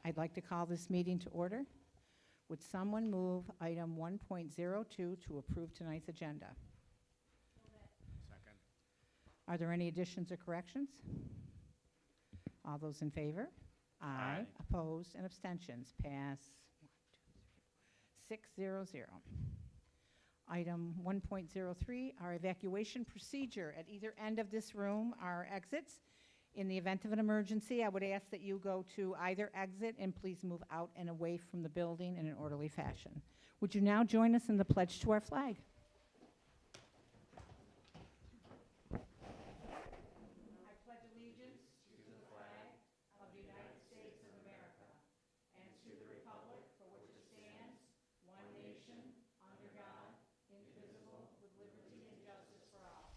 I'd like to call this meeting to order. Would someone move item 1.02 to approve tonight's agenda? Second. Are there any additions or corrections? All those in favor? Aye. Opposed and abstentions? Pass 600. Item 1.03, our evacuation procedure. At either end of this room are exits. In the event of an emergency, I would ask that you go to either exit and please move out and away from the building in an orderly fashion. Would you now join us in the pledge to our flag? I pledge allegiance to the flag of the United States of America and to the republic for which it stands, one nation, under God, indivisible, with liberty and justice for all.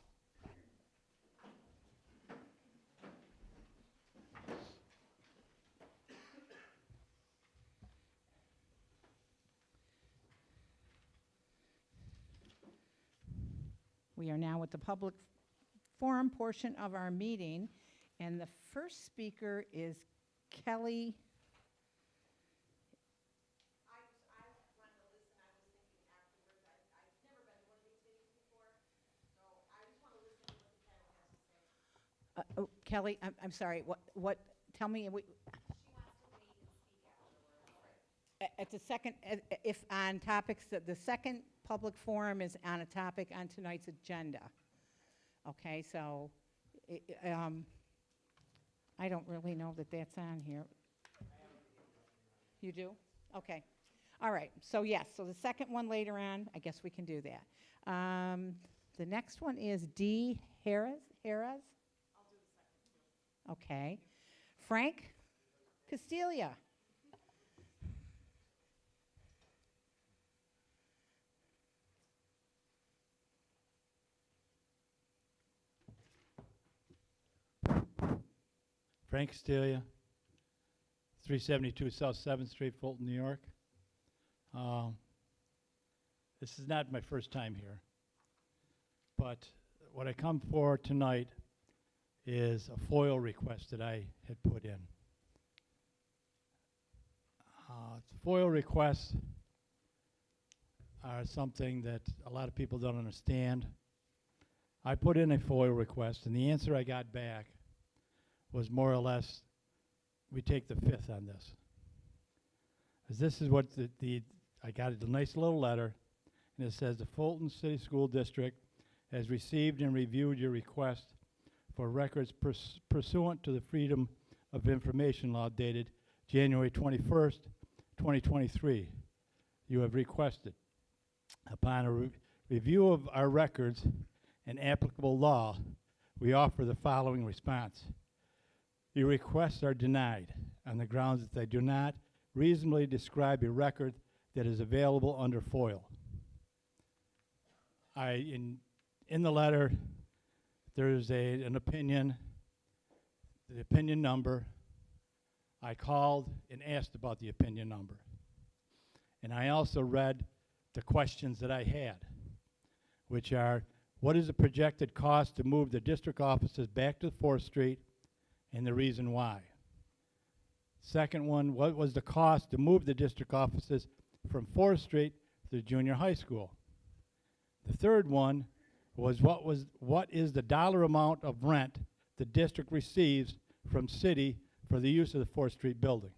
We are now at the public forum portion of our meeting, and the first speaker is Kelly. I wanted to listen. I was thinking afterwards. I've never been to one of these meetings before, so I just want to listen to what the panel has to say. Kelly, I'm sorry, tell me, She wants to wait and speak afterwards. at the second, if on topics, the second public forum is on a topic on tonight's agenda. Okay, so I don't really know that that's on here. You do? Okay. All right, so yes, so the second one later on, I guess we can do that. The next one is D. Harris? I'll do the second too. Okay. Frank Castilla. Frank Castilla, 372 South 7th Street, Fulton, New York. This is not my first time here, but what I come for tonight is a FOIL request that I had put in. FOIL requests are something that a lot of people don't understand. I put in a FOIL request, and the answer I got back was more or less, we take the fifth on this. As this is what I got a nice little letter, and it says, the Fulton City School District has received and reviewed your request for records pursuant to the Freedom of Information Law dated January 21st, 2023. You have requested. Upon a review of our records and applicable law, we offer the following response. Your requests are denied on the grounds that they do not reasonably describe a record that is available under FOIL. In the letter, there's an opinion, the opinion number. I called and asked about the opinion number. And I also read the questions that I had, which are, what is the projected cost to move the district offices back to 4th Street? And the reason why. Second one, what was the cost to move the district offices from 4th Street to the junior high school? The third one was what is the dollar amount of rent the district receives from city for the use of the 4th Street building?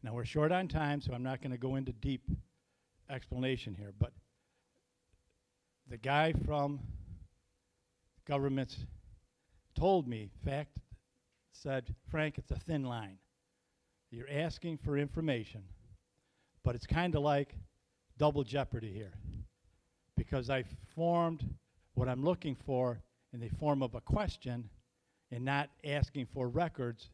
Now we're short on time, so I'm not going to go into deep explanation here, but the guy from governments told me, said, Frank, it's a thin line. You're asking for information, but it's kind of like double jeopardy here, because I formed what I'm looking for in the form of a question and not asking for records.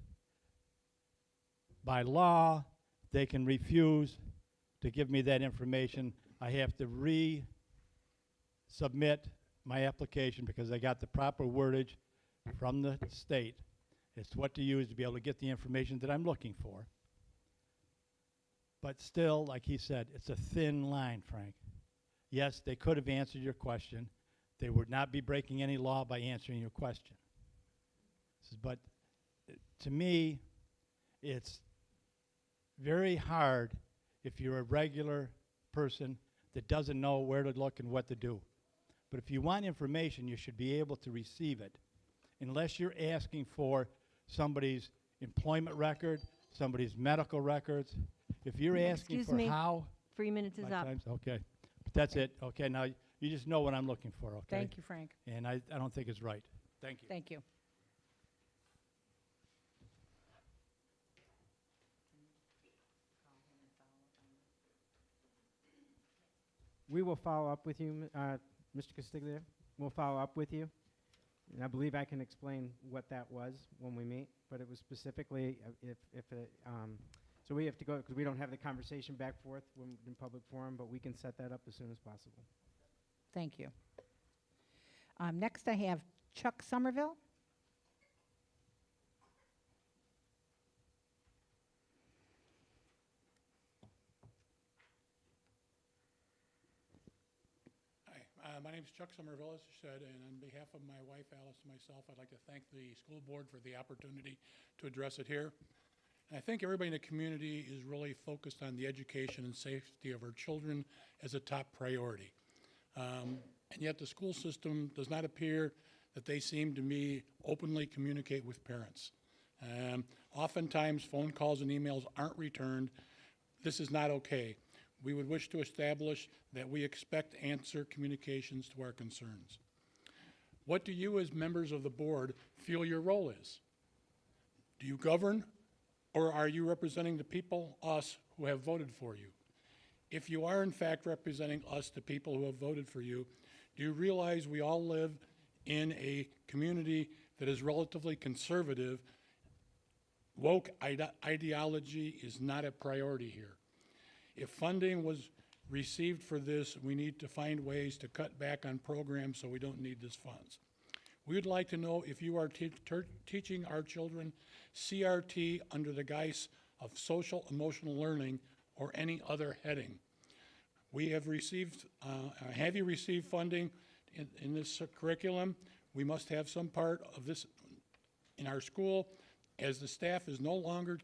By law, they can refuse to give me that information. I have to resubmit my application because I got the proper wordage from the state. It's what to use to be able to get the information that I'm looking for. But still, like he said, it's a thin line, Frank. Yes, they could have answered your question. They would not be breaking any law by answering your question. But to me, it's very hard if you're a regular person that doesn't know where to look and what to do. But if you want information, you should be able to receive it, unless you're asking for somebody's employment record, somebody's medical records. If you're asking Excuse for me. how, 3 minutes is my up. time's, okay. But that's it. Okay, now you just know what I'm looking for, okay? Thank you, Frank. And I don't think it's right. Thank you. Thank you. We will follow up with you, Mr. Castiglia. We'll follow up with you. And I believe I can explain what that was when we meet, but it was specifically so we have to go, because we don't have the conversation back and forth when in public forum, but we can set that up as soon as possible. Thank you. Next, I have Chuck Somerville. Hi, my name is Chuck Somerville, as you said, and on behalf of my wife Alice and myself, I'd like to thank the school board for the opportunity to address it here. And I think everybody in the community is really focused on the education and safety of our children as a top priority. And yet the school system does not appear that they seem to me openly communicate with parents. Oftentimes phone calls and emails aren't returned. This is not okay. We would wish to establish that we expect answer communications to our concerns. What do you as members of the board feel your role is? Do you govern, or are you representing the people, us, who have voted for you? If you are in fact representing us, the people who have voted for you, do you realize we all live in a community that is relatively conservative? Woke ideology is not a priority here. If funding was received for this, we need to find ways to cut back on programs so we don't need these funds. We would like to know if you are teaching our children CRT under the guise of social emotional learning or any other heading. We have received, have you received funding in this curriculum? We must have some part of this in our school, as the staff is no longer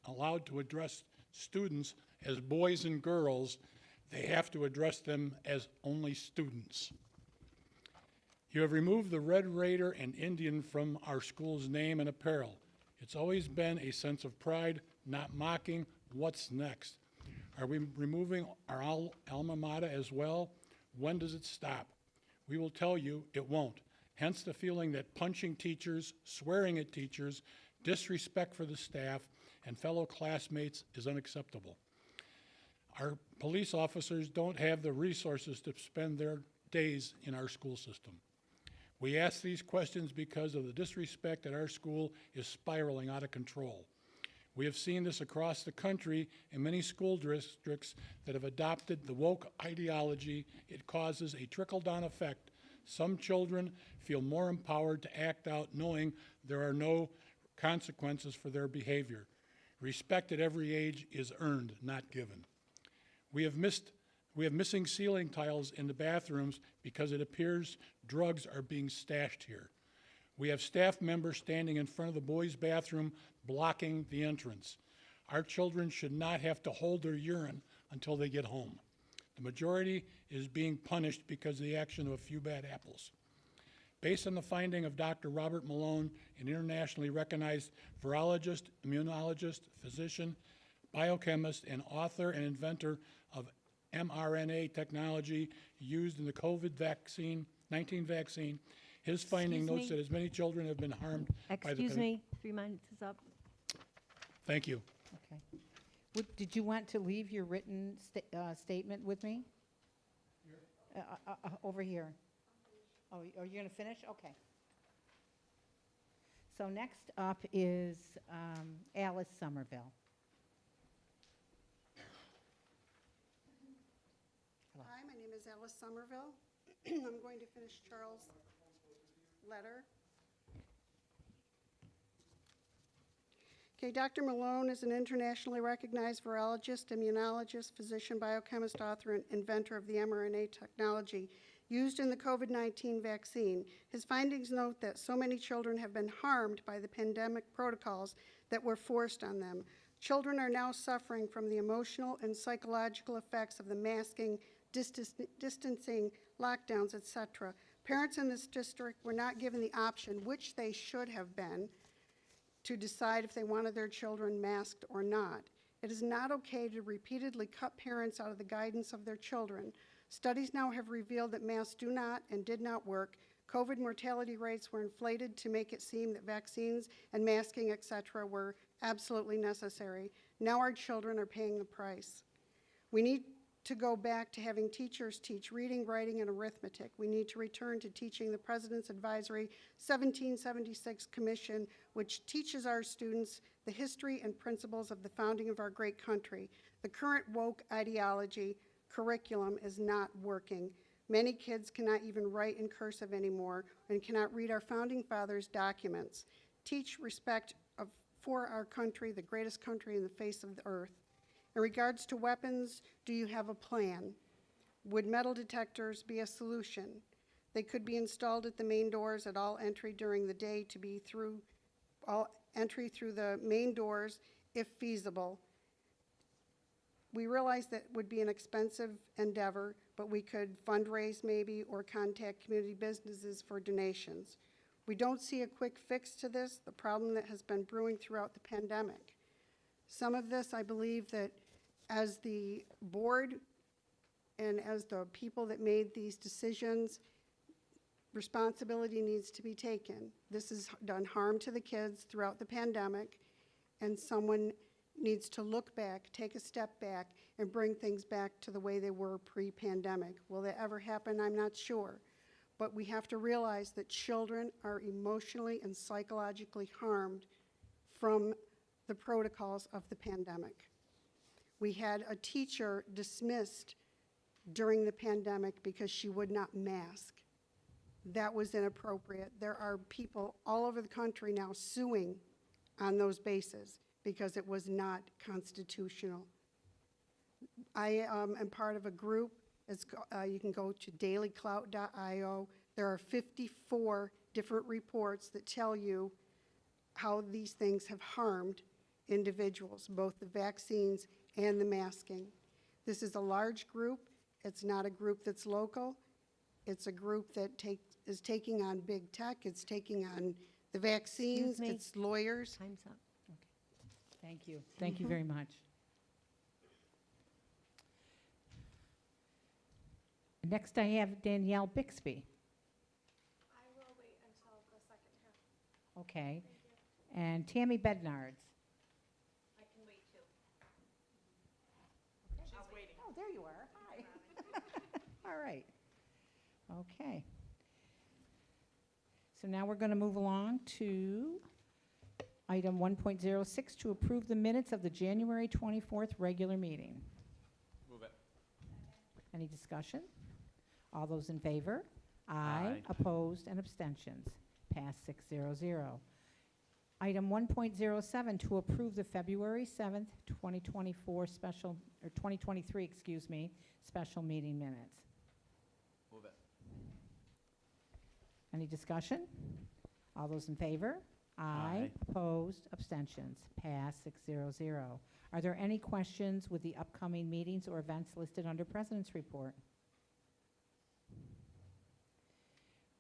allowed to address students as boys and girls. They have to address them as only students. You have removed the Red Raider and Indian from our school's name and apparel. It's always been a sense of pride, not mocking. What's next? Are we removing our alma mater as well? When does it stop? We will tell you it won't. Hence the feeling that punching teachers, swearing at teachers, disrespect for the staff, and fellow classmates is unacceptable. Our police officers don't have the resources to spend their days in our school system. We ask these questions because of the disrespect that our school is spiraling out of control. We have seen this across the country in many school districts that have adopted the woke ideology. It causes a trickle-down effect. Some children feel more empowered to act out knowing there are no consequences for their behavior. Respect at every age is earned, not given. We have missing ceiling tiles in the bathrooms because it appears drugs are being stashed here. We have staff members standing in front of the boys' bathroom blocking the entrance. Our children should not have to hold their urine until they get home. The majority is being punished because of the action of a few bad apples. Based on the finding of Dr. Robert Malone, an internationally recognized virologist, immunologist, physician, biochemist, and author and inventor of mRNA technology used in the COVID-19 vaccine, his finding Excuse notes me? that as many children have been harmed by the Excuse me, 3 minutes is up. Thank you. Okay. Did you want to leave your written statement with me? Over here. Oh, are you going to finish? Okay. So next up is Alice Somerville. Hi, my name is Alice Somerville. I'm going to finish Charles' letter. Okay, Dr. Malone is an internationally recognized virologist, immunologist, physician, biochemist, author, and inventor of the mRNA technology used in the COVID-19 vaccine. His findings note that so many children have been harmed by the pandemic protocols that were forced on them. Children are now suffering from the emotional and psychological effects of the masking, distancing, lockdowns, etc. Parents in this district were not given the option, which they should have been, to decide if they wanted their children masked or not. It is not okay to repeatedly cut parents out of the guidance of their children. Studies now have revealed that masks do not and did not work. COVID mortality rates were inflated to make it seem that vaccines and masking, etc., were absolutely necessary. Now our children are paying the price. We need to go back to having teachers teach reading, writing, and arithmetic. We need to return to teaching the President's Advisory 1776 Commission, which teaches our students the history and principles of the founding of our great country. The current woke ideology curriculum is not working. Many kids cannot even write in cursive anymore and cannot read our founding fathers' documents. Teach respect for our country, the greatest country in the face of the earth. In regards to weapons, do you have a plan? Would metal detectors be a solution? They could be installed at the main doors at all entry during the day to be through all entry through the main doors if feasible. We realize that would be an expensive endeavor, but we could fundraise maybe or contact community businesses for donations. We don't see a quick fix to this, the problem that has been brewing throughout the pandemic. Some of this, I believe that as the board and as the people that made these decisions, responsibility needs to be taken. This has done harm to the kids throughout the pandemic, and someone needs to look back, take a step back, and bring things back to the way they were pre-pandemic. Will that ever happen? I'm not sure. But we have to realize that children are emotionally and psychologically harmed from the protocols of the pandemic. We had a teacher dismissed during the pandemic because she would not mask. That was inappropriate. There are people all over the country now suing on those bases because it was not constitutional. I am part of a group. You can go to dailyclout.io. There are 54 different reports that tell you how these things have harmed individuals, both the vaccines and the masking. This is a large group. It's not a group that's local. It's a group that is taking on big tech. It's taking on the vaccines. Excuse me. It's lawyers. Time's up. Thank you. Thank you very much. Next, I have Danielle Bixby. I will wait until the second half. Okay. And Tammy Bednards. I can wait too. Oh, there you are. Hi. All right. Okay. So now we're going to move along to item 1.06 to approve the minutes of the January 24th regular meeting. Move it. Any discussion? All those in favor? Aye. Opposed, and abstentions. Passed 600. Item 1.07 to approve the February 7th, 2024 special, or 2023, excuse me, special meeting minutes. Move it. Any discussion? All those in favor? Aye. Opposed, abstentions. Passed 600. Are there any questions with the upcoming meetings or events listed under President's Report?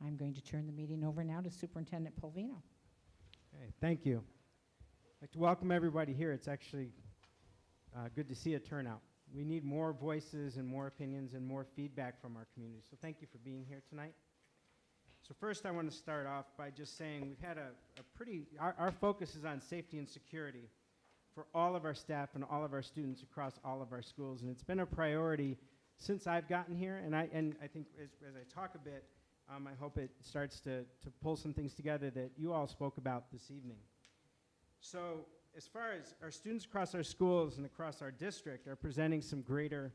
I'm going to turn the meeting over now to Superintendent Polvino. Okay, thank you. I'd like to welcome everybody here. It's actually good to see a turnout. We need more voices and more opinions and more feedback from our community. So thank you for being here tonight. So first I want to start off by just saying we've had our focus is on safety and security for all of our staff and all of our students across all of our schools. And it's been a priority since I've gotten here. And I think as I talk a bit, I hope it starts to pull some things together that you all spoke about this evening. So as far as our students across our schools and across our district are presenting some greater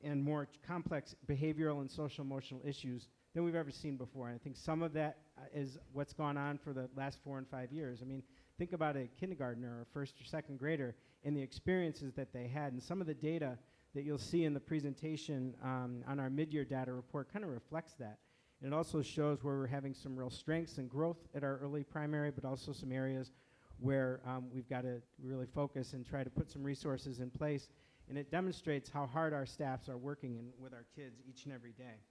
and more complex behavioral and social emotional issues than we've ever seen before. And I think some of that is what's gone on for the last 4 and 5 years. I mean, think about a kindergartner or a first or second grader and the experiences that they had. And some of the data that you'll see in the presentation on our mid-year data report kind of reflects that. And it also shows where we're having some real strengths and growth at our early primary, but also some areas where we've got to really focus and try to put some resources in place. And it demonstrates how hard our staffs are working with our kids each and every day.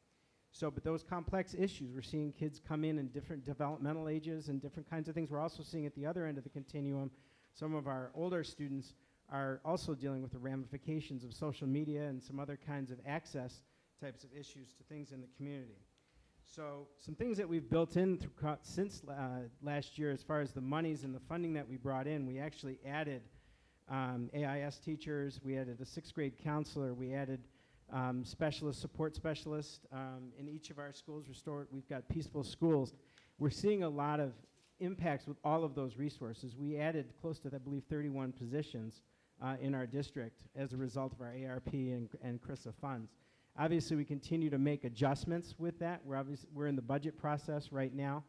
So, but those complex issues, we're seeing kids come in different developmental ages and different kinds of things. We're also seeing at the other end of the continuum, some of our older students are also dealing with the ramifications of social media and some other kinds of access types of issues to things in the community. So some things that we've built in since last year, as far as the monies and the funding that we brought in, we actually added AIS teachers, we added a 6th grade counselor, we added support specialists in each of our schools. We've got peaceful schools. We're seeing a lot of impacts with all of those resources. We added close to, I believe, 31 positions in our district as a result of our ARP and CRISA funds. Obviously, we continue to make adjustments with that. We're in the budget process right now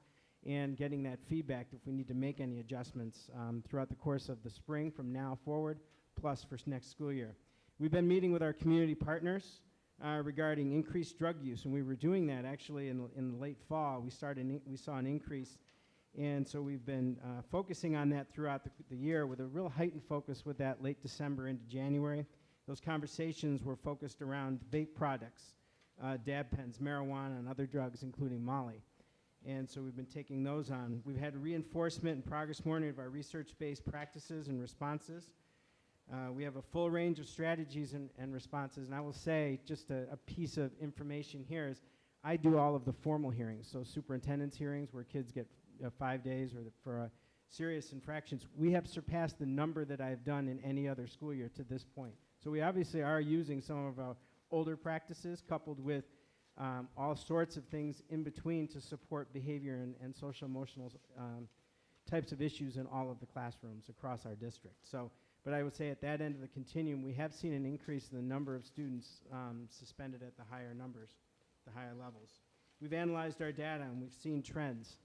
and getting that feedback if we need to make any adjustments throughout the course of the spring from now forward, plus for next school year. We've been meeting with our community partners regarding increased drug use, and we were doing that actually in the late fall. We saw an increase, and so we've been focusing on that throughout the year with a real heightened focus with that late December into January. Those conversations were focused around vape products, dab pens, marijuana, and other drugs, including Molly. And so we've been taking those on. We've had reinforcement and progress monitoring of our research-based practices and responses. We have a full range of strategies and responses, and I will say just a piece of information here is I do all of the formal hearings, so superintendent's hearings where kids get 5 days or for serious infractions. We have surpassed the number that I've done in any other school year to this point. So we obviously are using some of our older practices coupled with all sorts of things in between to support behavior and social emotional types of issues in all of the classrooms across our district. So, but I would say at that end of the continuum, we have seen an increase in the number of students suspended at the higher numbers, the higher levels. We've analyzed our data and we've seen trends.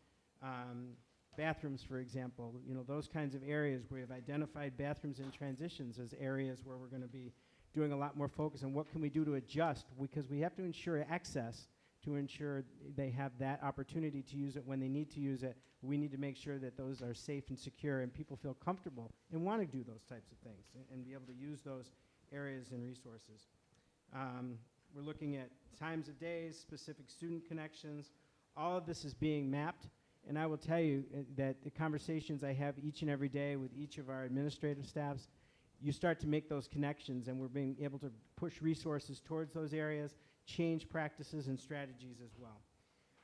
Bathrooms, for example, those kinds of areas where we've identified bathrooms and transitions as areas where we're going to be doing a lot more focus on what can we do to adjust, because we have to ensure access to ensure they have that opportunity to use it when they need to use it. We need to make sure that those are safe and secure and people feel comfortable and want to do those types of things and be able to use those areas and resources. We're looking at times of days, specific student connections. All of this is being mapped. And I will tell you that the conversations I have each and every day with each of our administrative staffs, you start to make those connections, and we're being able to push resources towards those areas, change practices and strategies as well.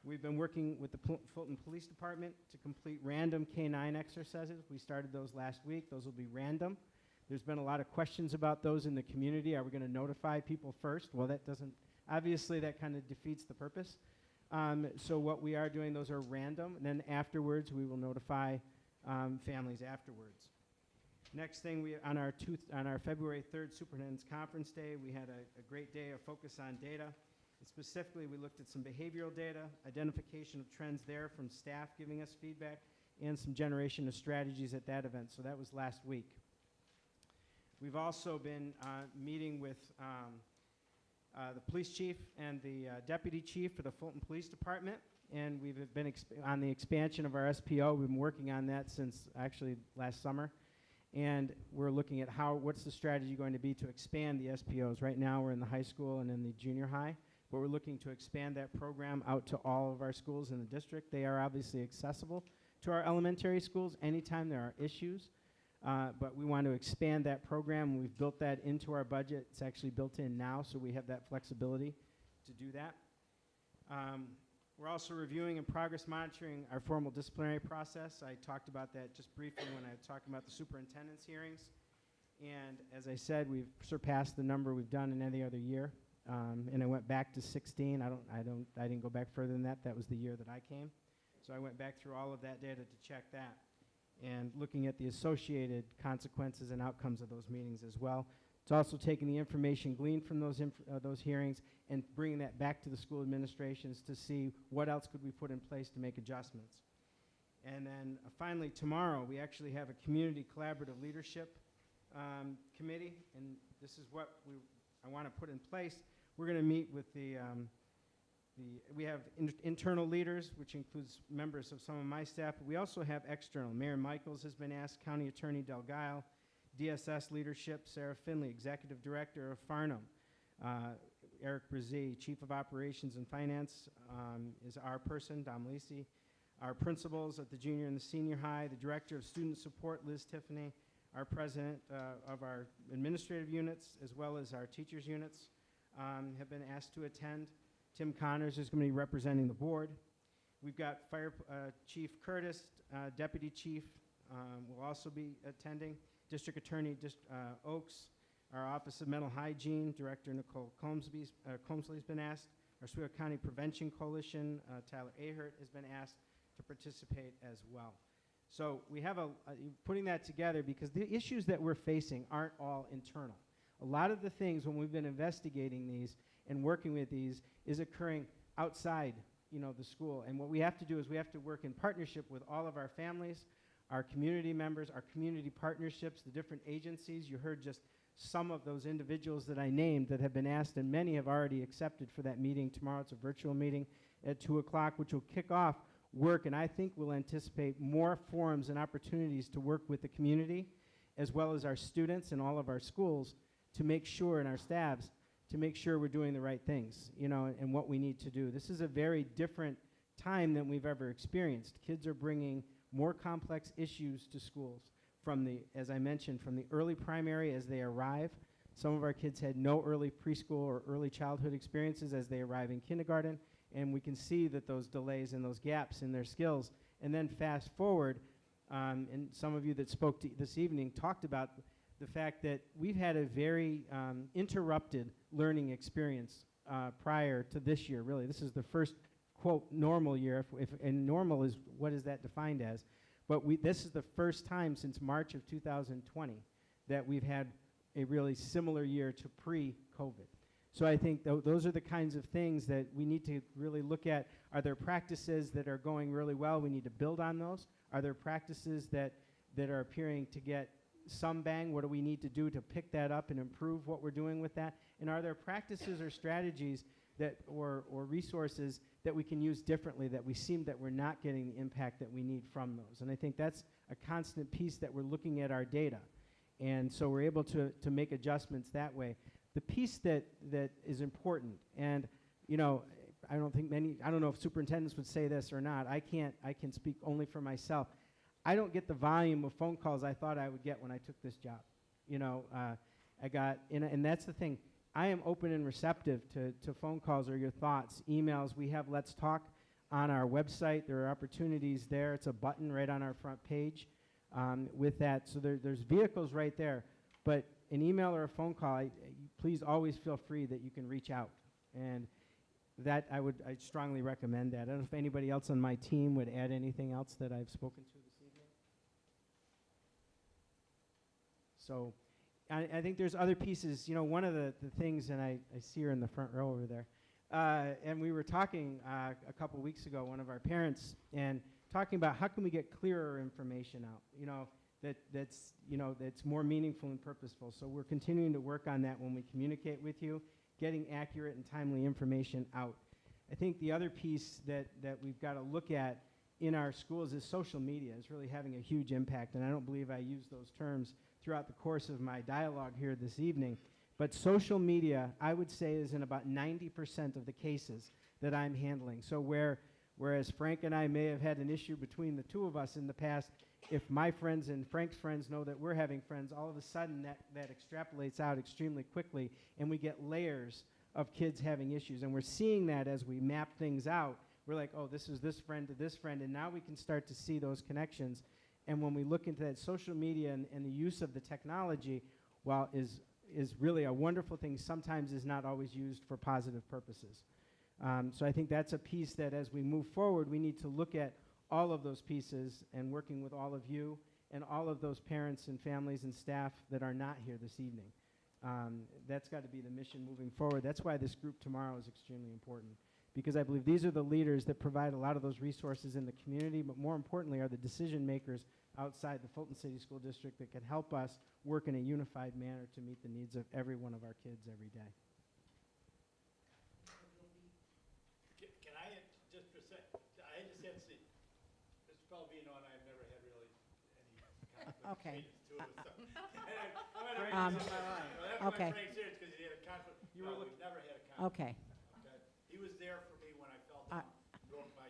We've been working with the Fulton Police Department to complete random K-9 exercises. We started those last week. Those will be random. There's been a lot of questions about those in the community. Are we going to notify people first? Well, that doesn't, obviously that kind of defeats the purpose. So what we are doing, those are random, and then afterwards we will notify families afterwards. Next thing, on our February 3rd Superintendent's Conference Day, we had a great day of focus on data. And specifically, we looked at some behavioral data, identification of trends there from staff giving us feedback, and some generation of strategies at that event. So that was last week. We've also been meeting with the police chief and the deputy chief for the Fulton Police Department, and we've been on the expansion of our SPO. We've been working on that since actually last summer, and we're looking at what's the strategy going to be to expand the SPOs. Right now we're in the high school and in the junior high, but we're looking to expand that program out to all of our schools in the district. They are obviously accessible to our elementary schools anytime there are issues. But we want to expand that program. We've built that into our budget. It's actually built in now, so we have that flexibility to do that. We're also reviewing and progress monitoring our formal disciplinary process. I talked about that just briefly when I was talking about the superintendent's hearings. And as I said, we've surpassed the number we've done in any other year. And I went back to 16. I didn't go back further than that. That was the year that I came. So I went back through all of that data to check that, and looking at the associated consequences and outcomes of those meetings as well. It's also taking the information gleaned from those hearings and bringing that back to the school administrations to see what else could we put in place to make adjustments. And then finally, tomorrow, we actually have a community collaborative leadership committee, and this is what I want to put in place. We're going to meet with the We have internal leaders, which includes members of some of my staff. We also have external. Mayor Michaels has been asked, County Attorney Del Guile, DSS leadership, Sarah Finley, Executive Director of Farnham, Eric Brzee, Chief of Operations and Finance, is our person, Dom Lisi. Our principals at the junior and the senior high, the Director of Student Support, Liz Tiffany, our president of our administrative units, as well as our teachers units, have been asked to attend. Tim Connors is going to be representing the board. We've got Fire Chief Curtis, Deputy Chief will also be attending. District Attorney Oakes, our Office of Mental Hygiene, Director Nicole Colmsley's been asked. Our Oswego County Prevention Coalition, Tyler Ahert, has been asked to participate as well. So we have putting that together because the issues that we're facing aren't all internal. A lot of the things when we've been investigating these and working with these is occurring outside, the school. And what we have to do is we have to work in partnership with all of our families, our community members, our community partnerships, the different agencies. You heard just some of those individuals that I named that have been asked, and many have already accepted for that meeting tomorrow. It's a virtual meeting at 2 o'clock, which will kick off work, and I think we'll anticipate more forums and opportunities to work with the community, as well as our students and all of our schools, to make sure, and our staffs, to make sure we're doing the right things, and what we need to do. This is a very different time than we've ever experienced. Kids are bringing more complex issues to schools as I mentioned, from the early primary as they arrive. Some of our kids had no early preschool or early childhood experiences as they arrive in kindergarten, and we can see that those delays and those gaps in their skills. And then fast forward, and some of you that spoke this evening talked about the fact that we've had a very interrupted learning experience prior to this year, really. This is the first, quote, normal year, and normal is, what is that defined as? But this is the first time since March of 2020 that we've had a really similar year to pre-COVID. So I think those are the kinds of things that we need to really look at. Are there practices that are going really well? We need to build on those. Are there practices that are appearing to get some bang? What do we need to do to pick that up and improve what we're doing with that? And are there practices or strategies or resources that we can use differently that we seem that we're not getting the impact that we need from those? And I think that's a constant piece that we're looking at our data. And so we're able to make adjustments that way. The piece that is important, and I don't know if superintendents would say this or not. I can speak only for myself. I don't get the volume of phone calls I thought I would get when I took this job. And that's the thing. I am open and receptive to phone calls or your thoughts, emails. We have Let's Talk on our website. There are opportunities there. It's a button right on our front page with that. So there's vehicles right there. But an email or a phone call, please always feel free that you can reach out. And that I'd strongly recommend that. I don't know if anybody else on my team would add anything else that I've spoken to this evening. So I think there's other pieces. One of the things, and I see her in the front row over there, and we were talking a couple weeks ago, one of our parents, and talking about how can we get clearer information out, that's more meaningful and purposeful. So we're continuing to work on that when we communicate with you, getting accurate and timely information out. I think the other piece that we've got to look at in our schools is social media is really having a huge impact, and I don't believe I use those terms throughout the course of my dialogue here this evening. But social media, I would say, is in about 90% of the cases that I'm handling. So whereas Frank and I may have had an issue between the two of us in the past, if my friends and Frank's friends know that we're having friends, all of a sudden that extrapolates out extremely quickly, and we get layers of kids having issues. And we're seeing that as we map things out. We're like, oh, this is this friend to this friend, and now we can start to see those connections. And when we look into that, social media and the use of the technology, while is really a wonderful thing, sometimes is not always used for positive purposes. So I think that's a piece that as we move forward, we need to look at all of those pieces and working with all of you and all of those parents and families and staff that are not here this evening. That's got to be the mission moving forward. That's why this group tomorrow is extremely important, because I believe these are the leaders that provide a lot of those resources in the community, but more importantly are the decision makers outside the Fulton City School District that can help us work in a unified manner to meet the needs of every one of our kids every day. say, I just had to say, Mr. Palvino and I have never had really any conflict Okay. between the two of us. Okay. Frank's serious, because he had a conflict. You No, were we've never had a conflict. Okay, Okay? He was there for me when I fell Uh, down, broke my,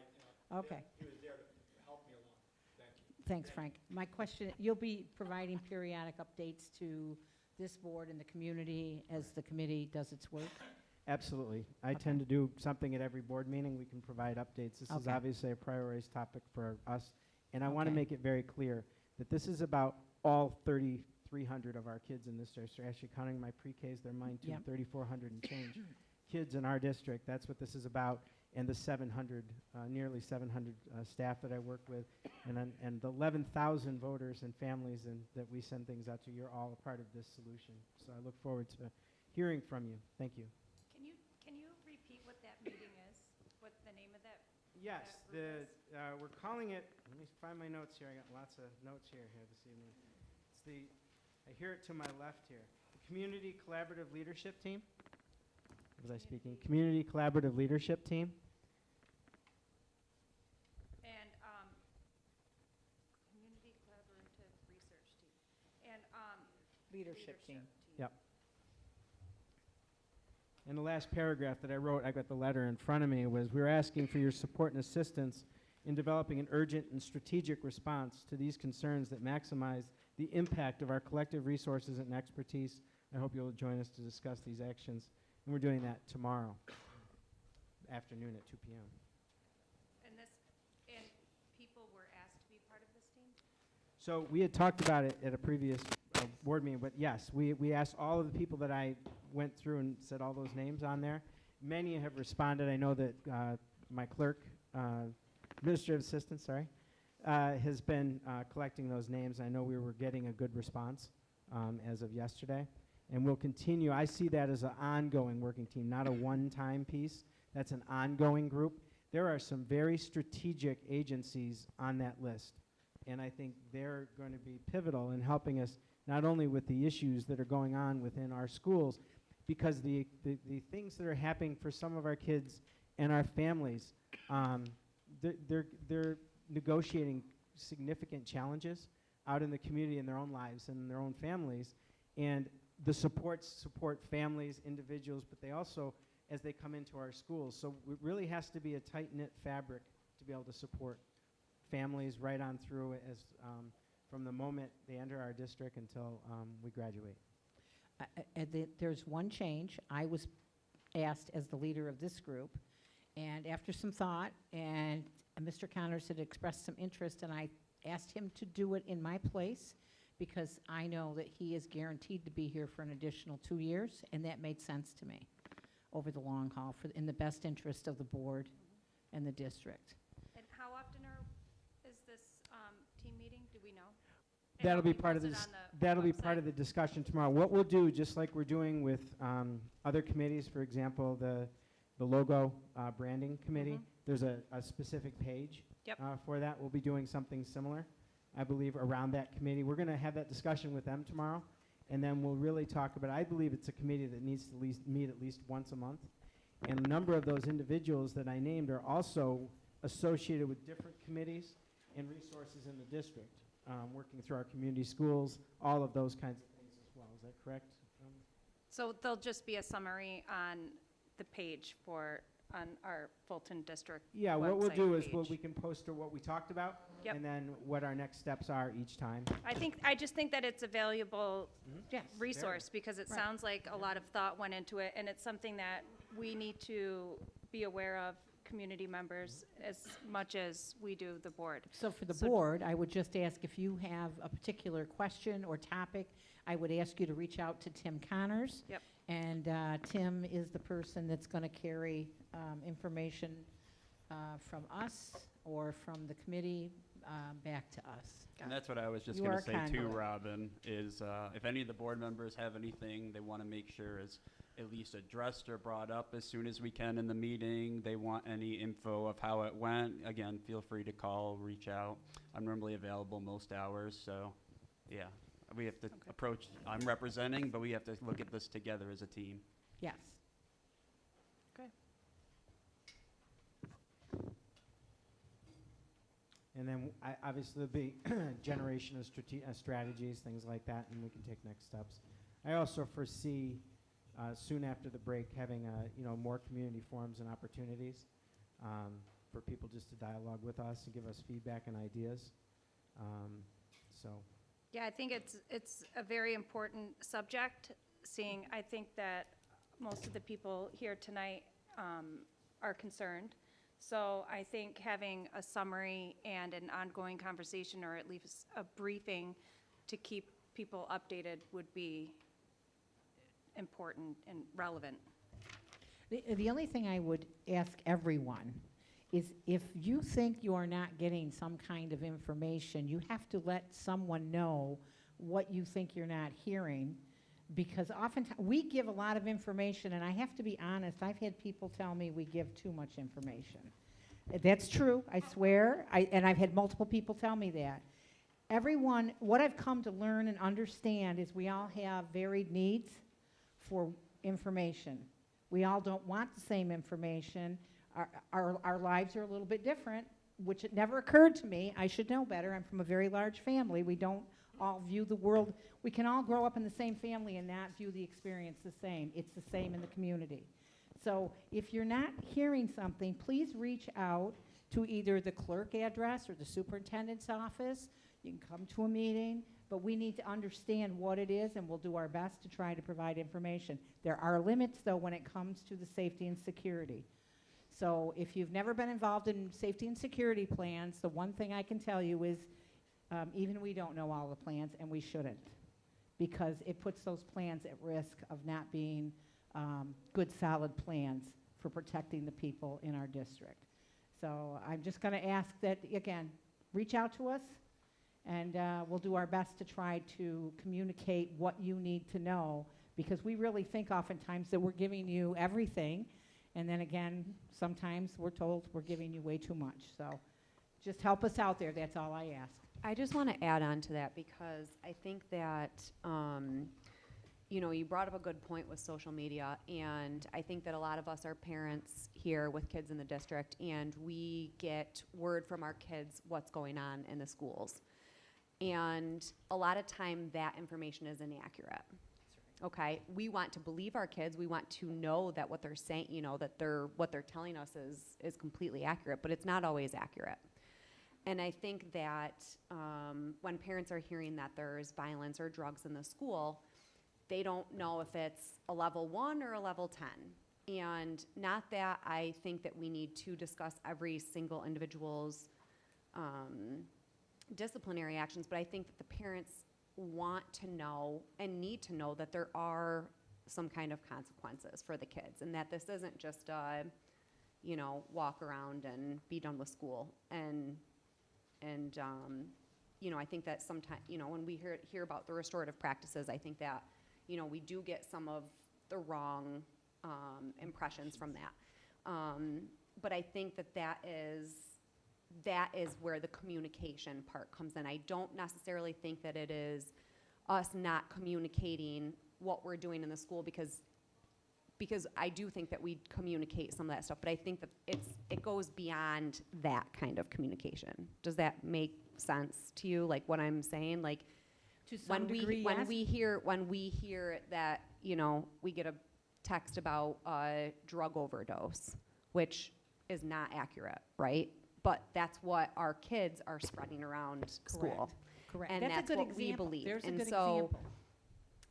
okay. he was there to help me along. Thank you. Thanks, Frank. My question, you'll be providing periodic updates to this board and the community as the committee does its work? Absolutely. I Okay. tend to do something at every board meeting. We can provide updates. This is Okay. obviously a prioritized topic for us. And I want to Okay. make it very clear that this is about all 3,300 of our kids in this district. Actually, counting my pre-Ks, they're mine too, Yep. 3,400 and change kids in our district. That's what this is about. And the 700, nearly 700 staff that I work with, and the 11,000 voters and families that we send things out to. You're all a part of this solution. So I look forward to hearing from you. Thank you. Can you repeat what that meeting is? What the name of that? Yes, That group we're calling it, let me find my notes here, I got lots of notes here this evening. It's the, I hear it to my left here, the Community Collaborative Leadership Team. Was I speaking? Community Collaborative Leadership Team. And, Community Collaborative Research Team. And, Leadership team. Yep. And the last paragraph that I wrote, I got the letter in front of me, was we're asking for your support and assistance in developing an urgent and strategic response to these concerns that maximize the impact of our collective resources and expertise. I hope you'll join us to discuss these actions. And we're doing that tomorrow afternoon at 2 p.m. And people were asked to be part of this team? So we had talked about it at a previous board meeting, but yes, we asked all of the people that I went through and said all those names on there. Many have responded. I know that my clerk, administrative assistant, sorry, has been collecting those names. I know we were getting a good response as of yesterday, and we'll continue. I see that as an ongoing working team, not a one-time piece. That's an ongoing group. There are some very strategic agencies on that list, and I think they're going to be pivotal in helping us not only with the issues that are going on within our schools, because the things that are happening for some of our kids and our families, they're negotiating significant challenges out in the community in their own lives and in their own families. And the supports support families, individuals, but they also, as they come into our schools. So it really has to be a tight-knit fabric to be able to support families right on through as from the moment they enter our district until we graduate. There's one change. I was asked as the leader of this group, and after some thought, and Mr. Connors had expressed some interest, and I asked him to do it in my place because I know that he is guaranteed to be here for an additional 2 years, and that made sense to me over the long haul, in the best interest of the board and the district. And how often is this team meeting? Do we know? And That'll will be we part of post it this. on the That'll be part website? of the discussion tomorrow. What we'll do, just like we're doing with other committees, for example, the logo branding committee, there's a specific page Yep. for that. We'll be doing something similar, I believe, around that committee. We're going to have that discussion with them tomorrow, and then we'll really talk about it. I believe it's a committee that needs to meet at least once a month. And a number of those individuals that I named are also associated with different committees and resources in the district, working through our community schools, all of those kinds of things as well. Is that correct? So there'll just be a summary on the page on our Fulton District Yeah, what we'll website do is page. we can post what we talked about, Yep. and then what our next steps are each time. I just think that it's a valuable Yes. resource because it Right. sounds like a lot of thought went into it, and it's something that we need to be aware of, community members, as much as we do the board. So for the So- board, I would just ask if you have a particular question or topic, I would ask you to reach out to Tim Connors. Yep. And Tim is the person that's going to carry information from us or from the committee back to us. And that's what I was just You going are to say too, conduit. Robin, is if any of the board members have anything they want to make sure is at least addressed or brought up as soon as we can in the meeting, they want any info of how it went, again, feel free to call, reach out. I'm normally available most hours, so yeah. We have to approach, I'm representing, but we have to look at this together as a team. Yes. And then obviously there'll be generation of strategies, things like that, and we can take next steps. I also foresee soon after the break having more community forums and opportunities for people just to dialogue with us and give us feedback and ideas. So Yeah, I think it's a very important subject, I think that most of the people here tonight are concerned. So I think having a summary and an ongoing conversation, or at least a briefing to keep people updated, would be important and relevant. The only thing I would ask everyone is, if you think you are not getting some kind of information, you have to let someone know what you think you're not hearing, because oftentimes we give a lot of information, and I have to be honest, I've had people tell me we give too much information. That's true, I swear, and I've had multiple people tell me that. Everyone, what I've come to learn and understand is we all have varied needs for information. We all don't want the same information. Our lives are a little bit different, which it never occurred to me. I should know better. I'm from a very large family. We don't all view the world. We can all grow up in the same family and not view the experience the same. It's the same in the community. So if you're not hearing something, please reach out to either the clerk address or the superintendent's office. You can come to a meeting, but we need to understand what it is, and we'll do our best to try to provide information. There are limits, though, when it comes to the safety and security. So if you've never been involved in safety and security plans, the one thing I can tell you is even we don't know all the plans, and we shouldn't, because it puts those plans at risk of not being good, solid plans for protecting the people in our district. So I'm just going to ask that, again, reach out to us, and we'll do our best to try to communicate what you need to know, because we really think oftentimes that we're giving you everything, and then again, sometimes we're told we're giving you way too much. So just help us out there. That's all I ask. I just want to add on to that, because I think that, you brought up a good point with social media, and I think that a lot of us are parents here with kids in the district, and we get word from our kids what's going on in the schools. And a lot of time that information is inaccurate. Okay, we want to believe our kids. We want to know that what they're saying, that what they're telling us is completely accurate, but it's not always accurate. And I think that when parents are hearing that there's violence or drugs in the school, they don't know if it's a level 1 or a level 10. And not that I think that we need to discuss every single individual's disciplinary actions, but I think that the parents want to know and need to know that there are some kind of consequences for the kids, and that this isn't just walk around and be done with school. And I think that sometimes, when we hear about the restorative practices, I think that, we do get some of the wrong impressions from that. But I think that is where the communication part comes in. I don't necessarily think that it is us not communicating what we're doing in the school, because I do think that we communicate some of that stuff, but I think that it goes beyond that kind of communication. Does that make sense to you, like what I'm saying? Like, To some degree, yes. when we hear that, we get a text about a drug overdose, which is not accurate, right? But that's what our kids are spreading around school. Correct. And that's a good what example. we believe. There's And a good so example.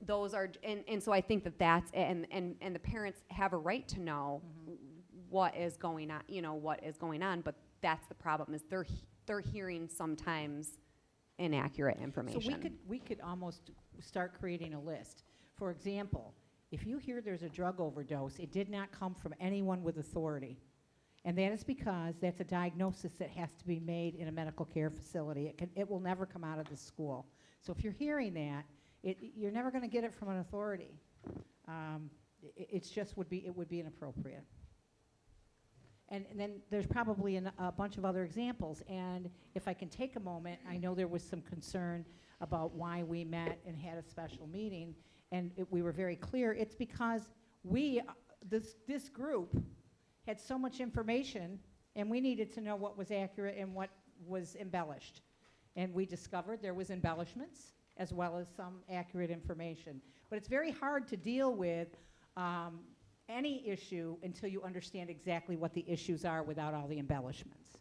those are, and so I think that's, and the parents have a right to know what is going on, but that's the problem, is they're hearing sometimes inaccurate information. So we could almost start creating a list. For example, if you hear there's a drug overdose, it did not come from anyone with authority. And that is because that's a diagnosis that has to be made in a medical care facility. It will never come out of the school. So if you're hearing that, you're never going to get it from an authority. It would be inappropriate. And then there's probably a bunch of other examples. And if I can take a moment, I know there was some concern about why we met and had a special meeting, and we were very clear. It's because this group had so much information, and we needed to know what was accurate and what was embellished. And we discovered there was embellishments as well as some accurate information. But it's very hard to deal with any issue until you understand exactly what the issues are without all the embellishments.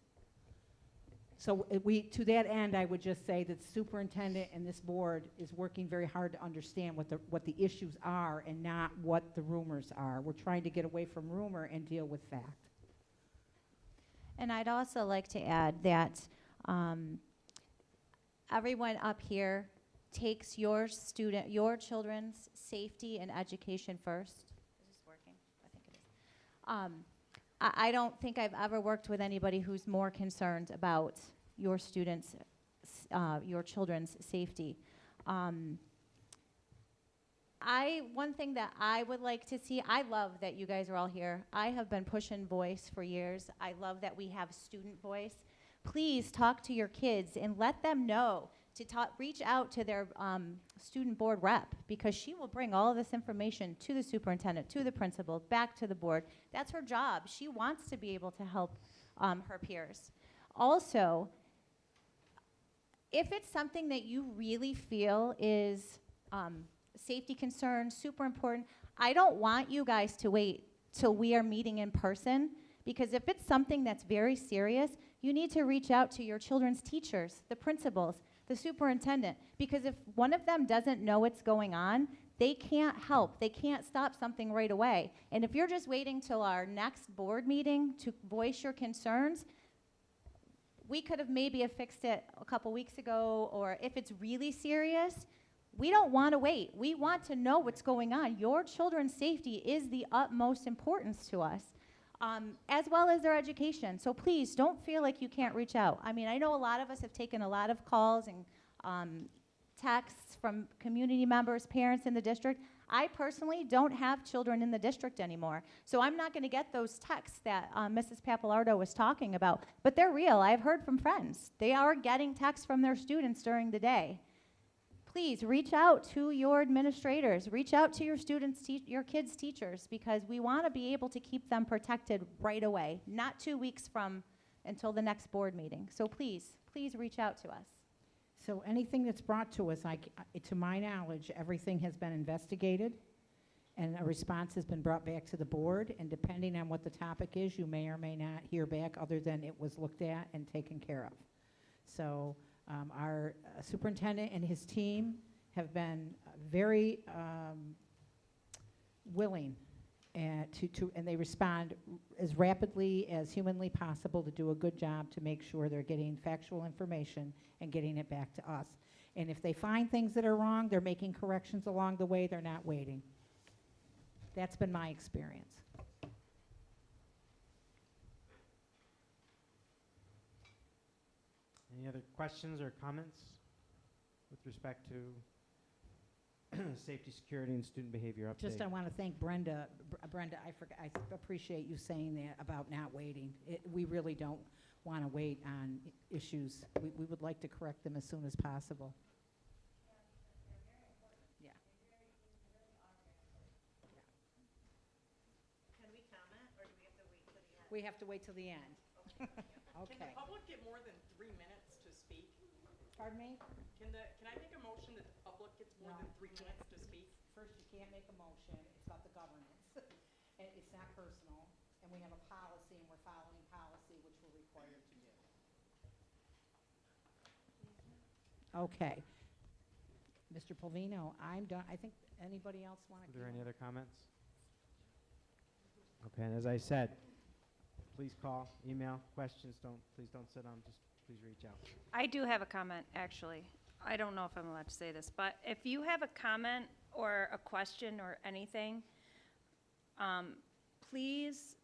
So to that end, I would just say that the superintendent and this board is working very hard to understand what the issues are and not what the rumors are. We're trying to get away from rumor and deal with fact. And I'd also like to add that everyone up here takes your children's safety and education first. Is this working? I think it is. I don't think I've ever worked with anybody who's more concerned about your students, your children's safety. One thing that I would like to see, I love that you guys are all here. I have been pushing voice for years. I love that we have student voice. Please talk to your kids and let them know to reach out to their student board rep, because she will bring all of this information to the superintendent, to the principal, back to the board. That's her job. She wants to be able to help her peers. Also, if it's something that you really feel is safety concern, super important, I don't want you guys to wait till we are meeting in person, because if it's something that's very serious, you need to reach out to your children's teachers, the principals, the superintendent, because if one of them doesn't know what's going on, they can't help. They can't stop something right away. And if you're just waiting till our next board meeting to voice your concerns, we could have maybe fixed it a couple weeks ago, or if it's really serious, we don't want to wait. We want to know what's going on. Your children's safety is the utmost importance to us, as well as their education. So please don't feel like you can't reach out. I mean, I know a lot of us have taken a lot of calls and texts from community members, parents in the district. I personally don't have children in the district anymore, so I'm not going to get those texts that Mrs. Papalardo was talking about, but they're real. I've heard from friends. They are getting texts from their students during the day. Please reach out to your administrators, reach out to your students, your kids' teachers, because we want to be able to keep them protected right away, not 2 weeks from until the next board meeting. So please, please reach out to us. So anything that's brought to us, to my knowledge, everything has been investigated, and a response has been brought back to the board, and depending on what the topic is, you may or may not hear back other than it was looked at and taken care of. So our superintendent and his team have been very willing and they respond as rapidly as humanly possible to do a good job to make sure they're getting factual information and getting it back to us. And if they find things that are wrong, they're making corrections along the way. They're not waiting. That's been my experience. Any other questions or comments with respect to safety, security, and student behavior update? Just I want to thank Brenda. Brenda, I appreciate you saying that about not waiting. We really don't want to wait on issues. We would like to correct them as soon as possible. Yeah. Can we comment, or do we have to wait till the end? We have to wait till the end. Can Okay. the public get more than 3 minutes to speak? Pardon me? Can I make a motion that the public gets more than 3 minutes to speak? First, you can't make a motion. It's about the governance. And it's not personal. And we have a policy, and we're following policy, which we're required to do. Okay. Mr. Polvino, I'm done. I think anybody else want to? Are there any other comments? Okay, and as I said, please call, email, questions, please don't sit down, just please reach out. I do have a comment, actually. I don't know if I'm allowed to say this, but if you have a comment or a question or anything, please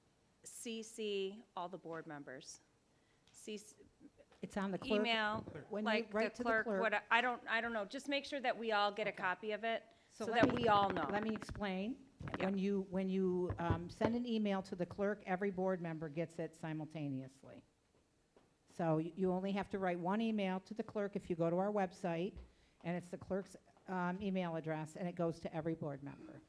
CC all the board members. It's on the clerk. Email, When you like the write to the clerk, clerk. I don't know. Just make sure that we all get a copy of it, so let that me- we all know. Let me explain. Yeah. When you send an email to the clerk, every board member gets it simultaneously. So you only have to write one email to the clerk if you go to our website, and it's the clerk's email address, and it goes to every board member.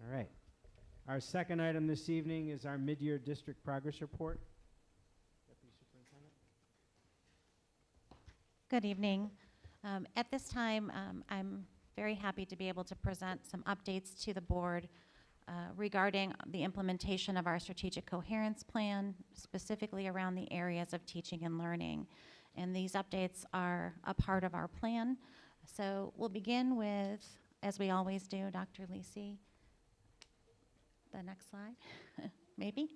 All right. Our second item this evening is our mid-year district progress report. Deputy Superintendent. Good evening. At this time, I'm very happy to be able to present some updates to the board regarding the implementation of our strategic coherence plan, specifically around the areas of teaching and learning. And these updates are a part of our plan. So we'll begin with, as we always do, Dr. Lisi. The next slide, maybe.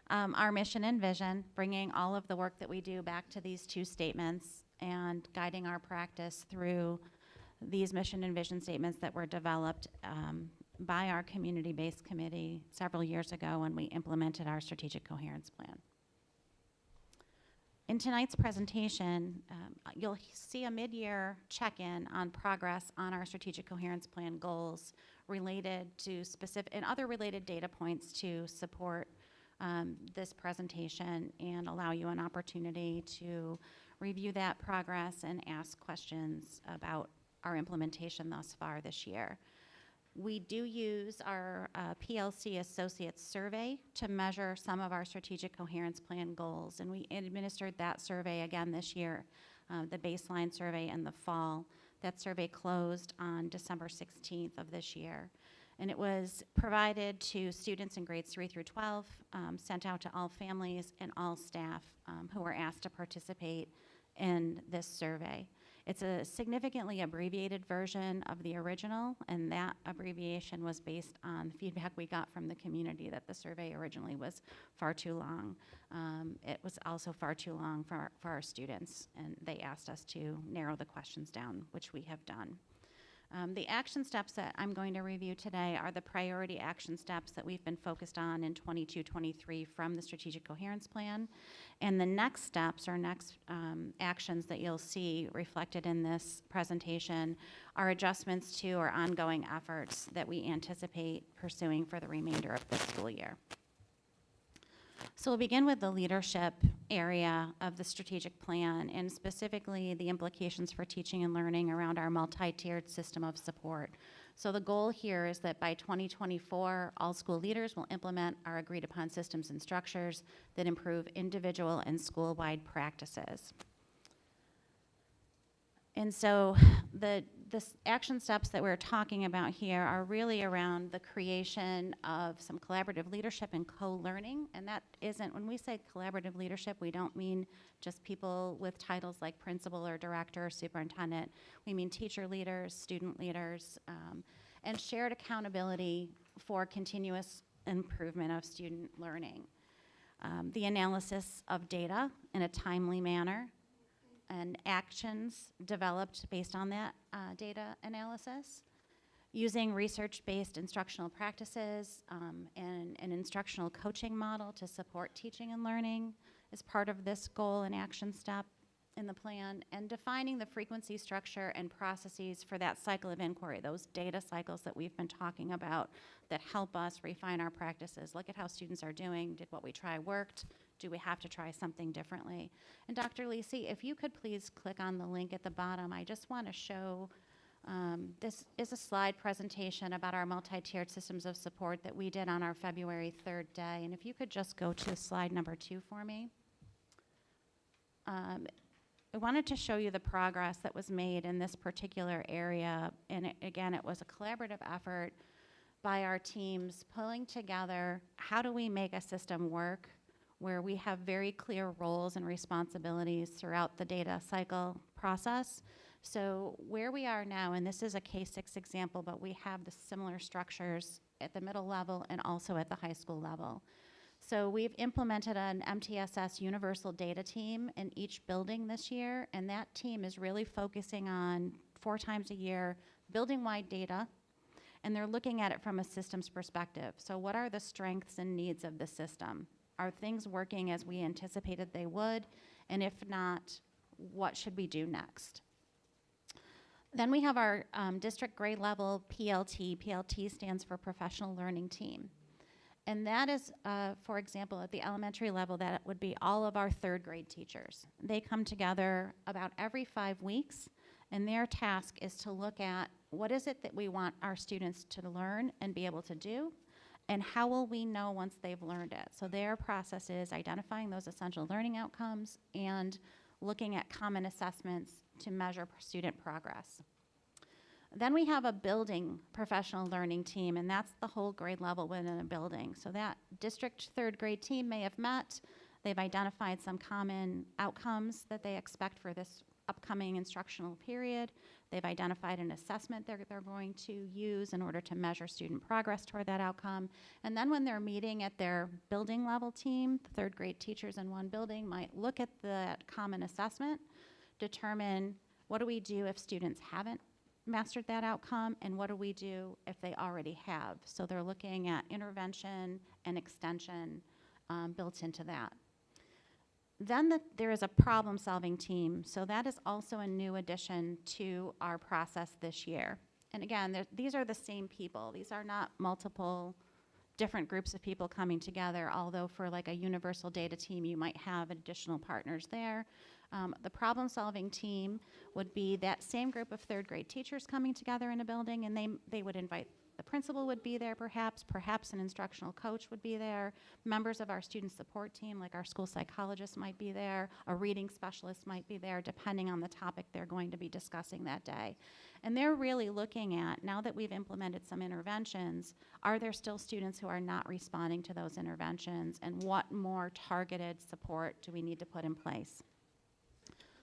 Our mission and vision, bringing all of the work that we do back to these two statements and guiding our practice through these mission and vision statements that were developed by our community-based committee several years ago when we implemented our strategic coherence plan. In tonight's presentation, you'll see a mid-year check-in on progress on our strategic coherence plan goals related to specific and other related data points to support this presentation and allow you an opportunity to review that progress and ask questions about our implementation thus far this year. We do use our PLC Associates survey to measure some of our strategic coherence plan goals, and we administered that survey again this year, the baseline survey in the fall. That survey closed on December 16th of this year, and it was provided to students in grades 3 through 12, sent out to all families and all staff who were asked to participate in this survey. It's a significantly abbreviated version of the original, and that abbreviation was based on feedback we got from the community that the survey originally was far too long. It was also far too long for our students, and they asked us to narrow the questions down, which we have done. The action steps that I'm going to review today are the priority action steps that we've been focused on in 22-23 from the Strategic Coherence Plan. And the next steps or next actions that you'll see reflected in this presentation are adjustments to or ongoing efforts that we anticipate pursuing for the remainder of the school year. So we'll begin with the leadership area of the strategic plan, and specifically the implications for teaching and learning around our multi-tiered system of support. So the goal here is that by 2024, all school leaders will implement our agreed upon systems and structures that improve individual and school-wide practices. And so the action steps that we're talking about here are really around the creation of some collaborative leadership and co-learning. And that isn't, when we say collaborative leadership, we don't mean just people with titles like principal or director or superintendent. We mean teacher leaders, student leaders, and shared accountability for continuous improvement of student learning. The analysis of data in a timely manner, and actions developed based on that data analysis, using research-based instructional practices and an instructional coaching model to support teaching and learning is part of this goal and action step in the plan, and defining the frequency, structure, and processes for that cycle of inquiry, those data cycles that we've been talking about that help us refine our practices. Look at how students are doing. Did what we try worked? Do we have to try something differently? And Dr. Lisi, if you could please click on the link at the bottom, I just want to show, this is a slide presentation about our multi-tiered systems of support that we did on our February 3rd day. And if you could just go to slide number 2 for me. I wanted to show you the progress that was made in this particular area. And again, it was a collaborative effort by our teams pulling together how do we make a system work where we have very clear roles and responsibilities throughout the data cycle process. So where we are now, and this is a K-6 example, but we have the similar structures at the middle level and also at the high school level. So we've implemented an MTSS universal data team in each building this year, and that team is really focusing on 4 times a year building-wide data, and they're looking at it from a systems perspective. So what are the strengths and needs of the system? Are things working as we anticipated they would? And if not, what should we do next? Then we have our district grade level PLT. PLT stands for Professional Learning Team. And that is, for example, at the elementary level, that would be all of our 3rd grade teachers. They come together about every 5 weeks, and their task is to look at what is it that we want our students to learn and be able to do, And how will we know once they've learned it? So their process is identifying those essential learning outcomes and looking at common assessments to measure student progress. Then we have a building professional learning team, and that's the whole grade level within a building. So that district third grade team may have met. They've identified some common outcomes that they expect for this upcoming instructional period. They've identified an assessment they're going to use in order to measure student progress toward that outcome. And then when they're meeting at their building level team, the third grade teachers in one building might look at that common assessment, determine what do we do if students haven't mastered that outcome, and what do we do if they already have. So they're looking at intervention and extension built into that. Then there is a problem-solving team. So that is also a new addition to our process this year. And again, these are the same people. These are not multiple different groups of people coming together, although for like a universal data team, you might have additional partners there. The problem-solving team would be that same group of third grade teachers coming together in a building, and they would invite the principal would be there perhaps an instructional coach would be there, members of our student support team, like our school psychologist might be there, a reading specialist might be there, depending on the topic they're going to be discussing that day. And they're really looking at, now that we've implemented some interventions, are there still students who are not responding to those interventions, and what more targeted support do we need to put in place?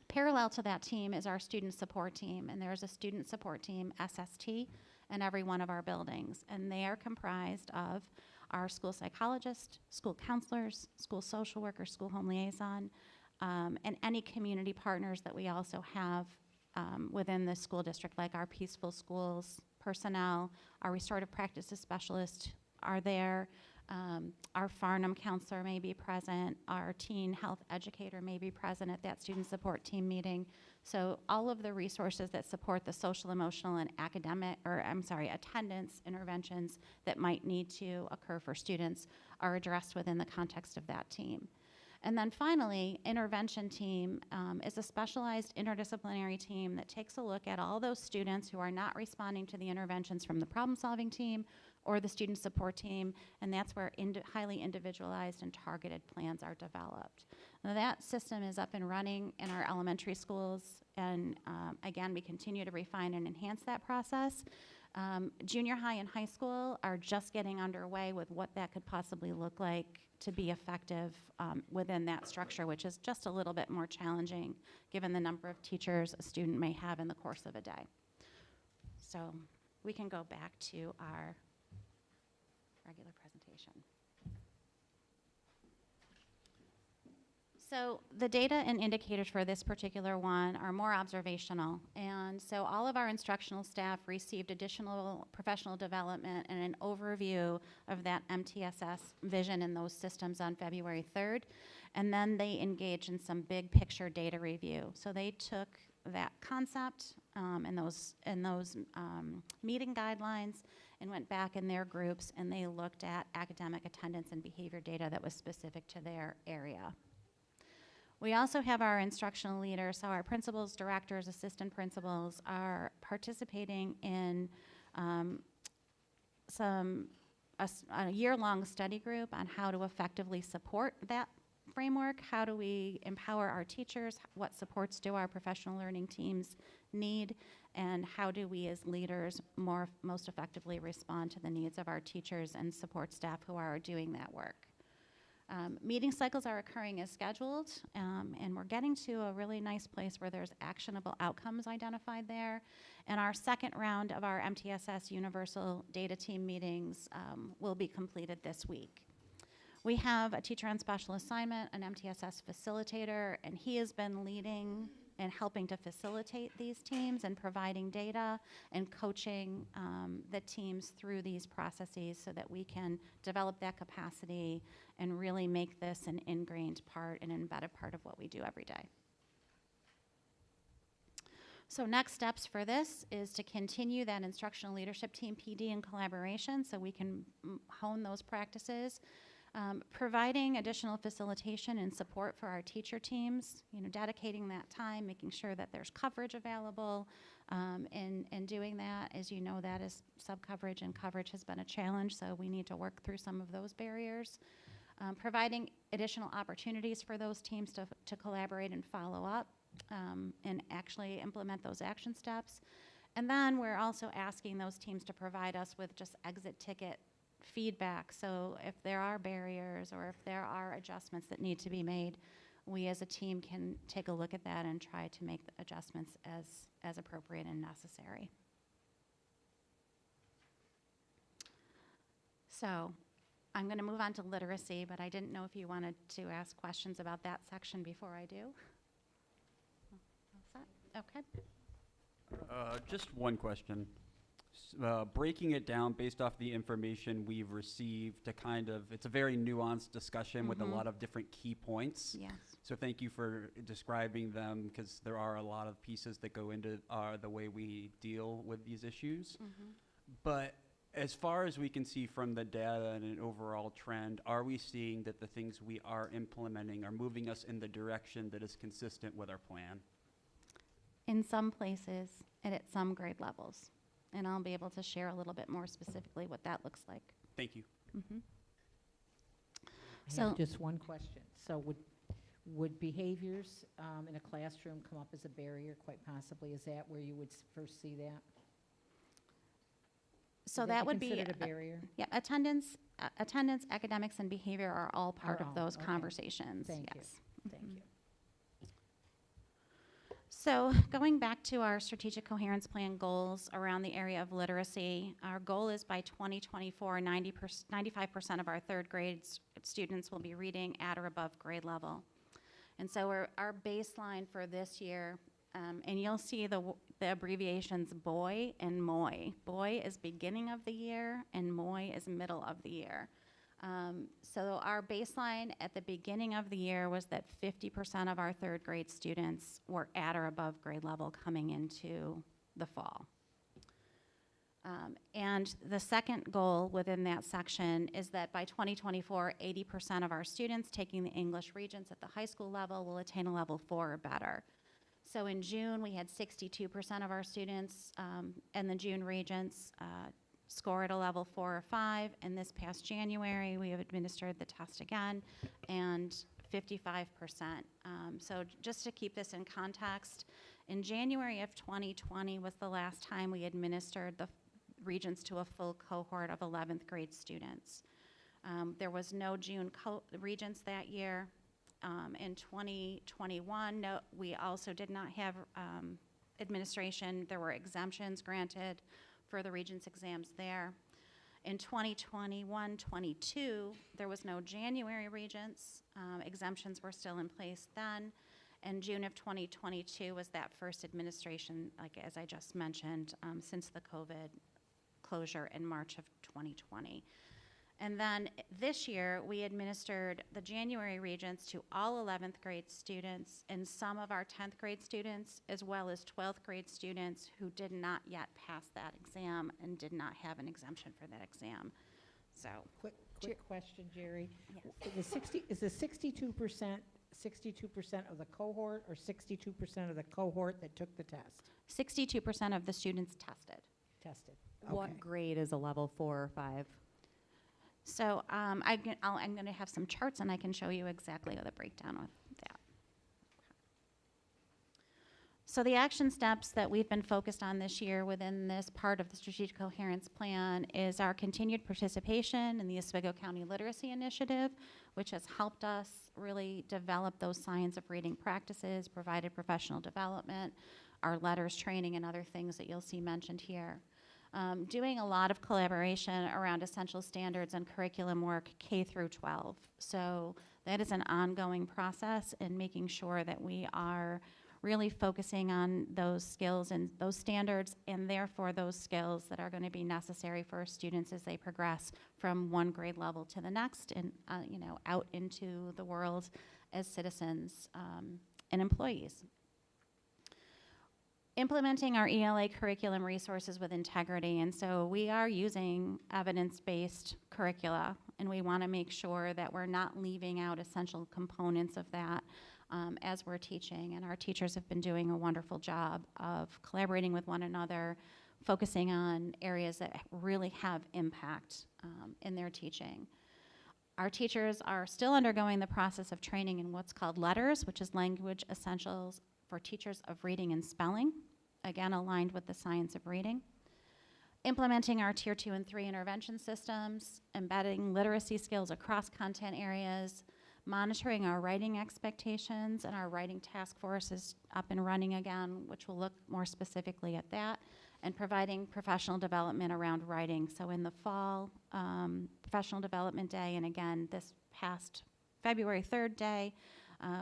Parallel to that team is our student support team, and there's a student support team, SST, in every one of our buildings, and they are comprised of our school psychologist, school counselors, school social worker, school home liaison, and any community partners that we also have within the school district, like our peaceful schools personnel, our restorative practices specialists are there, our Farnham counselor may be present, our teen health educator may be present at that student support team meeting. So all of the resources that support the social, emotional, and attendance interventions that might need to occur for students are addressed within the context of that team. And then finally, intervention team is a specialized interdisciplinary team that takes a look at all those students who are not responding to the interventions from the problem-solving team or the student support team, and that's where highly individualized and targeted plans are developed. Now that system is up and running in our elementary schools, and again, we continue to refine and enhance that process. Junior high and high school are just getting underway with what that could possibly look like to be effective within that structure, which is just a little bit more challenging given the number of teachers a student may have in the course of a day. So we can go back to our regular presentation. So the data and indicators for this particular one are more observational. And so all of our instructional staff received additional professional development and an overview of that MTSS vision in those systems on February 3rd. And then they engaged in some big picture data review. So they took that concept and those meeting guidelines and went back in their groups, and they looked at academic attendance and behavior data that was specific to their area. We also have our instructional leaders, so our principals, directors, assistant principals are participating in a year-long study group on how to effectively support that framework. How do we empower our teachers? What supports do our professional learning teams need? And how do we as leaders most effectively respond to the needs of our teachers and support staff who are doing that work? Meeting cycles are occurring as scheduled, and we're getting to a really nice place where there's actionable outcomes identified there. And our second round of our MTSS Universal Data Team meetings will be completed this week. We have a teacher on special assignment, an MTSS facilitator, and he has been leading and helping to facilitate these teams and providing data and coaching the teams through these processes so that we can develop that capacity and really make this an ingrained part, an embedded part of what we do every day. So next steps for this is to continue that instructional leadership team PD in collaboration so we can hone those practices. Providing additional facilitation and support for our teacher teams, dedicating that time, making sure that there's coverage available, in doing that. As you know, that is sub-coverage, and coverage has been a challenge, so we need to work through some of those barriers. Providing additional opportunities for those teams to collaborate and follow up and actually implement those action steps. And then we're also asking those teams to provide us with just exit ticket feedback. So if there are barriers or if there are adjustments that need to be made, we as a team can take a look at that and try to make the adjustments as appropriate and necessary. So I'm going to move on to literacy, but I didn't know if you wanted to ask questions about that section before I do. All set? Okay. Just one question. Breaking it down based off the information we've received to kind of, it's a very nuanced discussion with a lot of different key points. Yes. So thank you for describing them, because there are a lot of pieces that go into the way we deal with these issues. But as far as we can see from the data and an overall trend, are we seeing that the things we are implementing are moving us in the direction that is consistent with our plan? In some places and at some grade levels. And I'll be able to share a little bit more specifically what that looks like. Thank you. I have just one question. So would behaviors in a classroom come up as a barrier, quite possibly? Is that where you would first see that? So that would be considered a barrier? Yeah, attendance, academics, and behavior are all part of those conversations. Thank yes. you. Thank you. So going back to our strategic coherence plan goals around the area of literacy, our goal is by 2024, 95% of our third grade students will be reading at or above grade level. And so our baseline for this year, and you'll see the abbreviations BOY and MOI. BOY is beginning of the year and MOI is middle of the year. So our baseline at the beginning of the year was that 50% of our third grade students were at or above grade level coming into the fall. And the second goal within that section is that by 2024, 80% of our students taking the English Regents at the high school level will attain a level 4 or better. So in June, we had 62% of our students in the June Regents score at a level 4 or 5, and this past January we have administered the test again, and 55%. So just to keep this in context, in January of 2020 was the last time we administered the Regents to a full cohort of 11th grade students. There was no June Regents that year. In 2021, we also did not have administration. There were exemptions granted for the Regents exams there. In 2021-22, there was no January Regents. Exemptions were still in place then. And June of 2022 was that first administration, like as I just mentioned, since the COVID closure in March of 2020. And then this year, we administered the January Regents to all 11th grade students and some of our 10th grade students, as well as 12th grade students who did not yet pass that exam and did not have an exemption for that exam. So, Quick question, Jerry. yes. Is the 62% of the cohort or 62% of the cohort that took the test? 62% of the students tested. What Okay. grade is a level 4 or 5? So I'm going to have some charts, and I can show you exactly the breakdown of that. So the action steps that we've been focused on this year within this part of the Strategic Coherence Plan is our continued participation in the Oswego County Literacy Initiative, which has helped us really develop those science of reading practices, provided professional development, our letters training, and other things that you'll see mentioned here. Doing a lot of collaboration around essential standards and curriculum work K through 12. So that is an ongoing process in making sure that we are really focusing on those skills and those standards, and therefore those skills that are going to be necessary for students as they progress from one grade level to the next and out into the world as citizens and employees. Implementing our ELA curriculum resources with integrity, and so we are using evidence-based curricula, and we want to make sure that we're not leaving out essential components of that as we're teaching. And our teachers have been doing a wonderful job of collaborating with one another, focusing on areas that really have impact in their teaching. Our teachers are still undergoing the process of training in what's called LETTERS, which is Language Essentials for Teachers of Reading and Spelling, again aligned with the science of reading. Implementing our Tier 2 and 3 intervention systems, embedding literacy skills across content areas, monitoring our writing expectations, and our writing task force is up and running again, which will look more specifically at that, and providing professional development around writing. So in the fall, Professional Development Day, and again, this past February 3rd day,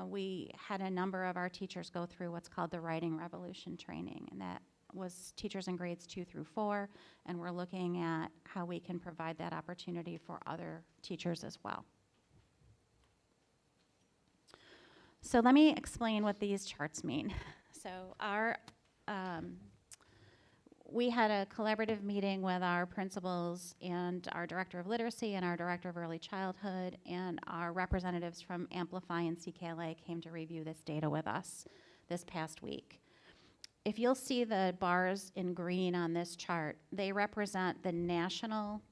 we had a number of our teachers go through what's called the Writing Revolution training, and that was teachers in grades 2 through 4, and we're looking at how we can provide that opportunity for other teachers as well. So let me explain what these charts mean. So we had a collaborative meeting with our principals and our director of literacy and our director of early childhood, and our representatives from Amplify and CKLA came to review this data with us this past week. If you'll see the bars in green on this chart, they represent the national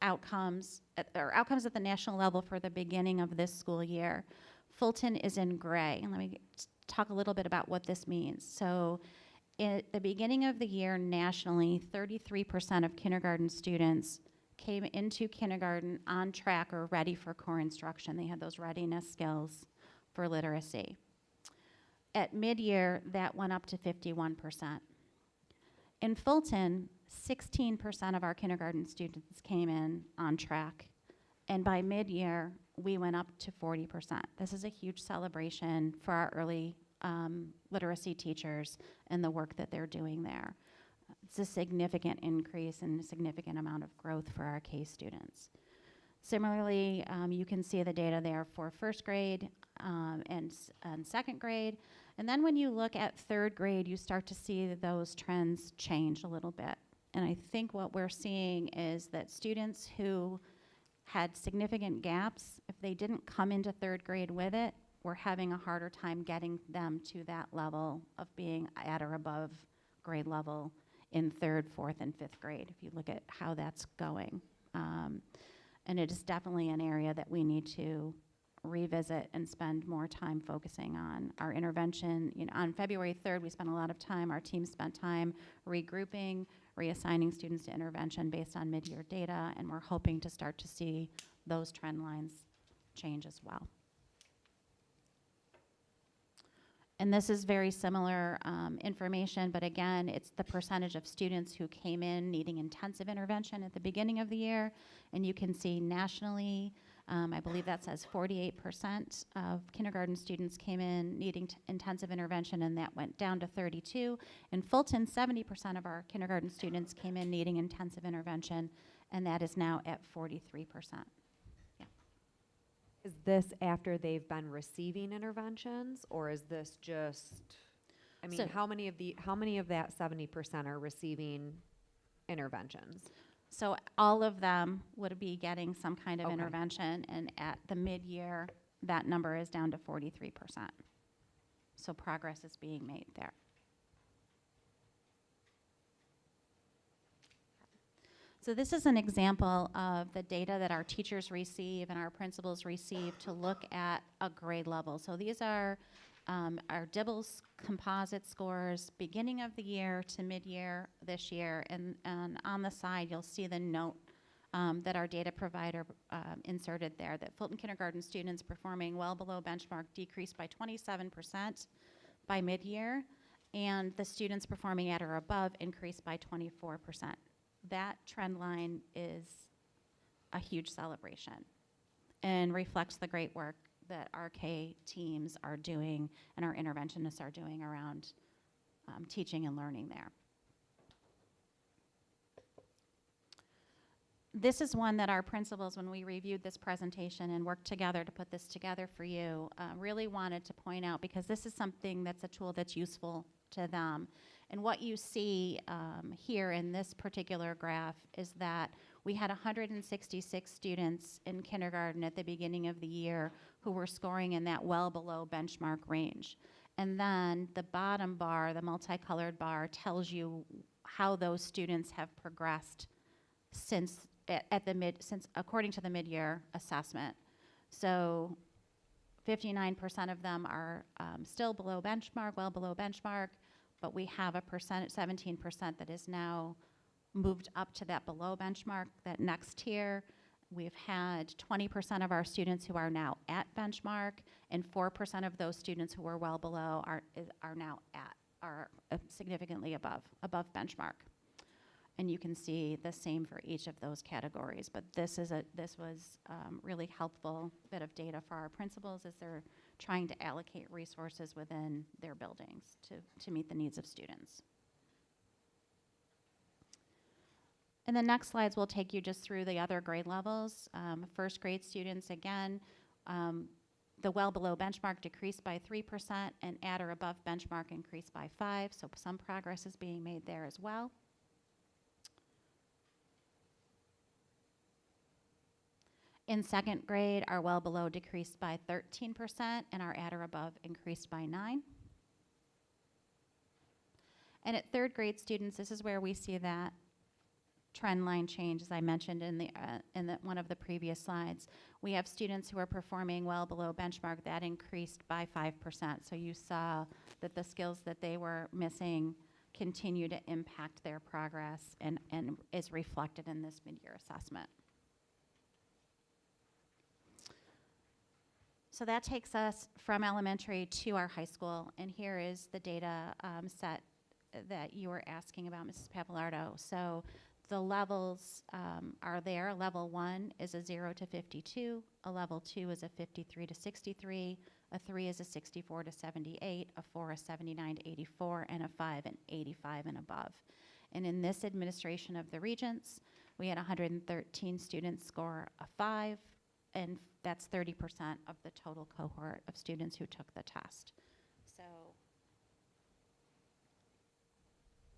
outcomes, or outcomes at the national level for the beginning of this school year. Fulton is in gray, and let me talk a little bit about what this means. So at the beginning of the year nationally, 33% of kindergarten students came into kindergarten on track or ready for core instruction. They had those readiness skills for literacy. At mid-year, that went up to 51%. In Fulton, 16% of our kindergarten students came in on track, and by mid-year, we went up to 40%. This is a huge celebration for our early literacy teachers and the work that they're doing there. It's a significant increase and a significant amount of growth for our K students. Similarly, you can see the data there for first grade and second grade. And then when you look at third grade, you start to see those trends change a little bit. And I think what we're seeing is that students who had significant gaps, if they didn't come into third grade with it, we're having a harder time getting them to that level of being at or above grade level in third, fourth, and fifth grade, if you look at how that's going. And it is definitely an area that we need to revisit and spend more time focusing on. Our intervention, on February 3rd, we spent a lot of time, our team spent time regrouping, reassigning students to intervention based on mid-year data, and we're hoping to start to see those trend lines change as well. And this is very similar information, but again, it's the percentage of students who came in needing intensive intervention at the beginning of the year. And you can see nationally, I believe that says 48% of kindergarten students came in needing intensive intervention, and that went down to 32. In Fulton, 70% of our kindergarten students came in needing intensive intervention, and that is now at 43%. Is this after they've been receiving interventions, or is this just, I mean, So- how many of that 70% are receiving interventions? So all of them would be getting some kind of Okay. intervention, and at the mid-year, that number is down to 43%. So progress is being made there. So this is an example of the data that our teachers receive and our principals receive to look at a grade level. So these are our DIBELS composite scores, beginning of the year to mid-year this year. And on the side, you'll see the note that our data provider inserted there, that Fulton kindergarten students performing well below benchmark decreased by 27% by mid-year, and the students performing at or above increased by 24%. That trend line is a huge celebration and reflects the great work that our K teams are doing and our interventionists are doing around teaching and learning there. This is one that our principals, when we reviewed this presentation and worked together to put this together for you, really wanted to point out, because this is something that's a tool that's useful to them. And what you see here in this particular graph is that we had 166 students in kindergarten at the beginning of the year who were scoring in that well below benchmark range. And then the bottom bar, the multicolored bar, tells you how those students have progressed since according to the mid-year assessment. So 59% of them are still below benchmark, well below benchmark, but we have 17% that is now moved up to that below benchmark, that next tier. We've had 20% of our students who are now at benchmark, and 4% of those students who were well below are now significantly above benchmark. And you can see the same for each of those categories. But this was really helpful bit of data for our principals as they're trying to allocate resources within their buildings to meet the needs of students. And the next slides will take you just through the other grade levels. First grade students, again, the well below benchmark decreased by 3%, and at or above benchmark increased by 5%, so some progress is being made there as well. In second grade, our well below decreased by 13%, and our at or above increased by 9%. And at third grade students, this is where we see that trend line change, as I mentioned in one of the previous slides. We have students who are performing well below benchmark. That increased by 5%. So you saw that the skills that they were missing continue to impact their progress and is reflected in this mid-year assessment. So that takes us from elementary to our high school, and here is the data set that you were asking about, Mrs. Papalardo. So the levels are there. Level 1 is a 0 to 52. A level 2 is a 53 to 63. A 3 is a 64 to 78. A 4 is 79 to 84. And a 5 an 85 and above. And in this administration of the Regents, we had 113 students score a 5, and that's 30% of the total cohort of students who took the test. So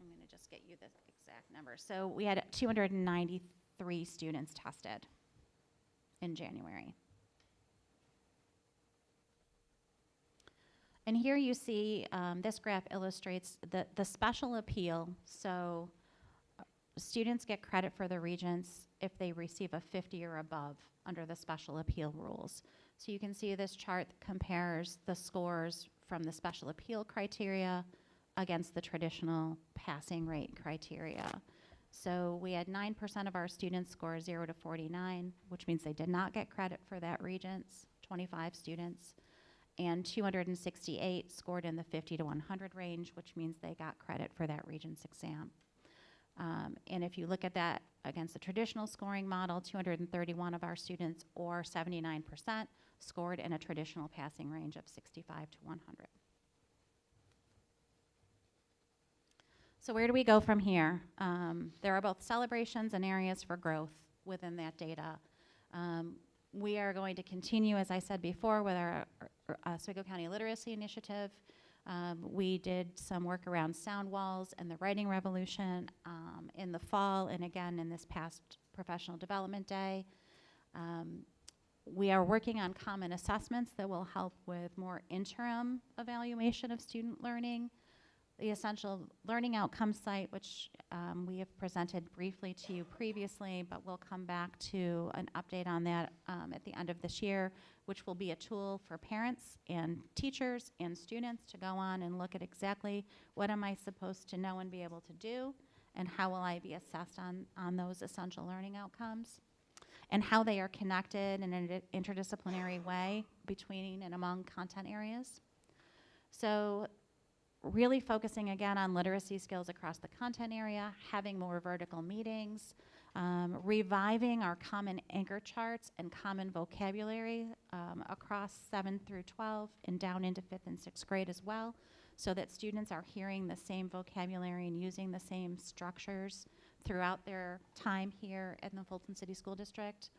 I'm going to just get you the exact number. So we had 293 students tested in January. And here you see this graph illustrates the special appeal. So students get credit for the Regents if they receive a 50 or above under the special appeal rules. So you can see this chart compares the scores from the special appeal criteria against the traditional passing rate criteria. So we had 9% of our students score 0 to 49, which means they did not get credit for that Regents, 25 students. And 268 scored in the 50 to 100 range, which means they got credit for that Regents exam. And if you look at that against the traditional scoring model, 231 of our students, or 79%, scored in a traditional passing range of 65 to 100. So where do we go from here? There are both celebrations and areas for growth within that data. We are going to continue, as I said before, with our Oswego County Literacy Initiative. We did some work around sound walls and the writing revolution in the fall, and again in this past Professional Development Day. We are working on common assessments that will help with more interim evaluation of student learning. The Essential Learning Outcomes site, which we have presented briefly to you previously, but we'll come back to an update on that at the end of this year, which will be a tool for parents and teachers and students to go on and look at exactly what am I supposed to know and be able to do, and how will I be assessed on those essential learning outcomes, and how they are connected in an interdisciplinary way between and among content areas. So really focusing again on literacy skills across the content area, having more vertical meetings, reviving our common anchor charts and common vocabulary across 7 through 12 and down into 5th and 6th grade as well, so that students are hearing the same vocabulary and using the same structures throughout their time here in the Fulton City School District.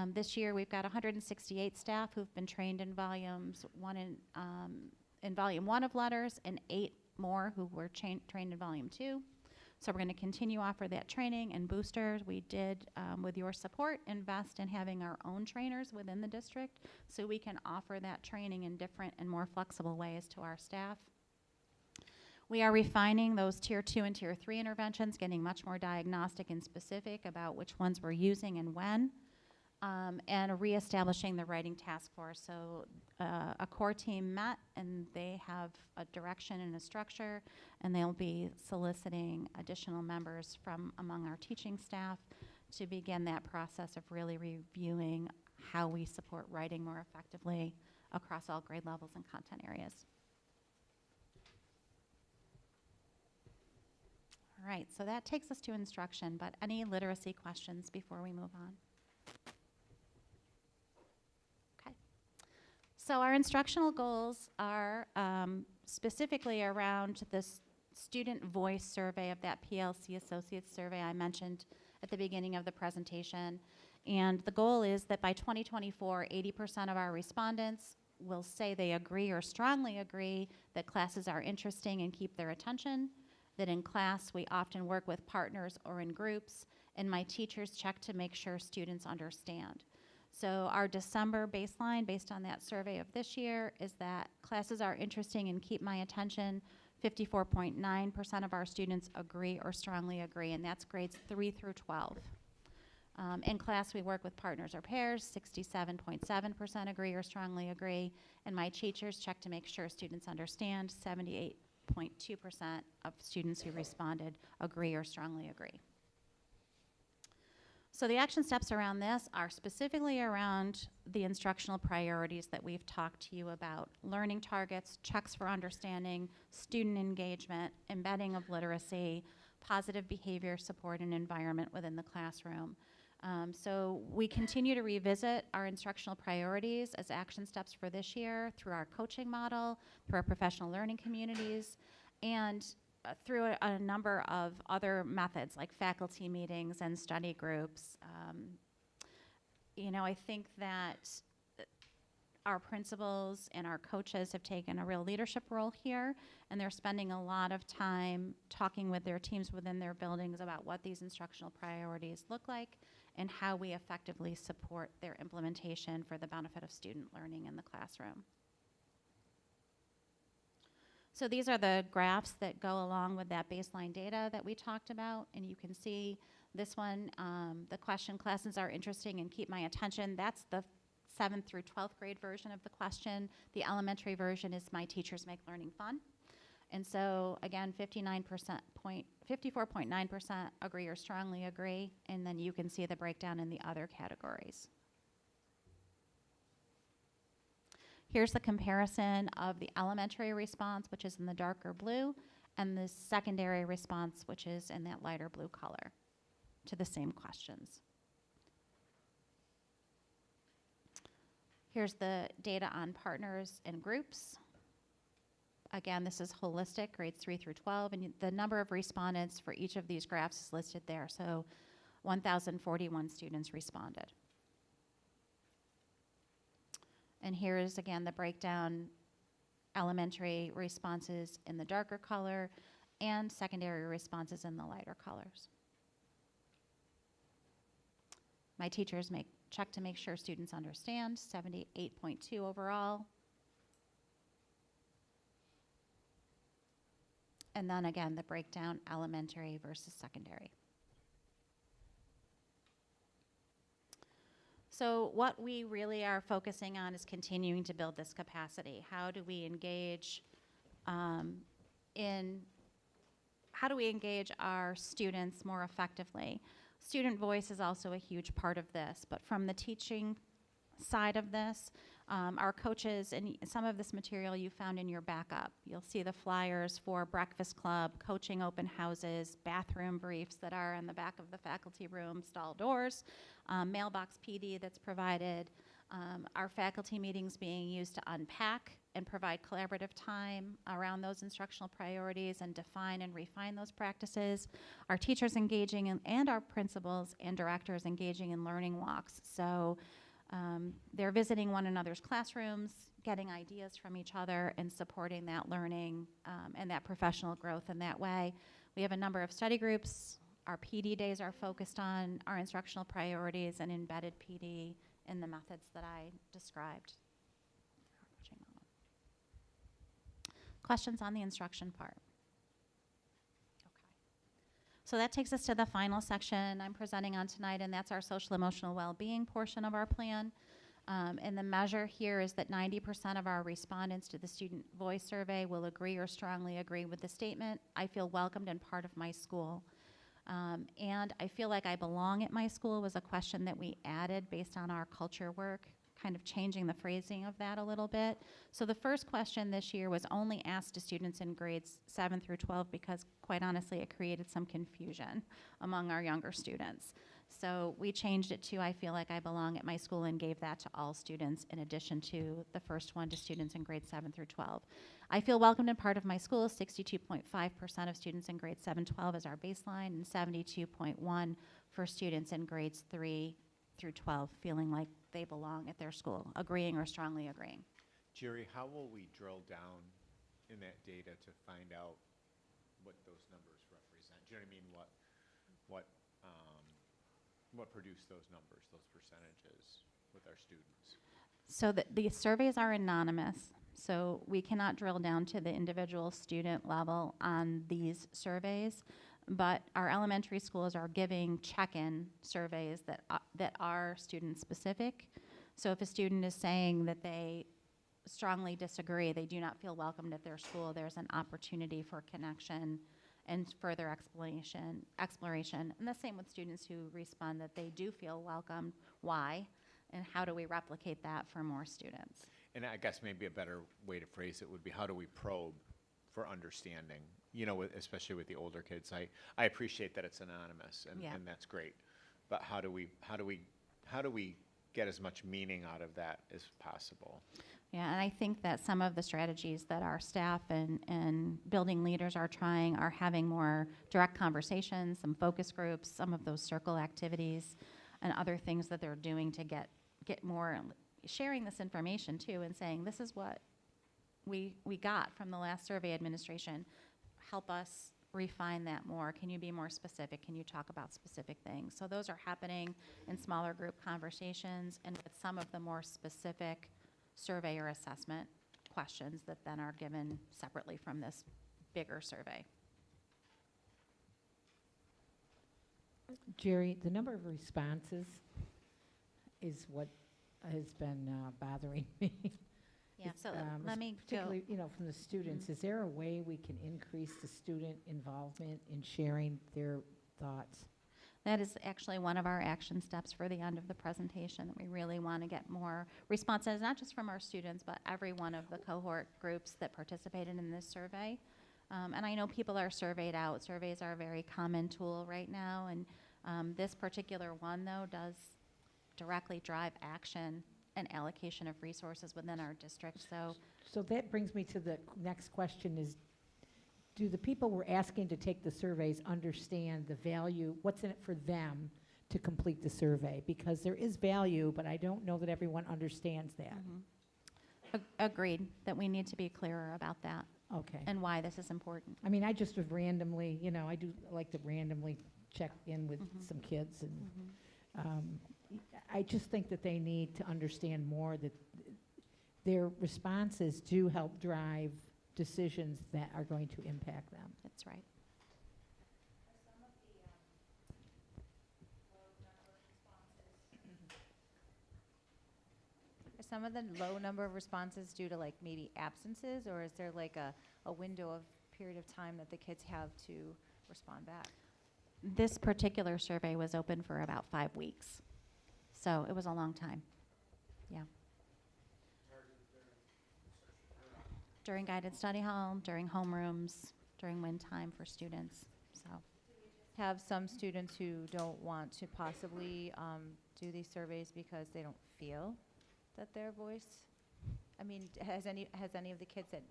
This year we've got 168 staff who've been trained in volume 1 of letters, and 8 more who were trained in volume 2. So we're going to continue offer that training and boosters. We did, with your support, invest in having our own trainers within the district so we can offer that training in different and more flexible ways to our staff. We are refining those Tier 2 and Tier 3 interventions, getting much more diagnostic and specific about which ones we're using and when, and reestablishing the writing task force. So a core team met, and they have a direction and a structure, and they'll be soliciting additional members from among our teaching staff to begin that process of really reviewing how we support writing more effectively across all grade levels and content areas. All right, so that takes us to instruction, but any literacy questions before we move on? Okay. So our instructional goals are specifically around this student voice survey of that PLC Associates survey I mentioned at the beginning of the presentation. And the goal is that by 2024, 80% of our respondents will say they agree or strongly agree that classes are interesting and keep their attention, that in class we often work with partners or in groups, and my teachers check to make sure students understand. So our December baseline, based on that survey of this year, is that classes are interesting and keep my attention. 54.9% of our students agree or strongly agree, and that's grades 3 through 12. In class, we work with partners or pairs. 67.7% agree or strongly agree, and my teachers check to make sure students understand. 78.2% of students who responded agree or strongly agree. So the action steps around this are specifically around the instructional priorities that we've talked to you about: learning targets, checks for understanding, student engagement, embedding of literacy, positive behavior support and environment within the classroom. So we continue to revisit our instructional priorities as action steps for this year through our coaching model, through our professional learning communities, and through a number of other methods like faculty meetings and study groups. I think that our principals and our coaches have taken a real leadership role here, and they're spending a lot of time talking with their teams within their buildings about what these instructional priorities look like and how we effectively support their implementation for the benefit of student learning in the classroom. So these are the graphs that go along with that baseline data that we talked about, and you can see this one, the question, classes are interesting and keep my attention. That's the 7th through 12th grade version of the question. The elementary version is my teachers make learning fun. And so again, 54.9% agree or strongly agree, and then you can see the breakdown in the other categories. Here's the comparison of the elementary response, which is in the darker blue, and the secondary response, which is in that lighter blue color, to the same questions. Here's the data on partners and groups. Again, this is holistic, grades 3 through 12, and the number of respondents for each of these graphs is listed there. So 1,041 students responded. And here is, again, the breakdown: elementary responses in the darker color and secondary responses in the lighter colors. My teachers check to make sure students understand, 78.2 overall. And then again, the breakdown, elementary versus secondary. So what we really are focusing on is continuing to build this capacity. How do we engage how do we engage our students more effectively? Student voice is also a huge part of this, but from the teaching side of this, our coaches, and some of this material you found in your backup. You'll see the flyers for breakfast club, coaching open houses, bathroom briefs that are in the back of the faculty room, stall doors, mailbox PD that's provided, our faculty meetings being used to unpack and provide collaborative time around those instructional priorities and define and refine those practices, our teachers engaging in, and our principals and directors engaging in learning walks. So they're visiting one another's classrooms, getting ideas from each other, and supporting that learning and that professional growth in that way. We have a number of study groups. Our PD days are focused on our instructional priorities and embedded PD in the methods that I described. Questions on the instruction part? Okay. So that takes us to the final section I'm presenting on tonight, and that's our social emotional well-being portion of our plan. And the measure here is that 90% of our respondents to the student voice survey will agree or strongly agree with the statement, "I feel welcomed and part of my school." And "I feel like I belong at my school" was a question that we added based on our culture work, kind of changing the phrasing of that a little bit. So the first question this year was only asked to students in grades 7 through 12 because, quite honestly, it created some confusion among our younger students. So we changed it to "I feel like I belong at my school" and gave that to all students in addition to the first one to students in grades 7 through 12. "I feel welcomed and part of my school" 62.5% of students in grades 7-12 is our baseline, and 72.1 for students in grades 3 through 12 feeling like they belong at their school, agreeing or strongly agreeing. Jerry, how will we drill down in that data to find out what those numbers represent? Do you know what I mean? What produced those numbers, those percentages with our students? So the surveys are anonymous, so we cannot drill down to the individual student level on these surveys, but our elementary schools are giving check-in surveys that are student-specific. So if a student is saying that they strongly disagree, they do not feel welcomed at their school, there's an opportunity for connection and further exploration. And the same with students who respond that they do feel welcomed. Why? And how do we replicate that for more students? And I guess maybe a better way to phrase it would be, how do we probe for understanding? You know, especially with the older kids. I appreciate that it's anonymous, and, Yeah. and that's great. But how do we get as much meaning out of that as possible? Yeah, and I think that some of the strategies that our staff and building leaders are trying are having more direct conversations, some focus groups, some of those circle activities, and other things that they're doing to get more, sharing this information too, and saying, this is what we got from the last survey administration. Help us refine that more. Can you be more specific? Can you talk about specific things? So those are happening in smaller group conversations and with some of the more specific survey or assessment questions that then are given separately from this bigger survey. Jerry, the number of responses is what has been bothering me. Yeah, so let me go. Particularly, from the students, is there a way we can increase the student involvement in sharing their thoughts? That is actually one of our action steps for the end of the presentation, that we really want to get more responses, not just from our students, but every one of the cohort groups that participated in this survey. And I know people are surveyed out. Surveys are a very common tool right now, and this particular one, though, does directly drive action and allocation of resources within our district. So that brings me to the next question is, do the people we're asking to take the surveys understand the value, what's in it for them to complete the survey? Because there is value, but I don't know that everyone understands that. Agreed, that we need to be clearer about that. Okay. And why this is important. I mean, I just have randomly, I do like to randomly check in with some kids, and I just think that they need to understand more that their responses do help drive decisions that are going to impact them. That's right. Are some of the low number of responses due to like maybe absences, or is there like a window of period of time that the kids have to respond back? This particular survey was open for about 5 weeks. So it was a long time. Yeah. During guided study hall, during homerooms, during win time for students. So Have some students who don't want to possibly do these surveys because they don't feel that their voice, I mean, has any of the kids that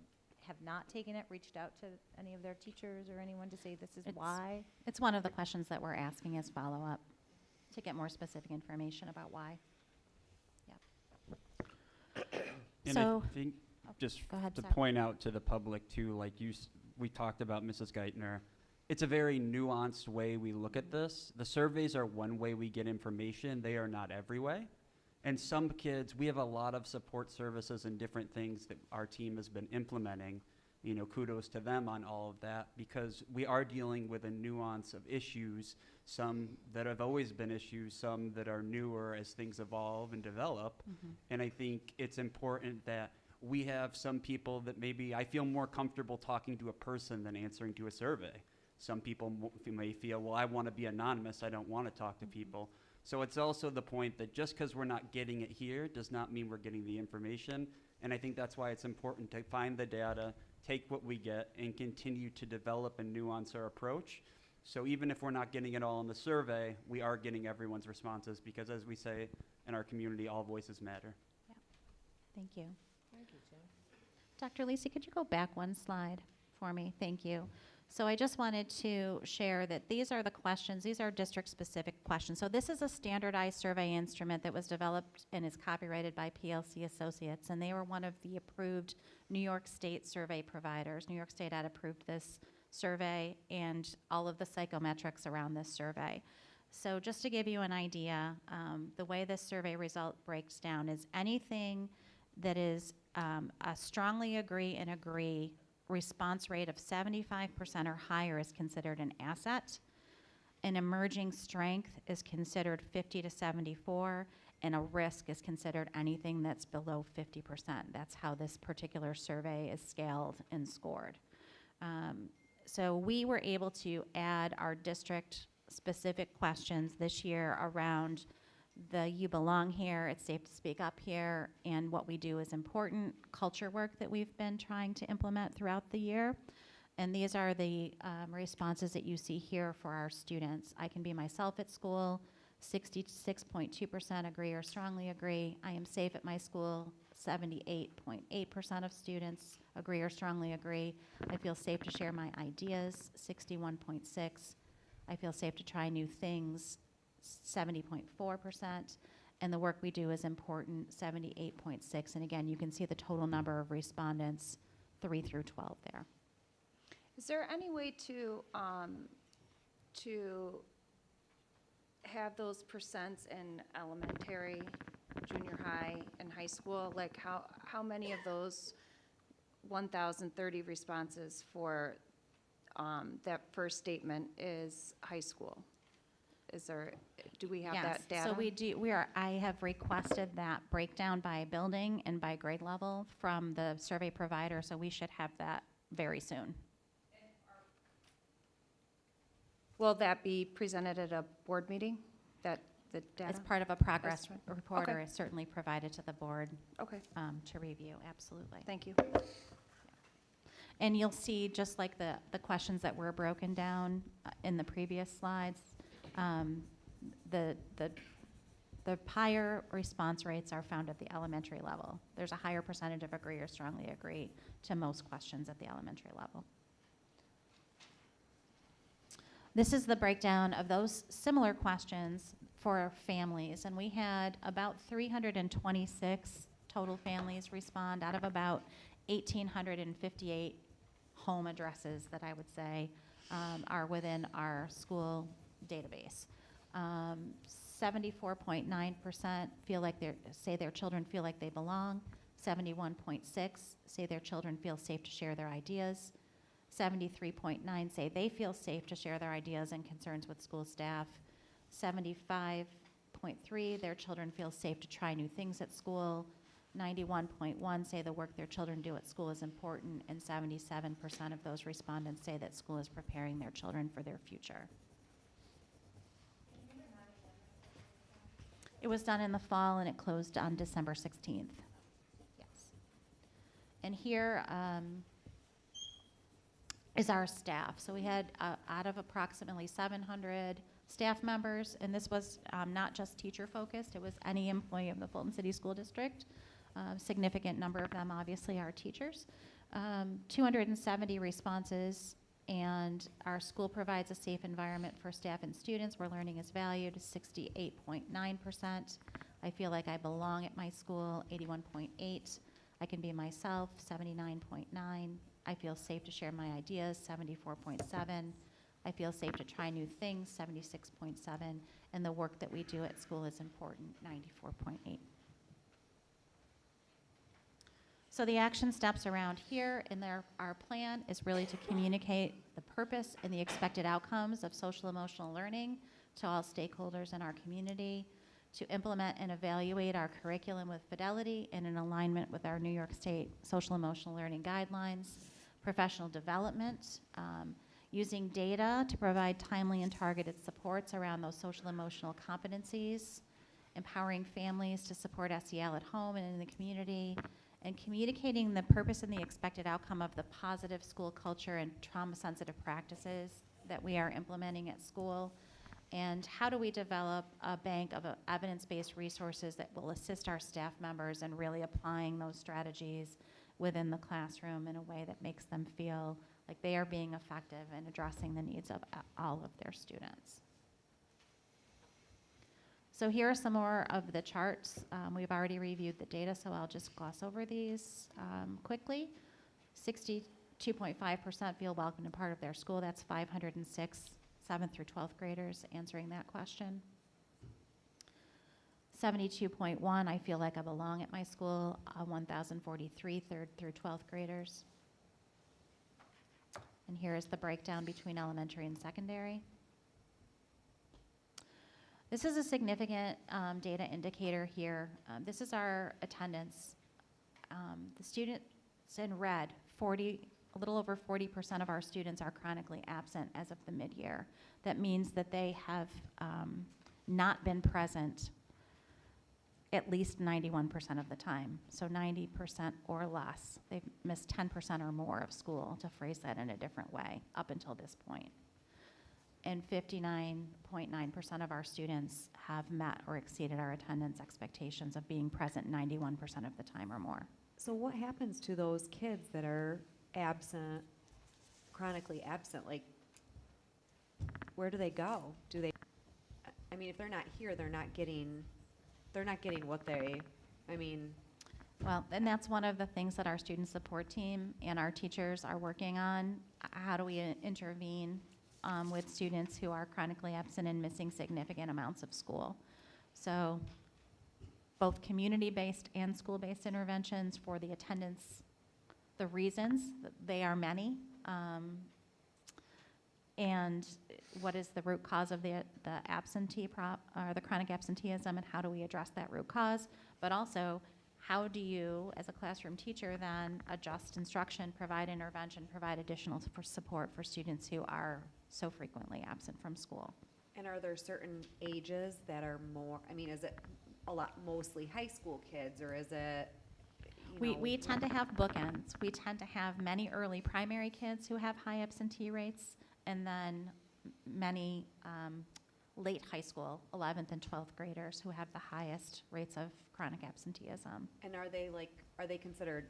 have not taken it reached out to any of their teachers or anyone to say this is why? it's one of the questions that we're asking as follow-up to get more specific information about why. Yeah. And So, I think, just go ahead, to Seth. point out to the public too, like we talked about Mrs. Geithner, it's a very nuanced way we look at this. The surveys are one way we get information. They are not every way. And some kids, we have a lot of support services and different things that our team has been implementing. You know, kudos to them on all of that, because we are dealing with a nuance of issues, some that have always been issues, some that are newer as things evolve and develop. And I think it's important that we have some people that maybe I feel more comfortable talking to a person than answering to a survey. Some people may feel, well, I want to be anonymous, I don't want to talk to people. So it's also the point that just because we're not getting it here does not mean we're getting the information. And I think that's why it's important to find the data, take what we get, and continue to develop and nuance our approach. So even if we're not getting it all in the survey, we are getting everyone's responses, because as we say in our community, all voices matter. Thank you. Thank you, Jim. Dr. Lisi, could you go back one slide for me? Thank you. So I just wanted to share that these are the questions. These are district-specific questions. So this is a standardized survey instrument that was developed and is copyrighted by PLC Associates, and they were one of the approved New York State survey providers. New York State had approved this survey and all of the psychometrics around this survey. So just to give you an idea, the way this survey result breaks down is anything that is a strongly agree and agree response rate of 75% or higher is considered an asset. An emerging strength is considered 50 to 74, and a risk is considered anything that's below 50%. That's how this particular survey is scaled and scored. So we were able to add our district-specific questions this year around the you belong here, it's safe to speak up here, and what we do is important culture work that we've been trying to implement throughout the year. And these are the responses that you see here for our students. I can be myself at school, 66.2% agree or strongly agree. I am safe at my school, 78.8% of students agree or strongly agree. I feel safe to share my ideas, 61.6%. I feel safe to try new things, 70.4%, and the work we do is important, 78.6%. And again, you can see the total number of respondents, 3 through 12 there. Is there any way to have those percents in elementary, junior high, and high school? Like how many of those 1,030 responses for that first statement is high school? Do we have that data? So we do. I have requested that breakdown by building and by grade level from the survey provider. So we should have that very soon. Will that be presented at a board meeting? The data? As part of a progress report, Okay. or is certainly provided to the board Okay, to review. Absolutely. thank you. And you'll see, just like the questions that were broken down in the previous slides, the higher response rates are found at the elementary level. There's a higher percentage of agree or strongly agree to most questions at the elementary level. This is the breakdown of those similar questions for families, and we had about 326 total families respond out of about 1,858 home addresses that I would say are within our school database. 74.9% feel like say their children feel like they belong. 71.6 say their children feel safe to share their ideas. 73.9 say they feel safe to share their ideas and concerns with school staff. 75.3 their children feel safe to try new things at school. 91.1 say the work their children do at school is important, and 77% of those respondents say that school is preparing their children for their future. It was done in the fall and it closed on December 16th. Yes. And here is our staff. So we had out of approximately 700 staff members, and this was not just teacher focused, it was any employee of the Fulton City School District. Significant number of them obviously are teachers. 270 responses, and our school provides a safe environment for staff and students where learning is valued, 68.9%. I feel like I belong at my school, 81.8%. I can be myself, 79.9%. I feel safe to share my ideas, 74.7%. I feel safe to try new things, 76.7, and the work that we do at school is important, 94.8. So the action steps around here in our plan is really to communicate the purpose and the expected outcomes of social emotional learning to all stakeholders in our community, to implement and evaluate our curriculum with fidelity and in alignment with our New York State social emotional learning guidelines, professional development, using data to provide timely and targeted supports around those social emotional competencies, empowering families to support SEL at home and in the community, and communicating the purpose and the expected outcome of the positive school culture and trauma-sensitive practices that we are implementing at school, and how do we develop a bank of evidence-based resources that will assist our staff members in really applying those strategies within the classroom in a way that makes them feel like they are being effective in addressing the needs of all of their students. So here are some more of the charts. We've already reviewed the data, so I'll just gloss over these quickly. 62.5% feel welcome and part of their school. That's 506 7th through 12th graders answering that question. 72.1, I feel like I belong at my school. 1,043 3rd through 12th graders. And here is the breakdown between elementary and secondary. This is a significant data indicator here. This is our attendance. The students in red, a little over 40% of our students are chronically absent as of the mid-year. That means that they have not been present at least 91% of the time. So 90% or less. They've missed 10% or more of school, to phrase that in a different way, up until this point. And 59.9% of our students have met or exceeded our attendance expectations of being present 91% of the time or more. So what happens to those kids that are absent, chronically absent? Like, where do they go? Do they, I mean, if they're not here, they're not getting what they, I mean. Well, and that's one of the things that our student support team and our teachers are working on. How do we intervene with students who are chronically absent and missing significant amounts of school? So both community-based and school-based interventions for the attendance, the reasons, they are many, and what is the root cause of the absentee or the chronic absenteeism, and how do we address that root cause? But also, how do you, as a classroom teacher, then adjust instruction, provide intervention, provide additional support for students who are so frequently absent from school? And are there certain ages that are more, I mean, is it a lot mostly high school kids, or is it, you know, We tend to have bookends. We tend to have many early primary kids who have high absentee rates, and then many late high school, 11th and 12th graders who have the highest rates of chronic absenteeism. And are they considered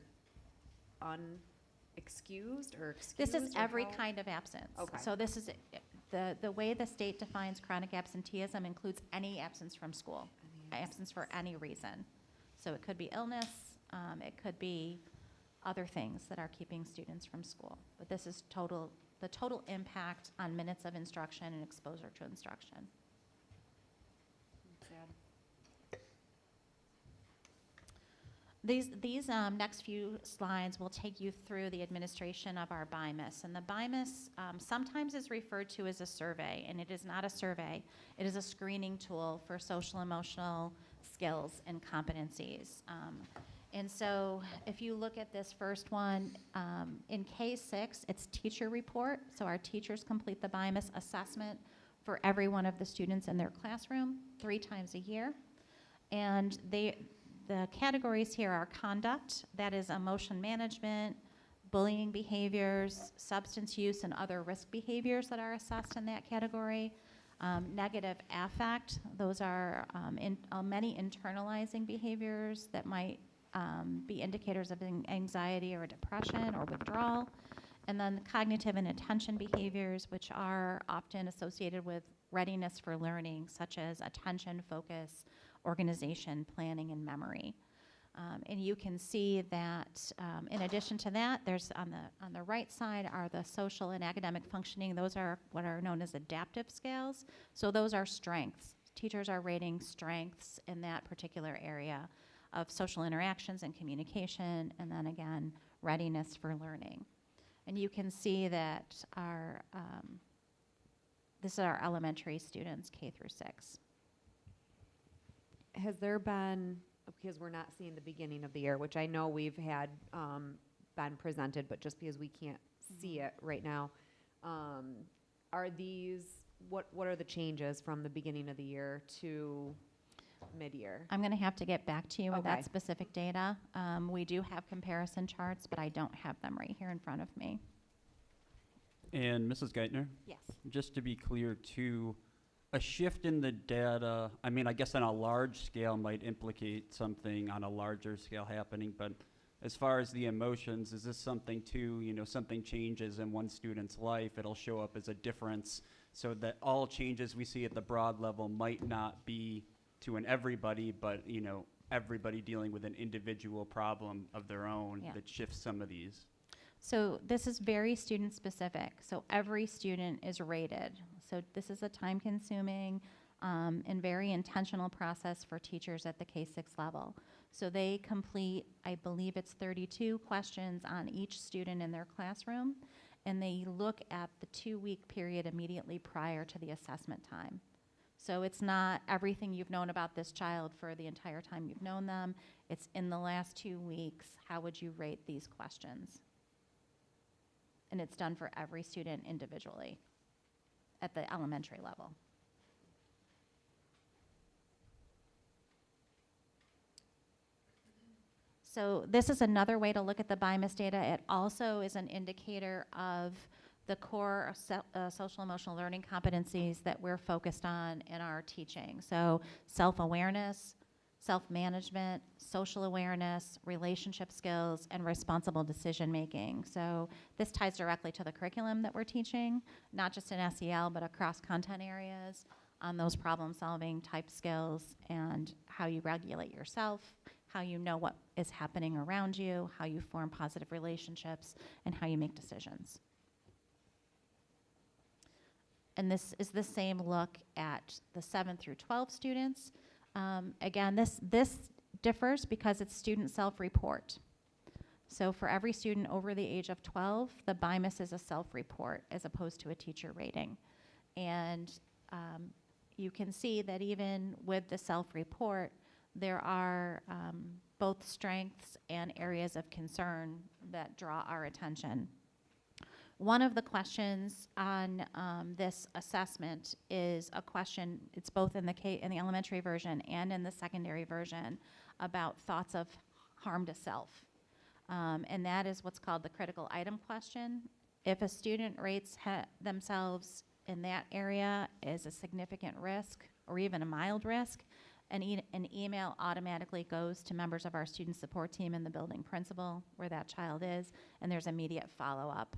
unexcused or excused? This is or every how? kind of absence. Okay. So this is, the way the state defines chronic absenteeism includes any absence from school, absence for any reason. So it could be illness, it could be other things that are keeping students from school. But this is the total impact on minutes of instruction and exposure to instruction. These next few slides will take you through the administration of our BIMIS. And the BIMIS sometimes is referred to as a survey, and it is not a survey. It is a screening tool for social emotional skills and competencies. And so if you look at this first one, in K6, it's teacher report. So our teachers complete the BIMIS assessment for every one of the students in their classroom 3 times a year. And the categories here are conduct, that is emotion management, bullying behaviors, substance use, and other risk behaviors that are assessed in that category. Negative affect, those are many internalizing behaviors that might be indicators of anxiety or depression or withdrawal. And then cognitive and attention behaviors, which are often associated with readiness for learning, such as attention, focus, organization, planning, and memory. And you can see that in addition to that, there's on the right side are the social and academic functioning. Those are what are known as adaptive scales. So those are strengths. Teachers are rating strengths in that particular area of social interactions and communication, and then again, readiness for learning. And you can see that our, this is our elementary students, K through 6. Has there been, because we're not seeing the beginning of the year, which I know we've had been presented, but just because we can't see it right now, are these, what are the changes from the beginning of the year to mid-year? I'm going to have to get back to you with Okay. that specific data. We do have comparison charts, but I don't have them right here in front of me. And Mrs. Geithner? Yes. Just to be clear too, a shift in the data, I mean, I guess on a large scale might implicate something on a larger scale happening, but as far as the emotions, is this something too, you know, something changes in one student's life, it'll show up as a difference, so that all changes we see at the broad level might not be to an everybody, but, you know, everybody dealing with an individual problem of their own Yeah. that shifts some of these. So this is very student specific. So every student is rated. So this is a time consuming and very intentional process for teachers at the K-6 level. So they complete, I believe it's 32 questions on each student in their classroom, and they look at the 2-week period immediately prior to the assessment time. So it's not everything you've known about this child for the entire time you've known them. It's in the last 2 weeks, how would you rate these questions? And it's done for every student individually at the elementary level. So this is another way to look at the BIMAS data. It also is an indicator of the core social emotional learning competencies that we're focused on in our teaching. So self-awareness, self-management, social awareness, relationship skills, and responsible decision-making. So this ties directly to the curriculum that we're teaching, not just in SEL, but across content areas on those problem-solving type skills and how you regulate yourself, how you know what is happening around you, how you form positive relationships, and how you make decisions. And this is the same look at the 7 through 12 students. Again, this differs because it's student self-report. So for every student over the age of 12, the BIMAS is a self-report as opposed to a teacher rating. And you can see that even with the self-report, there are both strengths and areas of concern that draw our attention. One of the questions on this assessment is a question, it's both in the elementary version and in the secondary version, about thoughts of harm to self. And that is what's called the critical item question. If a student rates themselves in that area as a significant risk or even a mild risk, an email automatically goes to members of our student support team and the building principal where that child is, and there's immediate follow-up.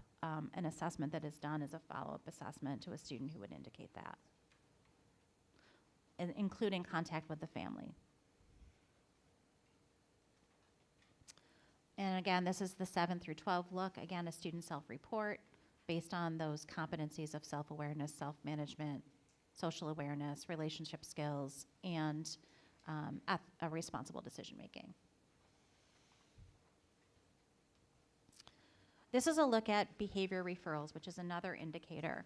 An assessment that is done is a follow-up assessment to a student who would indicate that, including contact with the family. And again, this is the 7 through 12 look. Again, a student self-report based on those competencies of self-awareness, self-management, social awareness, relationship skills, and a responsible decision-making. This is a look at behavior referrals, which is another indicator.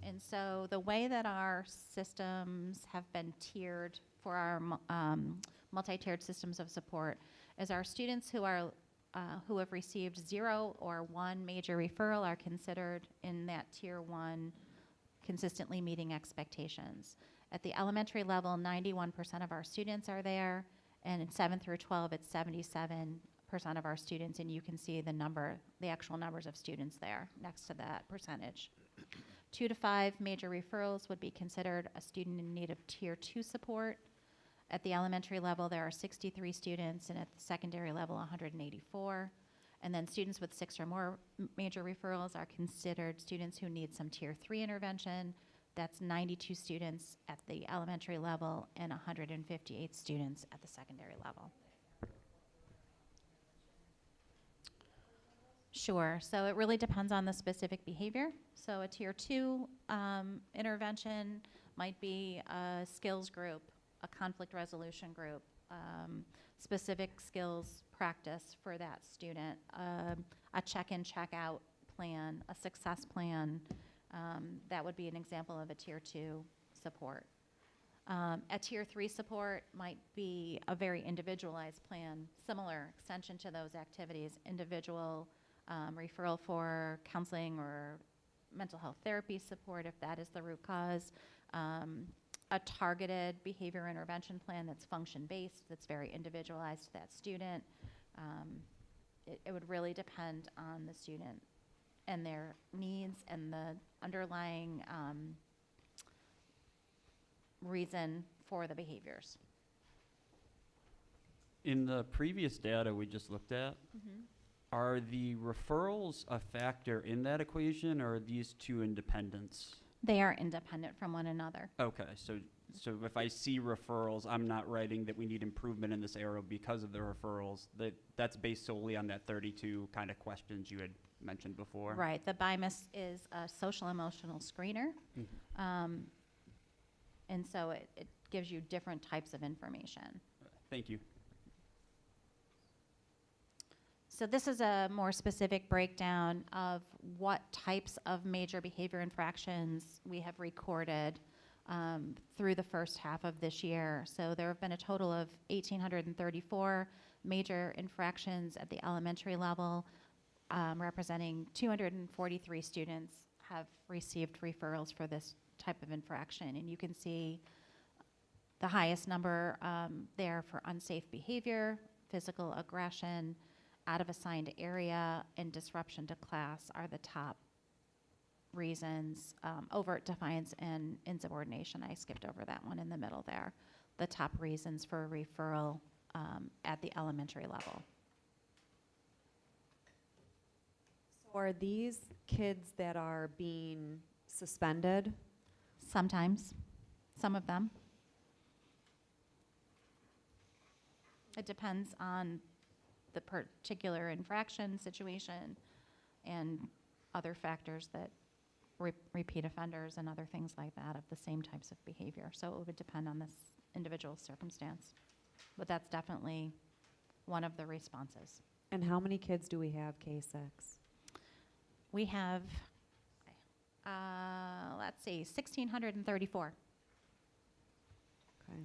And so the way that our systems have been tiered for our multi-tiered systems of support is our students who have received 0 or 1 major referral are considered in that tier 1 consistently meeting expectations. At the elementary level, 91% of our students are there, and in 7 through 12, it's 77% of our students, and you can see the actual numbers of students there next to that percentage. 2 to 5 major referrals would be considered a student in need of tier 2 support. At the elementary level, there are 63 students, and at the secondary level, 184. And then students with 6 or more major referrals are considered students who need some tier 3 intervention. That's 92 students at the elementary level and 158 students at the secondary level. Sure. So it really depends on the specific behavior. So a tier 2 intervention might be a skills group, a conflict resolution group, specific skills practice for that student, a check-in, check-out plan, a success plan. That would be an example of a tier 2 support. A tier 3 support might be a very individualized plan, similar extension to those activities, individual referral for counseling or mental health therapy support if that is the root cause, a targeted behavior intervention plan that's function-based, that's very individualized to that student. It would really depend on the student and their needs and the underlying reason for the behaviors. In the previous data we just looked at, are the referrals a factor in that equation, or are these two independents? They are independent from one another. Okay, so if I see referrals, I'm not writing that we need improvement in this area because of the referrals. That's based solely on that 32 kind of questions you had mentioned before. Right. The BIMUS is a social emotional screener. And so it gives you different types of information. Thank you. So this is a more specific breakdown of what types of major behavior infractions we have recorded through the first half of this year. So there have been a total of 1,834 major infractions at the elementary level, representing 243 students have received referrals for this type of infraction. And you can see the highest number there for unsafe behavior, physical aggression, out of assigned area, and disruption to class are the top reasons. Overt defiance and insubordination, I skipped over that one in the middle there. The top reasons for referral at the elementary level. So are these kids that are being suspended? Sometimes, some of them. It depends on the particular infraction situation and other factors that repeat offenders and other things like that of the same types of behavior. So it would depend on this individual circumstance. But that's definitely one of the responses. And how many kids do we have K6? We have, let's see, 1,634. Okay.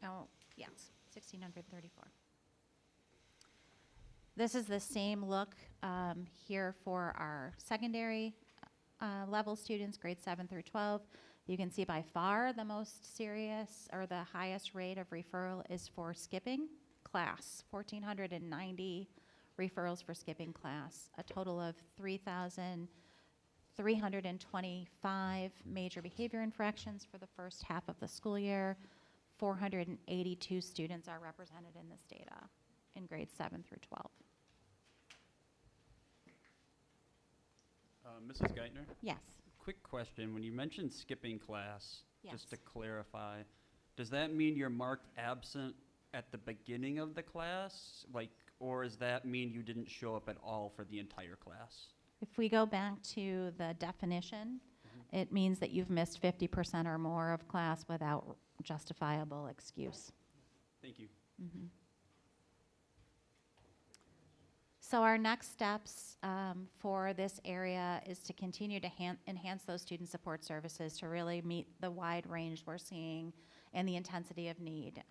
Oh, yes, 1,634. This is the same look here for our secondary level students, grades 7 through 12. You can see by far the most serious or the highest rate of referral is for skipping class, 1,490 referrals for skipping class, a total of 3,325 major behavior infractions for the first half of the school year. 482 students are represented in this data in grades 7 through 12. Mrs. Geithner? Yes. Quick question. When you mentioned skipping class, Yes. just to clarify, does that mean you're marked absent at the beginning of the class? Or does that mean you didn't show up at all for the entire class? If we go back to the definition, it means that you've missed 50% or more of class without justifiable excuse. Thank you. So our next steps for this area is to continue to enhance those student support services to really meet the wide range we're seeing and the intensity of need.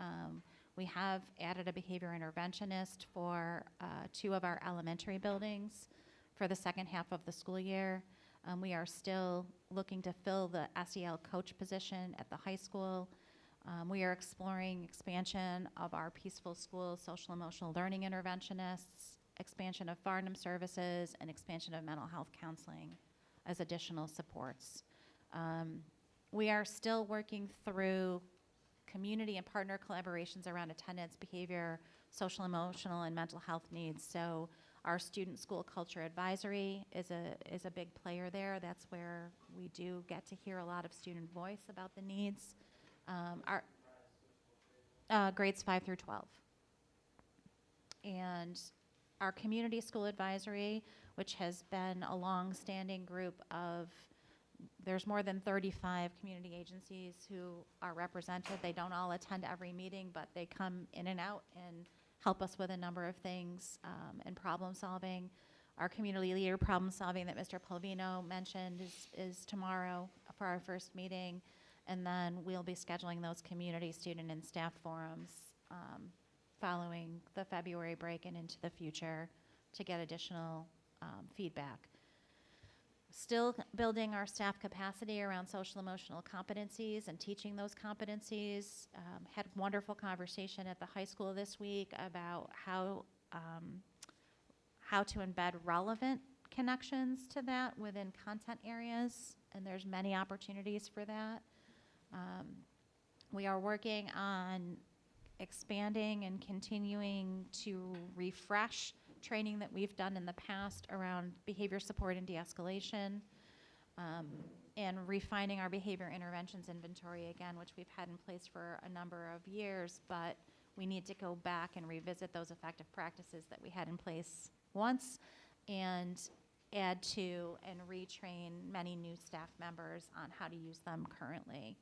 We have added a behavior interventionist for 2 of our elementary buildings for the second half of the school year. We are still looking to fill the SEL coach position at the high school. We are exploring expansion of our peaceful school social emotional learning interventionists, expansion of Farnham services, and expansion of mental health counseling as additional supports. We are still working through community and partner collaborations around attendance, behavior, social emotional, and mental health needs. So our student school culture advisory is a big player there. That's where we do get to hear a lot of student voice about the needs. Our grades 5 through 12. And our community school advisory, which has been a long-standing group of, there's more than 35 community agencies who are represented. They don't all attend every meeting, but they come in and out and help us with a number of things and problem solving. Our community leader problem solving that Mr. Polvino mentioned is tomorrow for our first meeting. And then we'll be scheduling those community student and staff forums following the February break and into the future to get additional feedback. Still building our staff capacity around social emotional competencies and teaching those competencies. Had a wonderful conversation at the high school this week about how to embed relevant connections to that within content areas, and there's many opportunities for that. We are working on expanding and continuing to refresh training that we've done in the past around behavior support and de-escalation, and refining our behavior interventions inventory again, which we've had in place for a number of years, but we need to go back and revisit those effective practices that we had in place once and add to and retrain many new staff members on how to use them currently.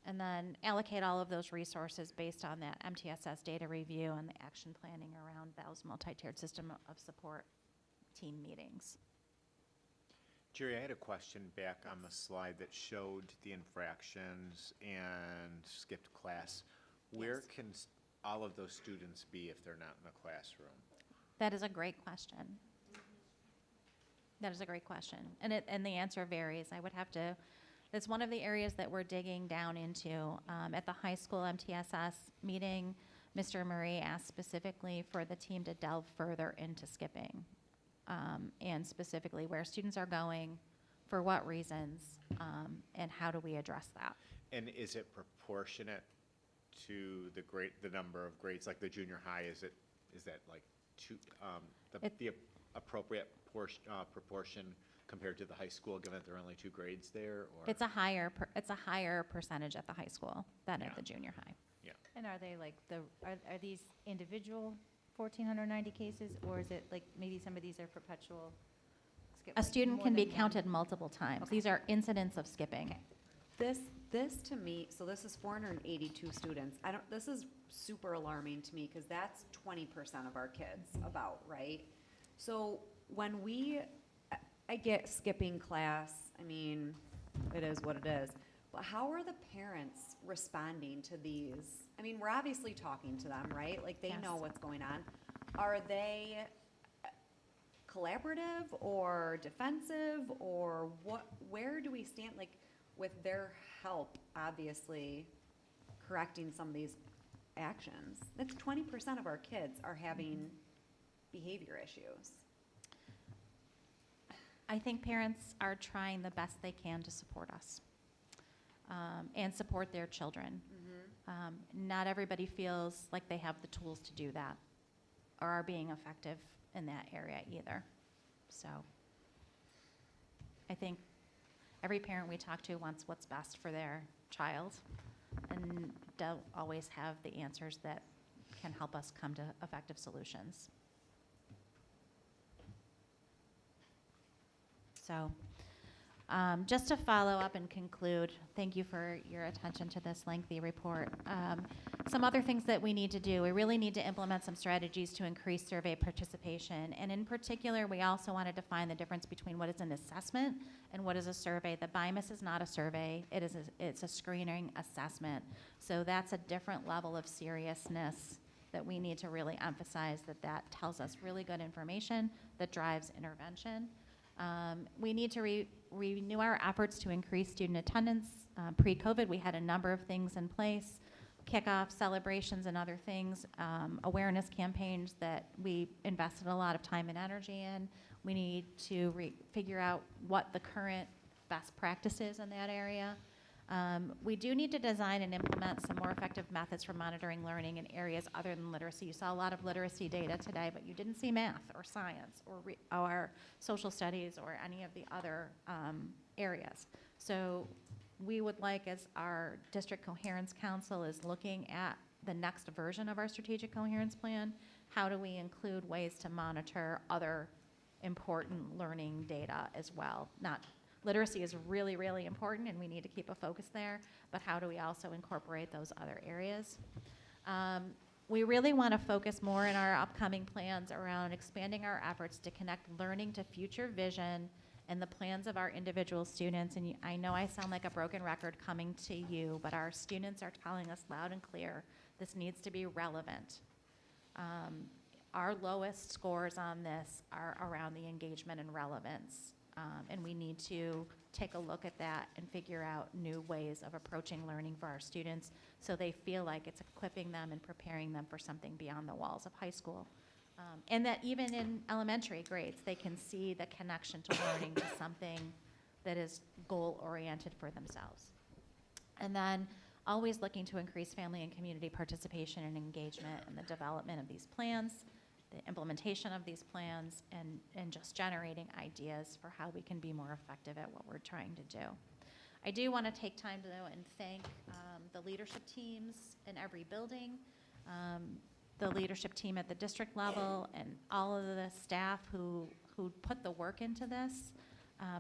And then allocate all of those resources based on that MTSS data review and the action planning around those multi-tiered system of support team meetings. Jerry, I had a question back on the slide that showed the infractions and skipped class. Where can all of those students be if they're not in the classroom? That is a great question. That is a great question. And the answer varies. I would have to, that's one of the areas that we're digging down into. At the high school MTSS meeting, Mr. Murray asked specifically for the team to delve further into skipping, and specifically where students are going, for what reasons, and how do we address that. And is it proportionate to the number of grades, like the junior high? Is that like the appropriate proportion compared to the high school, given that there are only 2 grades there? Or? It's a higher percentage at the high school than at the junior high. Yeah. And are they like are these individual 1,490 cases, or is it like maybe some of these are perpetual skip? A like student more can be than one? counted multiple times. These are incidents of skipping. This to me, so this is 482 students. This is super alarming to me because that's 20% of our kids about, right? So when I get skipping class, I mean, it is what it is. But how are the parents responding to these? I mean, we're obviously talking to them, right? Like they know what's going on. Are they collaborative or defensive, or where do we stand, like, with their help, obviously, correcting some of these actions? That's 20% of our kids are having behavior issues. I think parents are trying the best they can to support us and support their children. Not everybody feels like they have the tools to do that or are being effective in that area either. So I think every parent we talk to wants what's best for their child and don't always have the answers that can help us come to effective solutions. So just to follow up and conclude, thank you for your attention to this lengthy report. Some other things that we need to do, we really need to implement some strategies to increase survey participation. And in particular, we also want to define the difference between what is an assessment and what is a survey. The BIMAS is not a survey, it's a screening assessment. So that's a different level of seriousness that we need to really emphasize, that tells us really good information that drives intervention. We need to renew our efforts to increase student attendance. Pre-COVID, we had a number of things in place, kickoffs, celebrations, and other things, awareness campaigns that we invested a lot of time and energy in. We need to figure out what the current best practice is in that area. We do need to design and implement some more effective methods for monitoring learning in areas other than literacy. You saw a lot of literacy data today, but you didn't see math or science or social studies or any of the other areas. So we would like, as our District Coherence Council is looking at the next version of our strategic coherence plan, how do we include ways to monitor other important learning data as well? Not, literacy is really, really important, and we need to keep a focus there, but how do we also incorporate those other areas? We really want to focus more in our upcoming plans around expanding our efforts to connect learning to future vision and the plans of our individual students. And I know I sound like a broken record coming to you, but our students are telling us loud and clear, this needs to be relevant. Our lowest scores on this are around the engagement and relevance. And we need to take a look at that and figure out new ways of approaching learning for our students so they feel like it's equipping them and preparing them for something beyond the walls of high school. And that even in elementary grades, they can see the connection to learning to something that is goal-oriented for themselves. And then always looking to increase family and community participation and engagement in the development of these plans, the implementation of these plans, and just generating ideas for how we can be more effective at what we're trying to do. I do want to take time to and thank the leadership teams in every building, the leadership team at the district level, and all of the staff who put the work into this,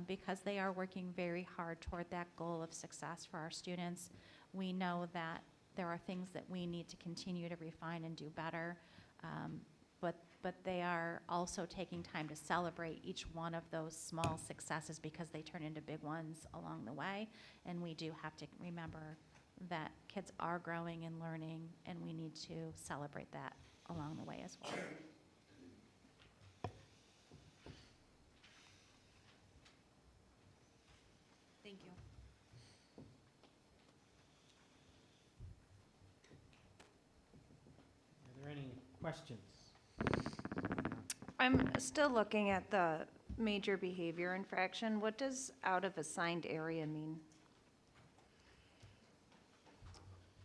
because they are working very hard toward that goal of success for our students. We know that there are things that we need to continue to refine and do better, but they are also taking time to celebrate each one of those small successes because they turn into big ones along the way. And we do have to remember that kids are growing and learning, and we need to celebrate that along the way as well. Thank you. Are there any questions? I'm still looking at the major behavior infraction. What does out of assigned area mean?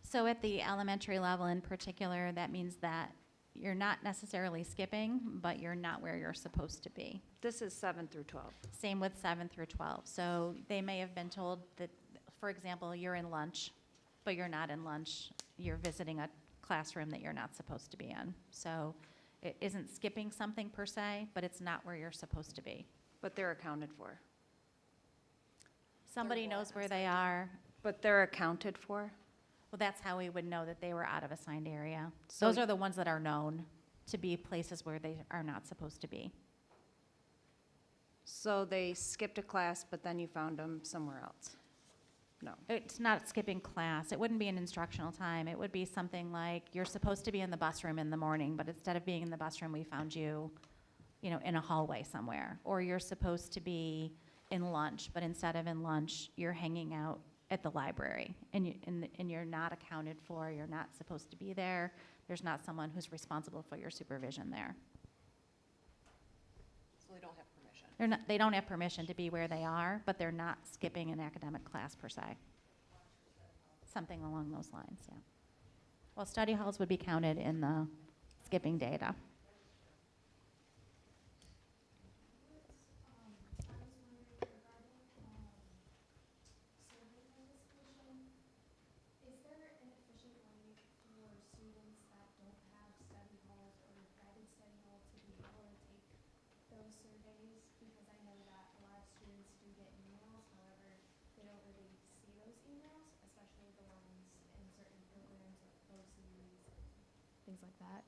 So at the elementary level in particular, that means that you're not necessarily skipping, but you're not where you're supposed to be. This is 7 through 12. Same with 7 through 12. So they may have been told that, for example, you're in lunch, but you're not in lunch. You're visiting a classroom that you're not supposed to be in. So it isn't skipping something per se, but it's not where you're supposed to be. But they're accounted for. Somebody knows where they are. But they're accounted for? Well, that's how we would know that they were out of assigned area. So Those are the ones that are known to be places where they are not supposed to be. So they skipped a class, but then you found them somewhere else? No. It's not skipping class. It wouldn't be an instructional time. It would be something like you're supposed to be in the bus room in the morning, but instead of being in the bus room, we found you, in a hallway somewhere. Or you're supposed to be in lunch, but instead of in lunch, you're hanging out at the library, and you're not accounted for. You're not supposed to be there. There's not someone who's responsible for your supervision there. So they don't have permission. They don't have permission to be where they are, but they're not skipping an academic class per se. Something along those lines, yeah. Well, study halls would be counted in the skipping data. Things like that.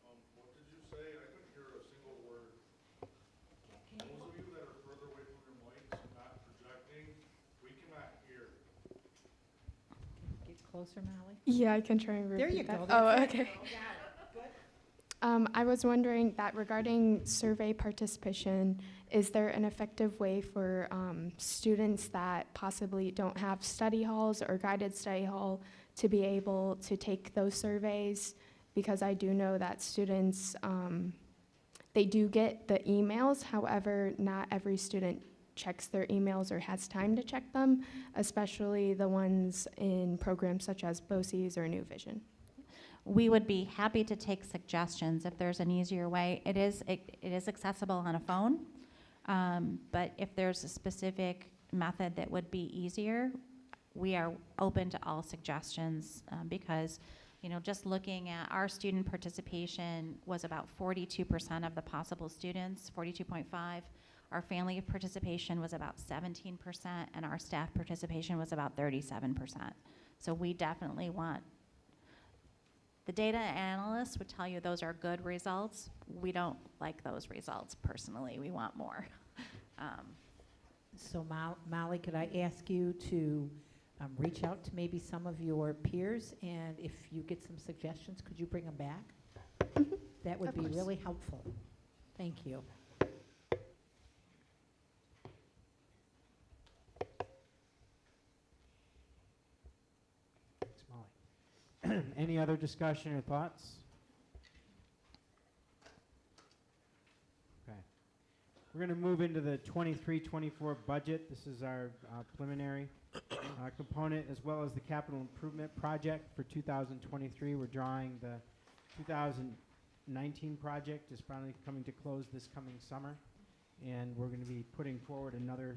What did you say? I couldn't hear a single word. Those of you that are further away from your mics, not projecting, we cannot hear. Get closer, Molly. Yeah, I can try and repeat There you that. go. Oh, That's it. okay. I was wondering that regarding survey participation, is there an effective way for students that possibly don't have study halls or guided study hall to be able to take those surveys? Because I do know that students, they do get the emails, however, not every student checks their emails or has time to check them, especially the ones in programs such as BOCES or New Vision. We would be happy to take suggestions if there's an easier way. It is accessible on a phone, but if there's a specific method that would be easier, we are open to all suggestions because, you know, just looking at our student participation was about 42% of the possible students, 42.5. Our family participation was about 17%, and our staff participation was about 37%. So we definitely want, the data analysts would tell you those are good results. We don't like those results personally. We want more. So Molly, could I ask you to reach out to maybe some of your peers, and if you get some suggestions, could you bring them back? That would Of be course. really helpful. Thank you. Thanks, Molly. Any other discussion or thoughts? Okay. We're going to move into the 23-24 budget. This is our preliminary component, as well as the capital improvement project for 2023. We're drawing the 2019 project is finally coming to close this coming summer, and we're going to be putting forward another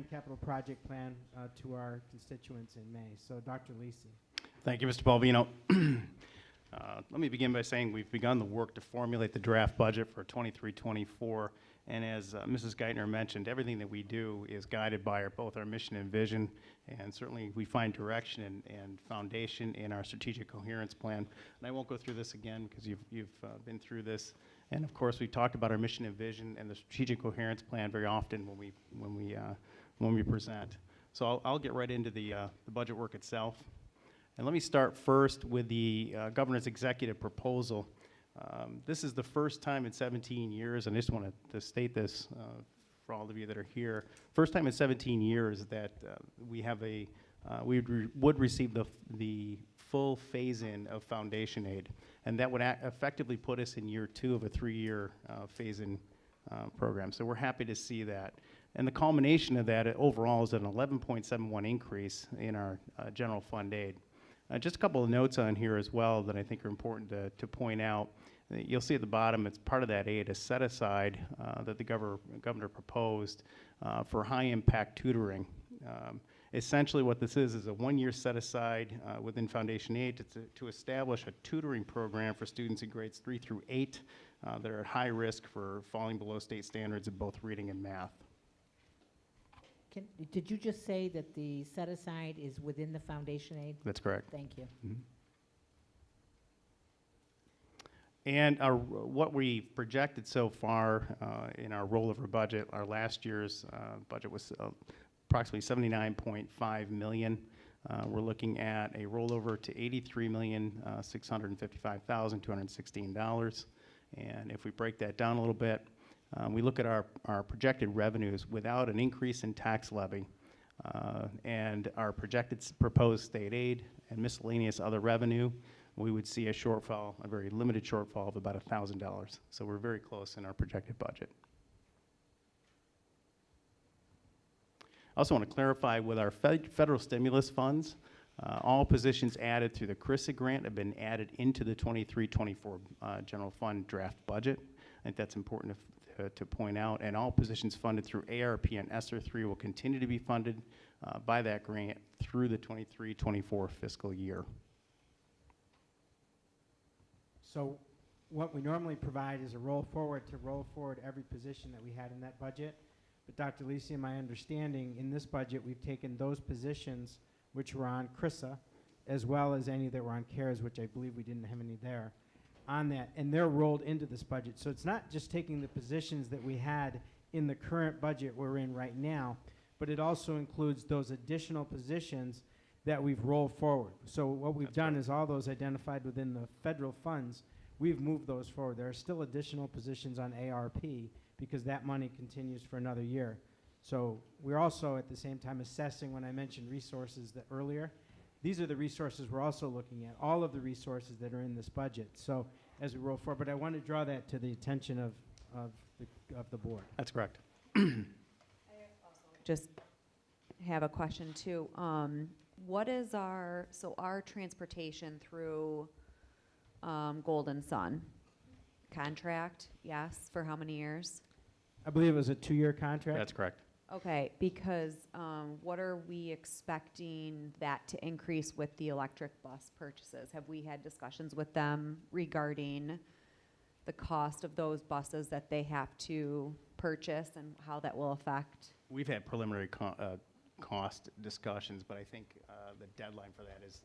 capital project plan to our constituents in May. So, Dr. Lisi. Thank you, Mr. Balvino. Let me begin by saying we've begun the work to formulate the draft budget for 23-24. And as Mrs. Geithner mentioned, everything that we do is guided by both our mission and vision, and certainly we find direction and foundation in our strategic coherence plan. And I won't go through this again because you've been through this. And of course, we've talked about our mission and vision and the strategic coherence plan very often when we present. So I'll get right into the budget work itself. And let me start first with the governor's executive proposal. This is the first time in 17 years, and I just want to state this for all of you that are here, first time in 17 years that we have would receive the full phase-in of foundation aid, and that would effectively put us in year 2 of a 3-year phase-in program. So we're happy to see that. And the culmination of that overall is an 11.71 increase in our general fund aid. Just a couple of notes on here as well that I think are important to point out. You'll see at the bottom, it's part of that aid, a set aside that the governor proposed for high impact tutoring. Essentially what this is a 1-year set aside within foundation aid to establish a tutoring program for students in grades 3 through 8 that are at high risk for falling below state standards in both reading and math. Did you just say that the set-aside is within the foundation aid? That's correct. Thank you. Mm-hmm. And what we projected so far in our rollover budget, our last year's budget was approximately $79.5 million. We're looking at a rollover to $83,655,216. And if we break that down a little bit, we look at our projected revenues without an increase in tax levy and our projected proposed state aid and miscellaneous other revenue, we would see a shortfall, a very limited shortfall of about $1,000. So we're very close in our projected budget. I also want to clarify with our federal stimulus funds, all positions added through the CRISA grant have been added into the 23-24 general fund draft budget. I think that's important to point out. And all positions funded through ARP and ESSER 3 will continue to be funded by that grant through the 23-24 fiscal year. So what we normally provide is a roll forward every position that we had in that budget. But Dr. Lisi, in my understanding, in this budget, we've taken those positions which were on CRISA, as well as any that were on CARES, which I believe we didn't have any there, on that, and they're rolled into this budget. So it's not just taking the positions that we had in the current budget we're in right now, but it also includes those additional positions that we've rolled forward. So what we've done is all those identified within the federal funds, we've moved those forward. There are still additional positions on ARP because that money continues for another year. So we're also at the same time assessing, when I mentioned resources earlier, these are the resources we're also looking at, all of the resources that are in this budget. So as we roll forward, but I want to draw that to the attention of the board. That's correct. Just have a question too. What is our transportation through Golden Sun contract? Yes, for how many years? I believe it was a 2-year contract. That's correct. Okay, because what are we expecting that to increase with the electric bus purchases? Have we had discussions with them regarding the cost of those buses that they have to purchase and how that will affect? We've had preliminary cost discussions, but I think the deadline for that is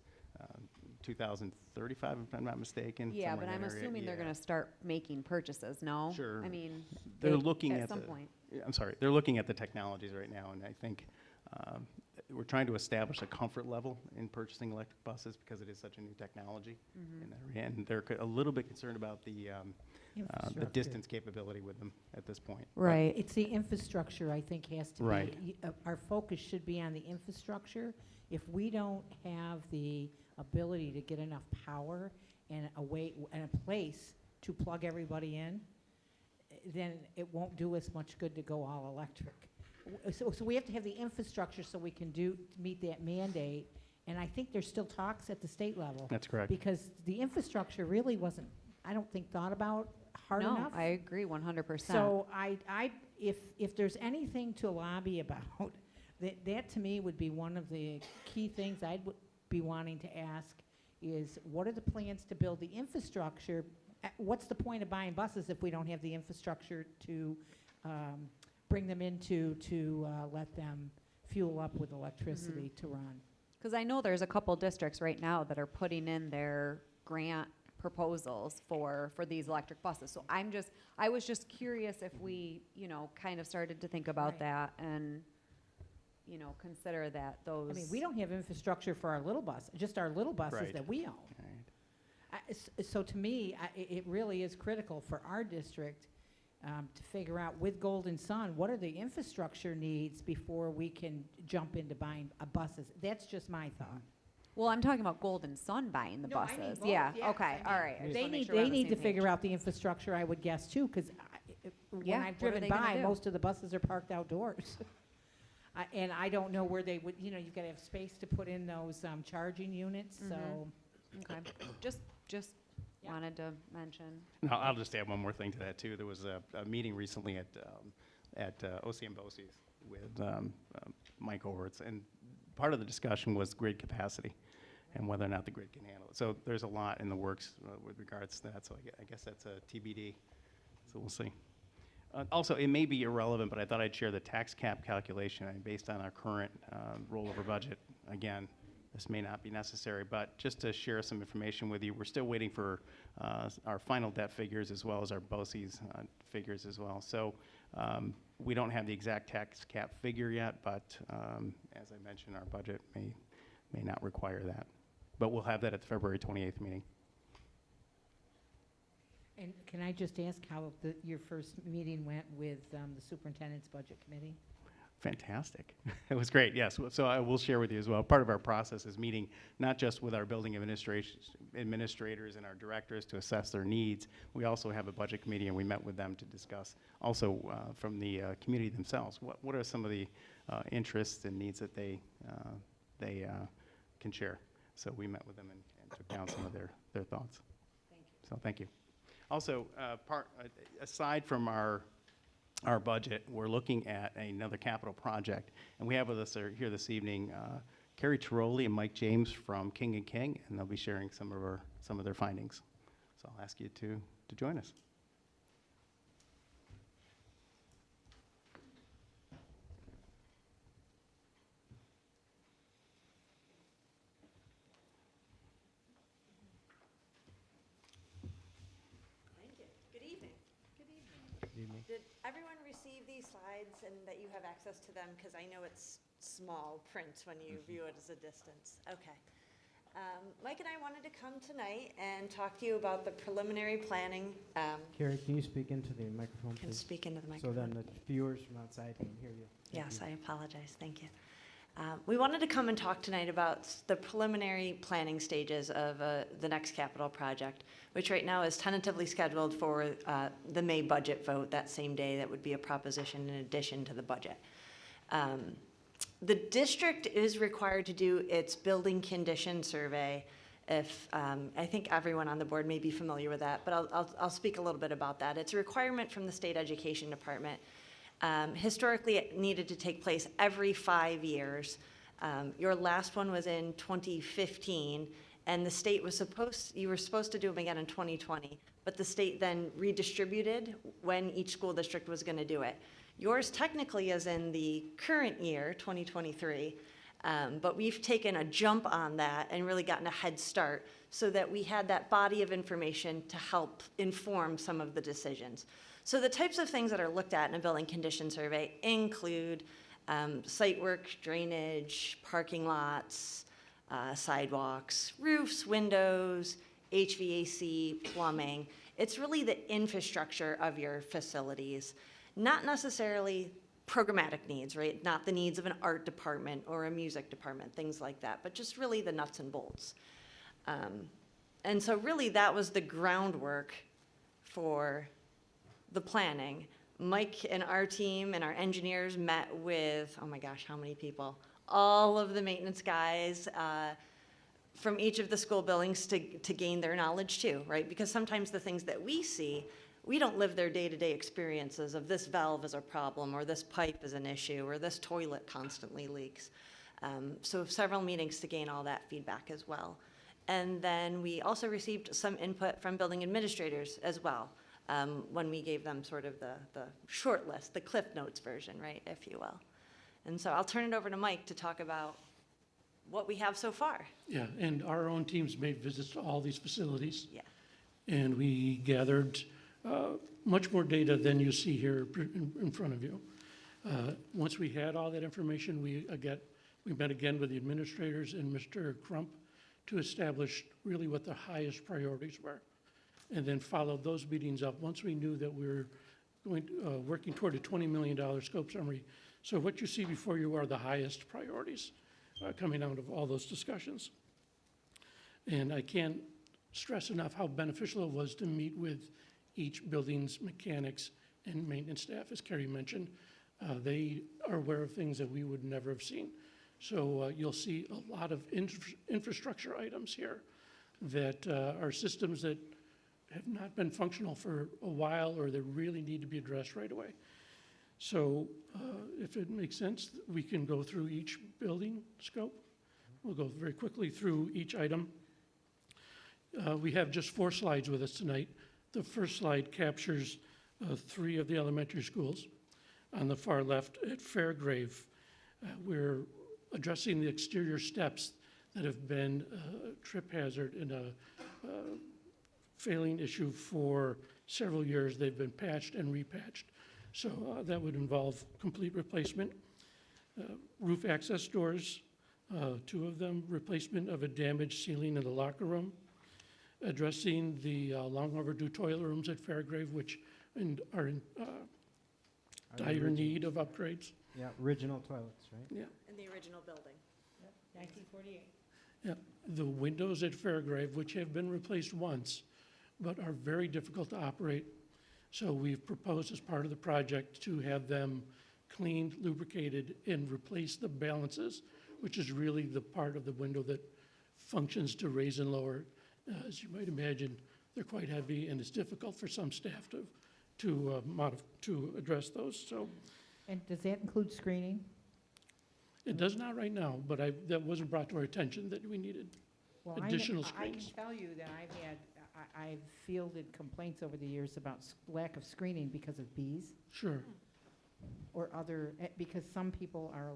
2035, if I'm not mistaken. Yeah, somewhere but in I'm that area. assuming they're Yeah. going to start making purchases, no? Sure. I mean, They're looking at at some the, point. I'm sorry, they're looking at the technologies right now, and I think we're trying to establish a comfort level in purchasing electric buses because it is such a new technology. Mhm. in that area, and they're a little bit concerned about the Infrastructure. distance capability with them at this point. But Right. It's the infrastructure, I think, has to Right. be, our focus should be on the infrastructure. If we don't have the ability to get enough power and a way, and a place to plug everybody in, then it won't do us much good to go all electric. So we have to have the infrastructure so we can meet that mandate. And I think there's still talks at the state level. That's correct. Because the infrastructure really wasn't, I don't think, thought about hard No, enough. I agree 100%. So if there's anything to lobby about, that to me would be one of the key things I'd be wanting to ask is, what are the plans to build the infrastructure? What's the point of buying buses if we don't have the infrastructure to bring them into, to let them fuel up with electricity to run? Because I know there's a couple districts right now that are putting in their grant proposals for these electric buses. So I was just curious if we, kind of started to think about Right. that and, consider that those. I mean, we don't have infrastructure for our little bus, just our little buses Right. that we own. So to me, it really is critical for our district to figure out with Golden Sun, what are the infrastructure needs before we can jump into buying buses? That's just my thought. Well, I'm talking about Golden Sun buying the No, I mean buses. both, Yeah, yes. okay, all right. I just They wanna make need, sure we're on the to same figure page. out the infrastructure, I would guess, too, because when Yeah, I've what are driven they gonna by, do? most of the buses are parked outdoors. And I don't know where they would, you've got to have space to put in those charging units, so. Okay, just Yeah. wanted to mention. No, I'll just add one more thing to that, too. There was a meeting recently at OCM BOCES with Mike Overts, and part of the discussion was grid capacity and whether or not the grid can handle it. So there's a lot in the works with regards to that, so I guess that's a TBD, so we'll see. Also, it may be irrelevant, but I thought I'd share the tax cap calculation. Based on our current rollover budget, again, this may not be necessary, but just to share some information with you, we're still waiting for our final debt figures as well as our BOCES figures as well. So we don't have the exact tax cap figure yet, but as I mentioned, our budget may not require that. But we'll have that at the February 28th meeting. And can I just ask how your first meeting went with the superintendent's budget committee? Fantastic. It was great, yes. So I will share with you as well. Part of our process is meeting not just with our building administrators and our directors to assess their needs. We also have a budget committee, and we met with them to discuss also from the community themselves. What are some of the interests and needs that they can share? So we met with them and took down some of their thoughts. Thank you. So thank you. Also, aside from our budget, we're looking at another capital project, and we have with us here this evening Carrie Tiroli and Mike James from King & King, and they'll be sharing some of their findings. So I'll ask you to join us. Thank you. Good evening. Good evening. Did everyone receive these slides and that you have access to them? Because I know it's small print when you view it as a distance. Okay. Mike and I wanted to come tonight and talk to you about the preliminary planning. Carrie, can you speak into the microphone, please? Can speak into the So microphone. then the viewers from outside can hear you. Thank Yes, you. I apologize. Thank you. We wanted to come and talk tonight about the preliminary planning stages of the next capital project, which right now is tentatively scheduled for the May budget vote that same day. That would be a proposition in addition to the budget. The district is required to do its building condition survey. If I think everyone on the board may be familiar with that, but I'll speak a little bit about that. It's a requirement from the state education department. Historically, it needed to take place every 5 years. Your last one was in 2015, and the state was you were supposed to do them again in 2020, but the state then redistributed when each school district was going to do it. Yours technically is in the current year, 2023, but we've taken a jump on that and really gotten a head start so that we had that body of information to help inform some of the decisions. So the types of things that are looked at in a building condition survey include site work, drainage, parking lots, sidewalks, roofs, windows, HVAC, plumbing. It's really the infrastructure of your facilities, not necessarily programmatic needs, right? Not the needs of an art department or a music department, things like that, but just really the nuts and bolts. And so really that was the groundwork for the planning. Mike and our team and our engineers met with, oh my gosh, how many people? All of the maintenance guys from each of the school buildings to gain their knowledge too, right? Because sometimes the things that we see, we don't live their day-to-day experiences of this valve is a problem, or this pipe is an issue, or this toilet constantly leaks. So several meetings to gain all that feedback as well. And then we also received some input from building administrators as well, when we gave them sort of the short list, the Cliff Notes version, right, if you will. And so I'll turn it over to Mike to talk about what we have so far. Yeah, and our own teams made visits to all these facilities. Yeah. And we gathered much more data than you see here in front of you. Once we had all that information, we met again with the administrators and Mr. Crump to establish really what the highest priorities were, and then followed those meetings up once we knew that we were working toward a $20 million scope summary. So what you see before you are the highest priorities coming out of all those discussions. And I can't stress enough how beneficial it was to meet with each building's mechanics and maintenance staff, as Carrie mentioned. They are aware of things that we would never have seen. So you'll see a lot of infrastructure items here that are systems that have not been functional for a while or that really need to be addressed right away. So if it makes sense, we can go through each building scope. We'll go very quickly through each item. We have just 4 slides with us tonight. The first slide captures 3 of the elementary schools. On the far left at Fairgrave, we're addressing the exterior steps that have been a trip hazard and a failing issue for several years. They've been patched and repatched. So that would involve complete replacement. Roof access doors, 2 of them, replacement of a damaged ceiling in the locker room, addressing the long overdue toilet rooms at Fairgrave, which are in dire need of upgrades. Yeah, original toilets, right? Yeah. In the original building. 1948. Yeah, the windows at Fairgrave, which have been replaced once, but are very difficult to operate. So we've proposed as part of the project to have them cleaned, lubricated, and replace the balances, which is really the part of the window that functions to raise and lower. As you might imagine, they're quite heavy, and it's difficult for some staff to address those. So, And does that include screening? it does not right now, but that wasn't brought to our attention that we needed Well, additional I screens. can tell you that I've fielded complaints over the years about lack of screening because of bees Sure. or other, because some people are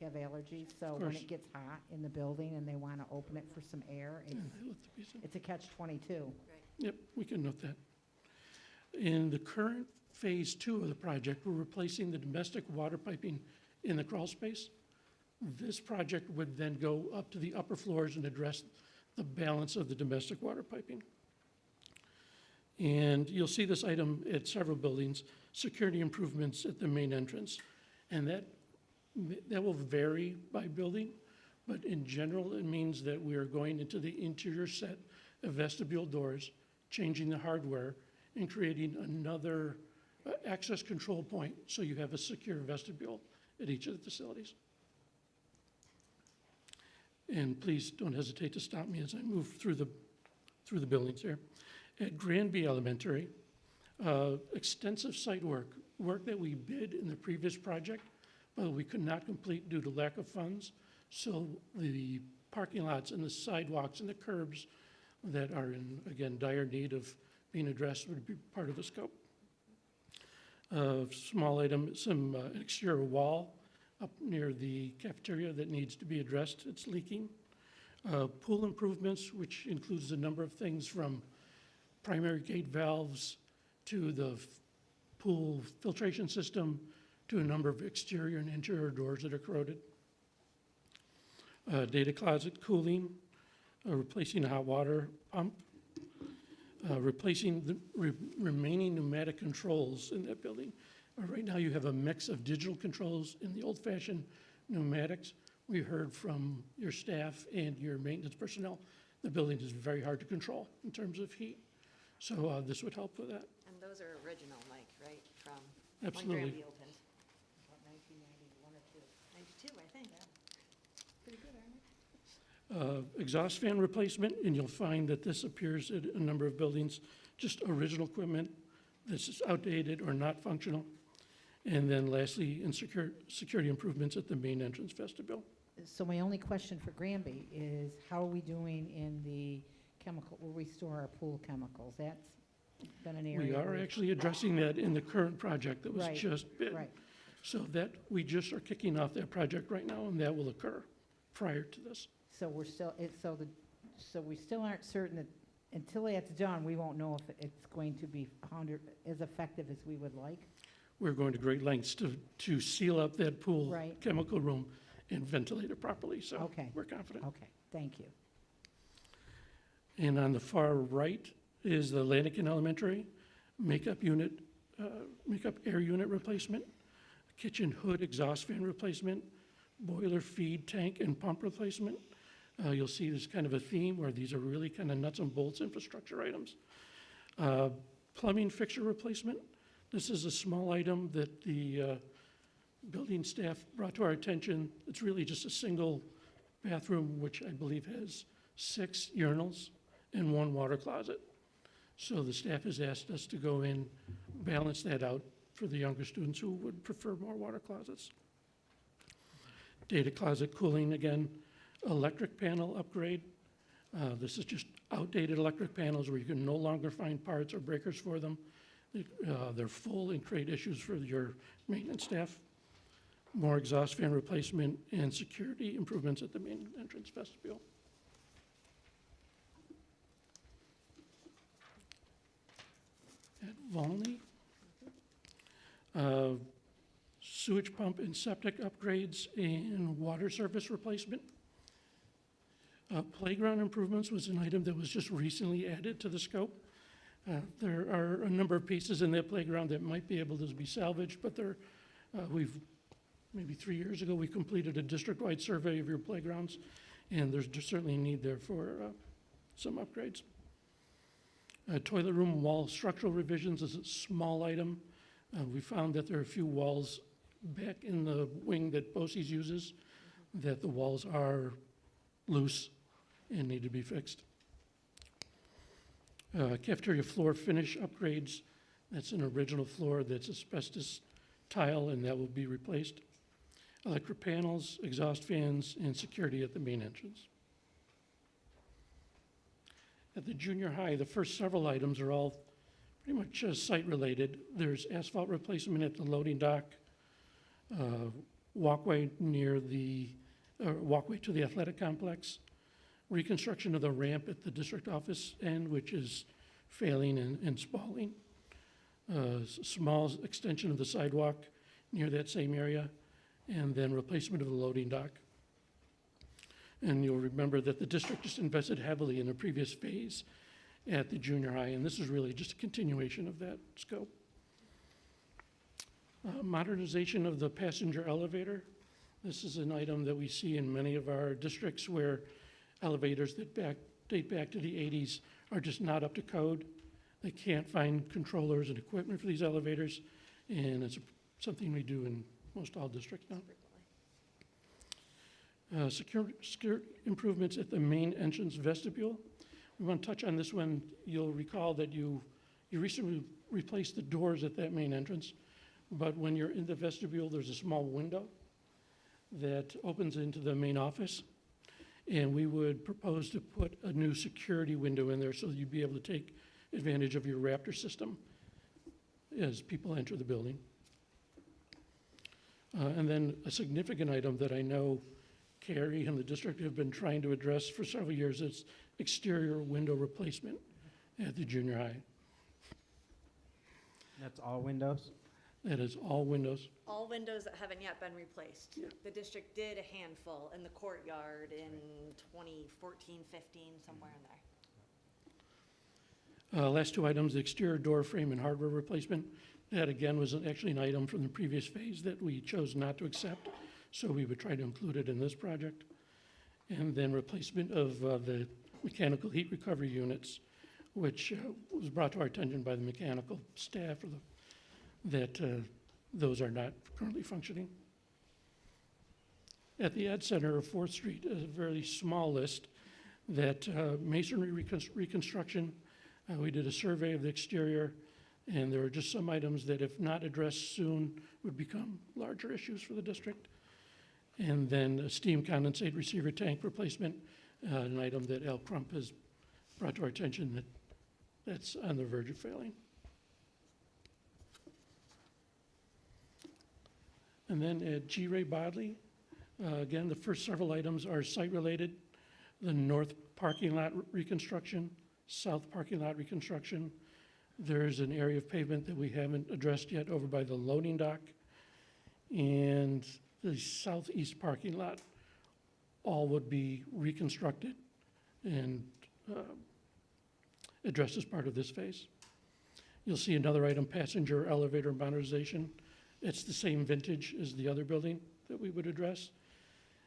have allergies, so when course. it gets hot in the building and they want to open it for some air, Yeah, they let the bees in. it's a catch-22. Yep, we can note that. In the current phase 2 of the project, we're replacing the domestic water piping in the crawl space. This project would then go up to the upper floors and address the balance of the domestic water piping. And you'll see this item at several buildings, security improvements at the main entrance. And that will vary by building, but in general, it means that we are going into the interior set of vestibule doors, changing the hardware, and creating another access control point so you have a secure vestibule at each of the facilities. And please don't hesitate to stop me as I move through the buildings here. At Granby Elementary, extensive site work work that we bid in the previous project, but we could not complete due to lack of funds. So the parking lots and the sidewalks and the curbs that are in, again, dire need of being addressed would be part of the scope. Small item, some exterior wall up near the cafeteria that needs to be addressed. It's leaking. Pool improvements, which includes a number of things from primary gate valves to the pool filtration system to a number of exterior and interior doors that are corroded. Data closet cooling, replacing a hot water pump, replacing the remaining pneumatic controls in that building. Right now you have a mix of digital controls and the old-fashioned pneumatics. We heard from your staff and your maintenance personnel, the building is very hard to control in terms of heat. So this would help with that. And those are original, Mike, right, from Absolutely. when Granby opened? About 1991 or 2. 92, I think. Pretty good, aren't they? Exhaust fan replacement, and you'll find that this appears at a number of buildings, just original equipment that's just outdated or not functional. And then lastly, security improvements at the main entrance vestibule. So my only question for Granby is, how are we doing in the chemical, where we store our pool chemicals? That's been an area. We are where- actually addressing that in the current project that was Right, just bid. right. So that, we just are kicking off that project right now, and that will occur prior to this. So we're still, so we still aren't certain that, until that's done, we won't know if it's going to be as effective as we would like? We're going to great lengths to seal up that pool Right. chemical room and ventilate it properly, so Okay. we're confident. Okay, thank you. And on the far right is the Lanigan Elementary makeup air unit replacement, kitchen hood exhaust fan replacement, boiler feed tank and pump replacement. You'll see there's kind of a theme where these are really kind of nuts and bolts infrastructure items. Plumbing fixture replacement. This is a small item that the building staff brought to our attention. It's really just a single bathroom, which I believe has 6 urinals and 1 water closet. So the staff has asked us to go in, balance that out for the younger students who would prefer more water closets. Data closet cooling, again, electric panel upgrade. This is just outdated electric panels where you can no longer find parts or breakers for them. They're full and create issues for your maintenance staff. More exhaust fan replacement and security improvements at the main entrance vestibule. At Volney, sewage pump and septic upgrades and water service replacement. Playground improvements was an item that was just recently added to the scope. There are a number of pieces in that playground that might be able to be salvaged, but maybe 3 years ago, we completed a district-wide survey of your playgrounds, and there's just certainly a need there for some upgrades. Toilet room wall structural revisions is a small item. We found that there are a few walls back in the wing that BOCES uses, that the walls are loose and need to be fixed. Cafeteria floor finish upgrades. That's an original floor that's asbestos tile, and that will be replaced. Electric panels, exhaust fans, and security at the main entrance. At the junior high, the first several items are all pretty much site-related. There's asphalt replacement at the loading dock, walkway near the, walkway to the athletic complex, reconstruction of the ramp at the district office end, which is failing and spalling, small extension of the sidewalk near that same area, and then replacement of the loading dock. And you'll remember that the district just invested heavily in a previous phase at the junior high, and this is really just a continuation of that scope. Modernization of the passenger elevator. This is an item that we see in many of our districts where elevators that date back to the 80s are just not up to code. They can't find controllers and equipment for these elevators, and it's something we do in most all districts now. Secure improvements at the main entrance vestibule. We want to touch on this one. You'll recall that you recently replaced the doors at that main entrance. but when you're in the vestibule, there's a small window that opens into the main office. And we would propose to put a new security window in there so that you'd be able to take advantage of your Raptor system as people enter the building. And then a significant item that I know Carrie and the district have been trying to address for several years is exterior window replacement at the junior high. That's all windows? That is all windows. All windows that haven't yet been replaced. The district did a handful in the courtyard in 2014, 15, somewhere in there. Last two items, the exterior door frame and hardware replacement. That again was actually an item from the previous phase that we chose not to accept, so we would try to include it in this project. And then replacement of the mechanical heat recovery units, which was brought to our attention by the mechanical staff that those are not currently functioning. At the Ed Center of 4th Street is a very small list that masonry reconstruction, we did a survey of the exterior, and there are just some items that if not addressed soon would become larger issues for the district. And then a steam condensate receiver tank replacement, an item that Al Crump has brought to our attention that's on the verge of failing. And then at G. Ray Bodley, again, the first several items are site-related. The north parking lot reconstruction, south parking lot reconstruction. There's an area of pavement that we haven't addressed yet over by the loading dock. And the southeast parking lot, all would be reconstructed and addressed as part of this phase. You'll see another item, passenger elevator modernization. It's the same vintage as the other building that we would address.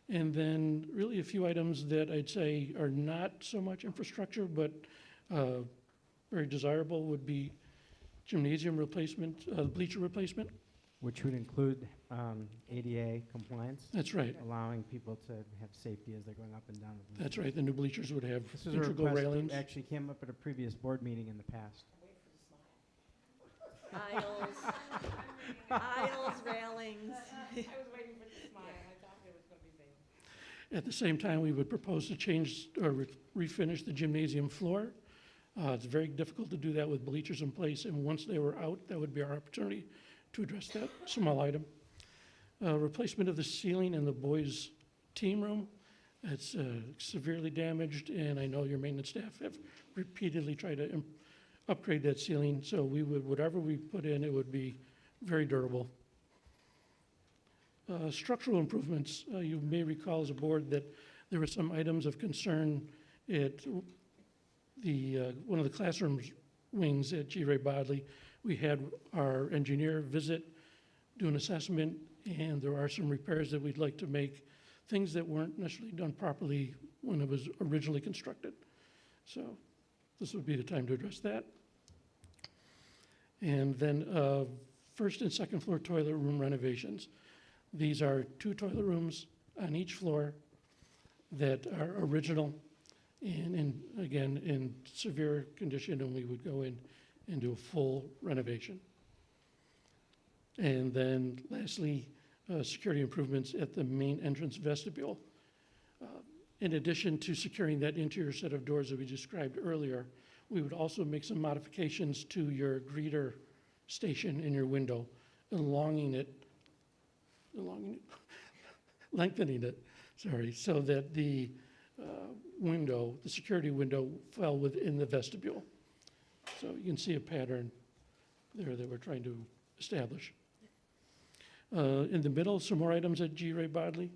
And then really a few items that I'd say are not so much infrastructure, but very desirable would be gymnasium replacement, bleacher replacement. Which would include ADA compliance? That's right. Allowing people to have safety as they're going up and down the bleachers. That's right, the new bleachers would have This is a integral request that railings. actually came up at a previous board meeting in the past. Aisles, aisles, railings. I was waiting for the smile, I thought it was gonna be big. At the same time, we would propose to change or refinish the gymnasium floor. It's very difficult to do that with bleachers in place, and once they were out, that would be our opportunity to address that small item. Replacement of the ceiling in the boys' team room. It's severely damaged, and I know your maintenance staff have repeatedly tried to upgrade that ceiling, so we would, whatever we put in, it would be very durable. Structural improvements, you may recall as a board that there were some items of concern at the one of the classroom wings at G. Ray Bodley. We had our engineer visit, do an assessment, and there are some repairs that we'd like to make, things that weren't necessarily done properly when it was originally constructed. So this would be the time to address that. And then first and second floor toilet room renovations. These are 2 toilet rooms on each floor that are original and again, in severe condition, and we would go in and do a full renovation. And then lastly, security improvements at the main entrance vestibule. In addition to securing that interior set of doors that we described earlier, we would also make some modifications to your greeter station in your window, lengthening it, sorry, so that the window, the security window, fell within the vestibule. So you can see a pattern there that we're trying to establish. In the middle, some more items at G. Ray Bodley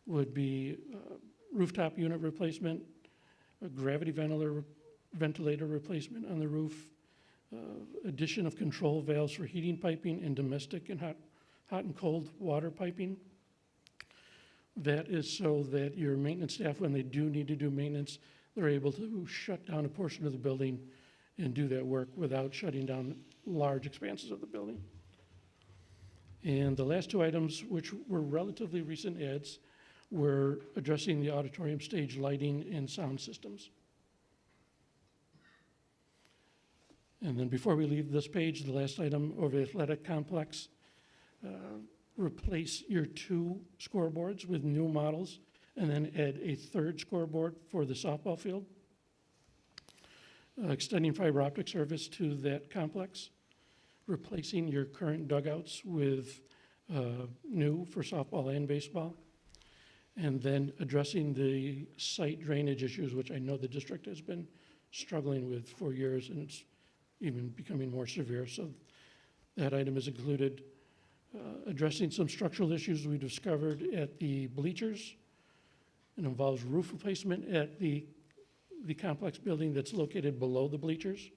would be rooftop unit replacement, a gravity ventilator replacement on the roof, addition of control valves for heating piping and domestic and hot and cold water piping. That is so that your maintenance staff, when they do need to do maintenance, they're able to shut down a portion of the building and do that work without shutting down large expanses of the building. And the last 2 items, which were relatively recent adds, were addressing the auditorium stage lighting and sound systems. And then before we leave this page, the last item over the athletic complex, replace your 2 scoreboards with new models, and then add a 3rd scoreboard for the softball field. Extending fiber optic service to that complex, replacing your current dugouts with new for softball and baseball, and then addressing the site drainage issues, which I know the district has been struggling with for years, and it's even becoming more severe. So that item is included. Addressing some structural issues we discovered at the bleachers. It involves roof replacement at the complex building that's located below the bleachers,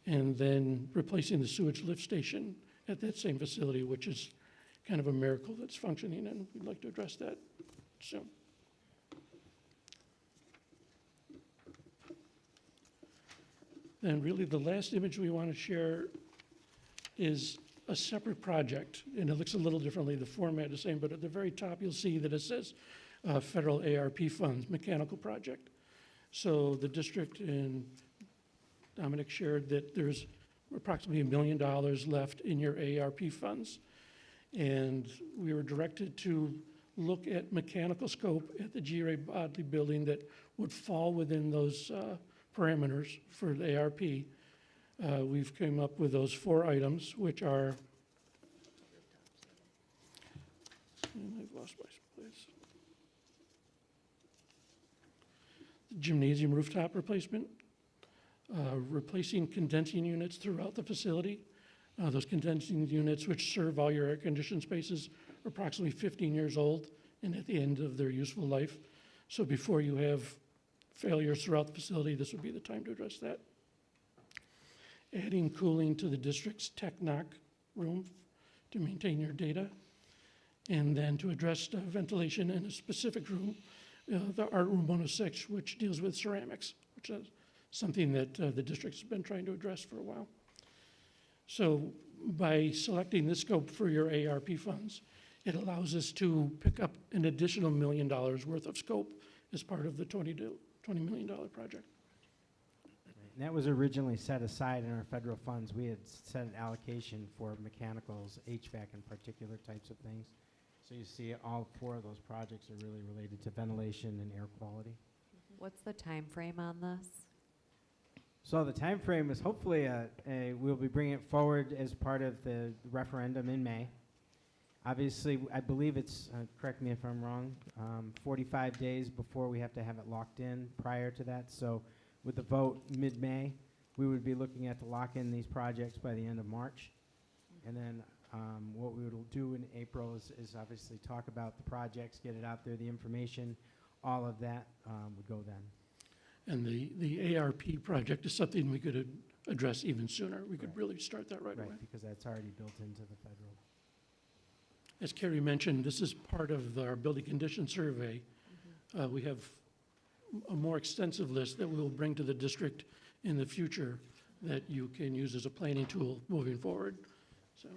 and then replacing the sewage lift station at that same facility, which is kind of a miracle that's functioning, and we'd like to address that soon. Then really the last image we want to share is a separate project, and it looks a little differently. The format is the same, but at the very top you'll see that it says federal ARP funds, mechanical project. So the district and Dominic shared that there's approximately $1 million left in your ARP funds. And we were directed to look at mechanical scope at the G. Ray Bodley building that would fall within those parameters for the ARP. We've come up with those 4 items, which are, and I've lost my place. Gymnasium rooftop replacement, replacing condensing units throughout the facility. Those condensing units, which serve all your air-conditioned spaces, are approximately 15 years old and at the end of their useful life. So before you have failures throughout the facility, this would be the time to address that. Adding cooling to the district's tech knock room to maintain your data. And then to address the ventilation in a specific room, the Art Room 106, which deals with ceramics, which is something that the district's been trying to address for a while. So by selecting this scope for your ARP funds, it allows us to pick up an additional $1 million worth of scope as part of the $20 million project. And that was originally set aside in our federal funds. We had set an allocation for mechanicals, HVAC and particular types of things. So you see all 4 of those projects are really related to ventilation and air quality. What's the time frame on this? So the time frame is hopefully we'll be bringing it forward as part of the referendum in May. Obviously, I believe it's, correct me if I'm wrong, 45 days before we have to have it locked in prior to that. So with the vote mid-May, we would be looking at to lock in these projects by the end of March. And then what we will do in April is obviously talk about the projects, get it out there, the information, all of that would go then. And the ARP project is something we could address even sooner. We could really start that right away. Because that's already built into the federal. As Carrie mentioned, this is part of our building condition survey. We have a more extensive list that we will bring to the district in the future that you can use as a planning tool moving forward. So,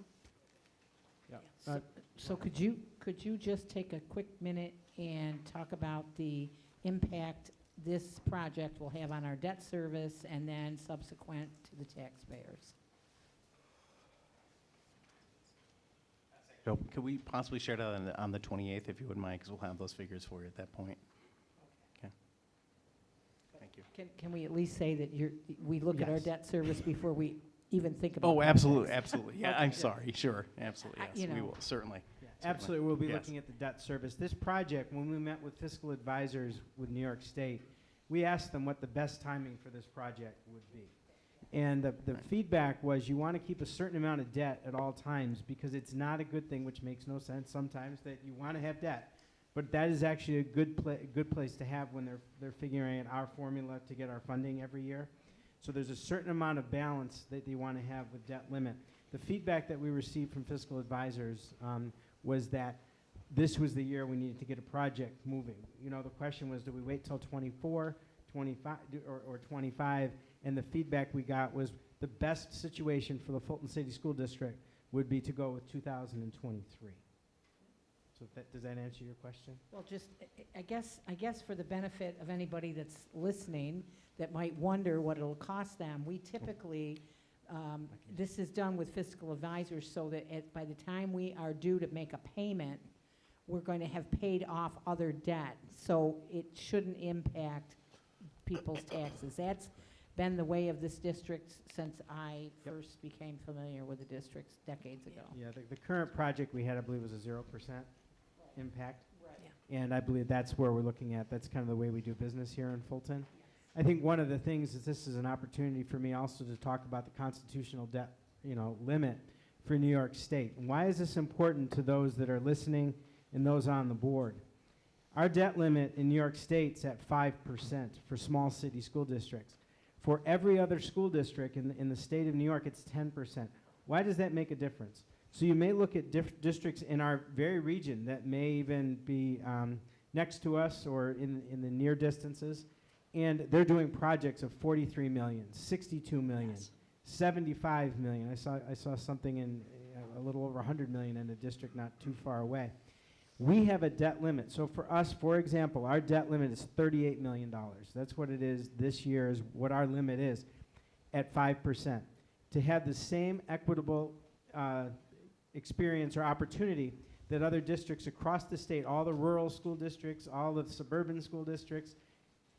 So could you just take a quick minute and talk about the impact this project will have on our debt service and then subsequent to the taxpayers? So could we possibly share that on the 28th, if you wouldn't mind, because we'll have those figures for you at that point. Okay. Thank you. Can we at least say that we look at our Yes. debt service before we even think about? Oh, absolutely, projects? absolutely. Yeah, Okay, I'm good. sorry. Sure, absolutely. You Yes, we know. will, certainly. Absolutely, we'll be Yes. looking at the debt service. This project, when we met with fiscal advisors with New York State, we asked them what the best timing for this project would be. And the feedback was you want to keep a certain amount of debt at all times because it's not a good thing, which makes no sense sometimes, that you want to have debt. But that is actually a good place to have when they're figuring out our formula to get our funding every year. So there's a certain amount of balance that they want to have with debt limit. The feedback that we received from fiscal advisors was that this was the year we needed to get a project moving. You know, the question was, do we wait till 24, 25, or 25? And the feedback we got was the best situation for the Fulton City School District would be to go with 2023. So does that answer your question? Well, just, I guess for the benefit of anybody that's listening that might wonder what it'll cost them, we typically This is done with fiscal advisors so that by the time we are due to make a payment, we're going to have paid off other debt. So it shouldn't impact people's taxes. That's been the way of this district since I first became familiar with the district decades ago. Yeah, the current project we had, I believe, was a 0% impact. Right. And I believe that's where we're looking at. That's kind of the way we do business here in Fulton. I think one of the things is this is an opportunity for me also to talk about the constitutional debt, limit for New York State. And why is this important to those that are listening and those on the board? Our debt limit in New York State's at 5% for small city school districts. For every other school district in the state of New York, it's 10%. Why does that make a difference? So you may look at districts in our very region that may even be next to us or in the near distances, and they're doing projects of 43 million, 62 million, 75 million. I saw something in a little over 100 million in a district not too far away. We have a debt limit. So for us, for example, our debt limit is $38 million. That's what it is this year, is what our limit is at 5%. To have the same equitable experience or opportunity that other districts across the state, all the rural school districts, all the suburban school districts,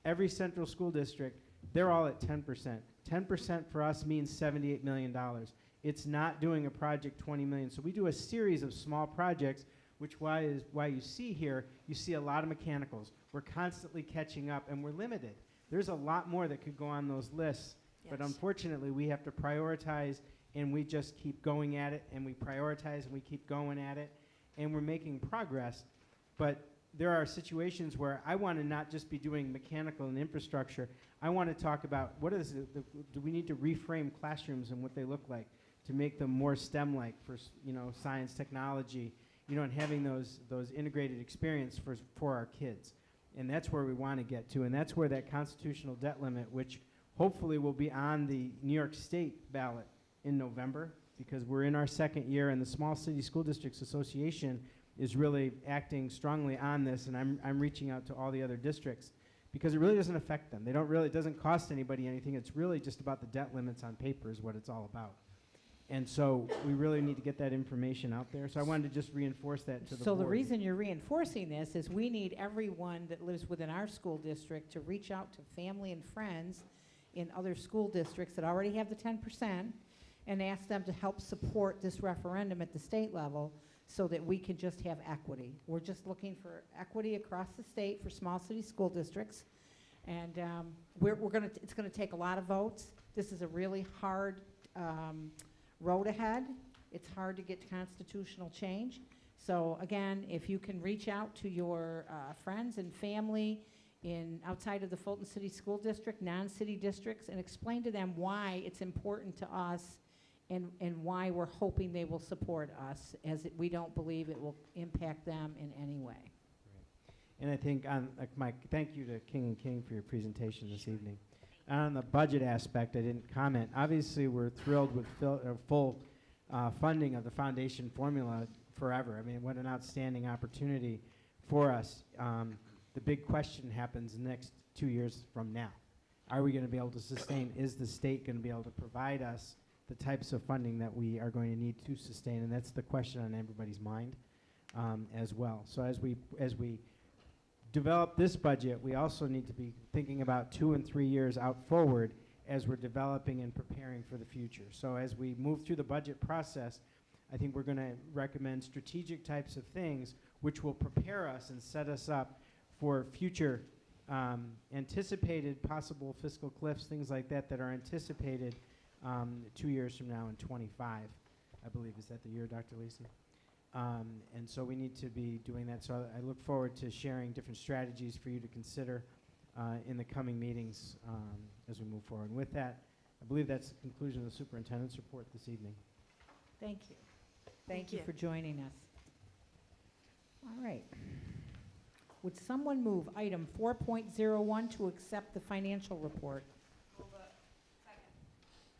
every central school district, they're all at 10%. 10% for us means $78 million. It's not doing a project 20 million. So we do a series of small projects, which why you see here, you see a lot of mechanicals. We're constantly catching up, and we're limited. There's a lot more that could go on those lists, but unfortunately, we have to prioritize, and we just keep going at it, and we prioritize, and we keep going at it, and we're making progress. But there are situations where I want to not just be doing mechanical and infrastructure. I want to talk about do we need to reframe classrooms and what they look like to make them more STEM-like for science, technology, and having those integrated experience for our kids. And that's where we want to get to, and that's where that constitutional debt limit, which hopefully will be on the New York State ballot in November, because we're in our second year, and the Small City School Districts Association is really acting strongly on this, and I'm reaching out to all the other districts, because it really doesn't affect them. It doesn't cost anybody anything. It's really just about the debt limits on paper is what it's all about. And so we really need to get that information out there. So I wanted to just reinforce that to the board. So the reason you're reinforcing this is we need everyone that lives within our school district to reach out to family and friends in other school districts that already have the 10% and ask them to help support this referendum at the state level so that we can just have equity. We're just looking for equity across the state for small city school districts. And it's gonna take a lot of votes. This is a really hard road ahead. It's hard to get constitutional change. So again, if you can reach out to your friends and family outside of the Fulton City School District, non-city districts, and explain to them why it's important to us and why we're hoping they will support us, as we don't believe it will impact them in any way. Right. And I think, Mike, thank you to King and King for your presentation this evening. On the budget aspect, I didn't comment. Obviously, we're thrilled with full funding of the foundation formula forever. I mean, what an outstanding opportunity for us. The big question happens next 2 years from now. Are we going to be able to sustain? Is the state going to be able to provide us the types of funding that we are going to need to sustain? And that's the question on everybody's mind as well. So as we develop this budget, we also need to be thinking about 2 and 3 years out forward as we're developing and preparing for the future. So as we move through the budget process, I think we're going to recommend strategic types of things which will prepare us and set us up for future anticipated possible fiscal cliffs, things like that are anticipated 2 years from now in 25, I believe. Is that the year, Dr. Lacey? And so we need to be doing that. So I look forward to sharing different strategies for you to consider in the coming meetings as we move forward. And with that, I believe that's the conclusion of the superintendent's report this evening. Thank you. Thank you for joining us. All right. Would someone move item 4.01 to accept the financial report?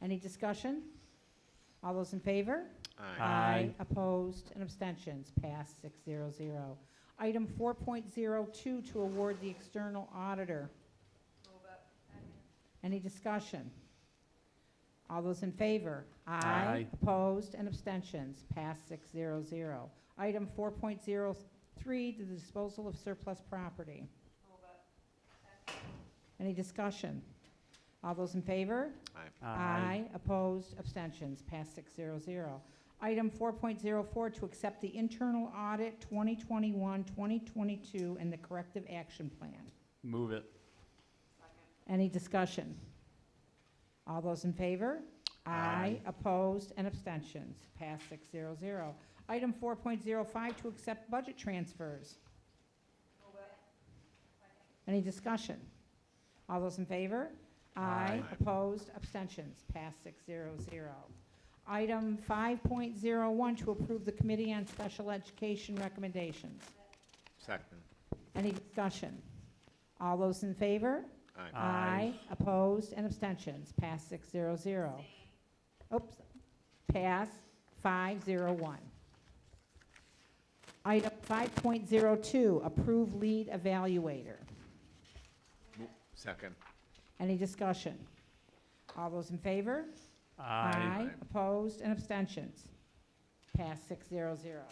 Any discussion? All those in favor? Aye. Opposed and abstentions. Passed 600. Item 4.02 to award the external auditor. Any discussion? All those in favor? Aye. Opposed, and abstentions, passed 600. Item 4.03, the disposal of surplus property. Any discussion? All those in favor? Aye. Opposed, abstentions, passed 600. Item 4.04, to accept the internal audit 2021-2022 and the corrective action plan. Move it. Any discussion? All those in favor? Aye. Opposed, and abstentions, passed 600. Item 4.05, to accept budget transfers. Any discussion? All those in favor? Aye. Opposed, abstentions, passed 600. Item 5.01, to approve the Committee on Special Education recommendations. Second. Any discussion? All those in favor? Aye. Opposed, and abstentions, passed 600. Oops, passed 501. Item 5.02, approve lead evaluator. Second. Any discussion? All those in favor? Aye. Opposed, and abstentions, passed 600.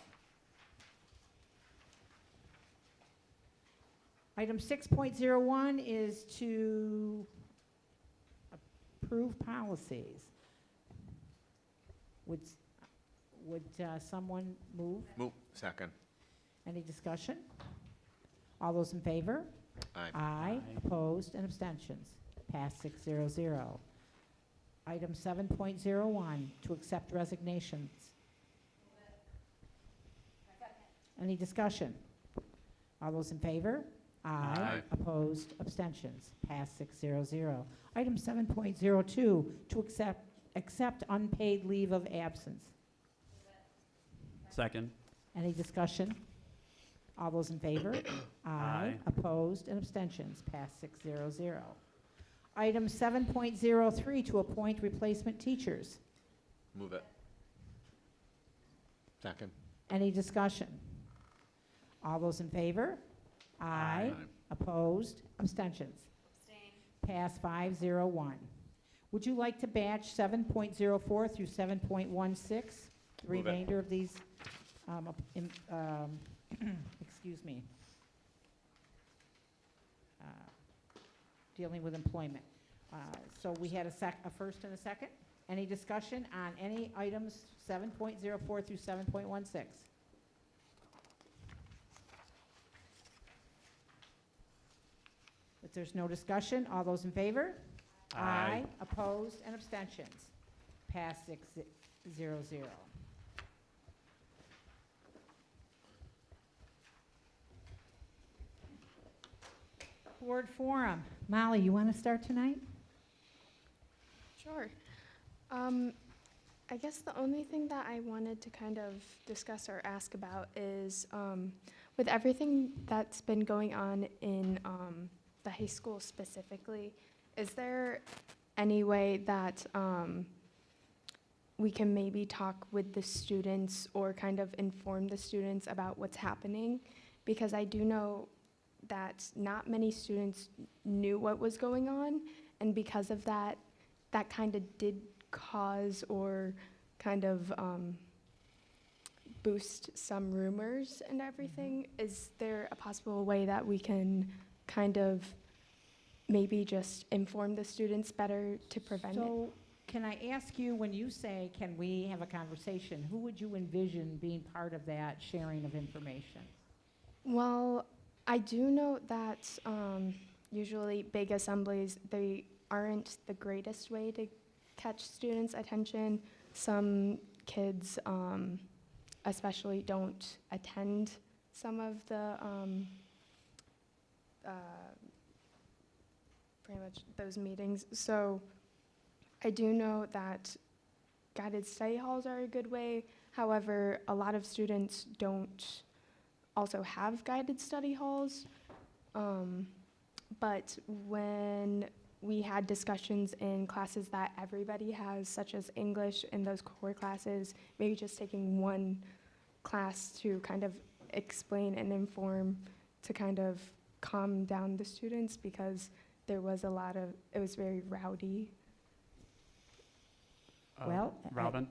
Item 6.01 is to approve policies. Would someone move? Move. Second. Any discussion? All those in favor? Aye. Opposed, and abstentions, passed 600. Item 7.01, to accept resignations. Any discussion? All those in favor? Aye. Opposed, abstentions, passed 600. Item 7.02, to accept unpaid leave of absence. Second. Any discussion? All those in favor? Aye. Opposed, and abstentions, passed 600. Item 7.03, to appoint replacement teachers. Move it. Second. Any discussion? All those in favor? Aye. Opposed, abstentions. Pass 501. Would you like to batch 7.04 through 7.16? The Move it. remainder of these, excuse me, dealing with employment. So we had a first and a second. Any discussion on any items 7.04 through 7.16? If there's no discussion, all those in favor? Aye. Opposed, and abstentions. Pass 600. Board forum. Molly, you want to start tonight? Sure. I guess the only thing that I wanted to kind of discuss or ask about is with everything that's been going on in the high school specifically, is there any way that we can maybe talk with the students or kind of inform the students about what's happening? Because I do know that not many students knew what was going on, and because of that, that kind of did cause or kind of boost some rumors and everything. Is there a possible way that we can kind of maybe just inform the students better to prevent it? So can I ask you, when you say, can we have a conversation, who would you envision being part of that sharing of information? Well, I do know that usually big assemblies, they aren't the greatest way to catch students' attention. Some kids especially don't attend some of the pretty much those meetings. So I do know that guided study halls are a good way. However, a lot of students don't also have guided study halls. But when we had discussions in classes that everybody has, such as English in those core classes, maybe just taking one class to kind of explain and inform to kind of calm down the students, because there was a lot of, it was very rowdy. Well, Robin,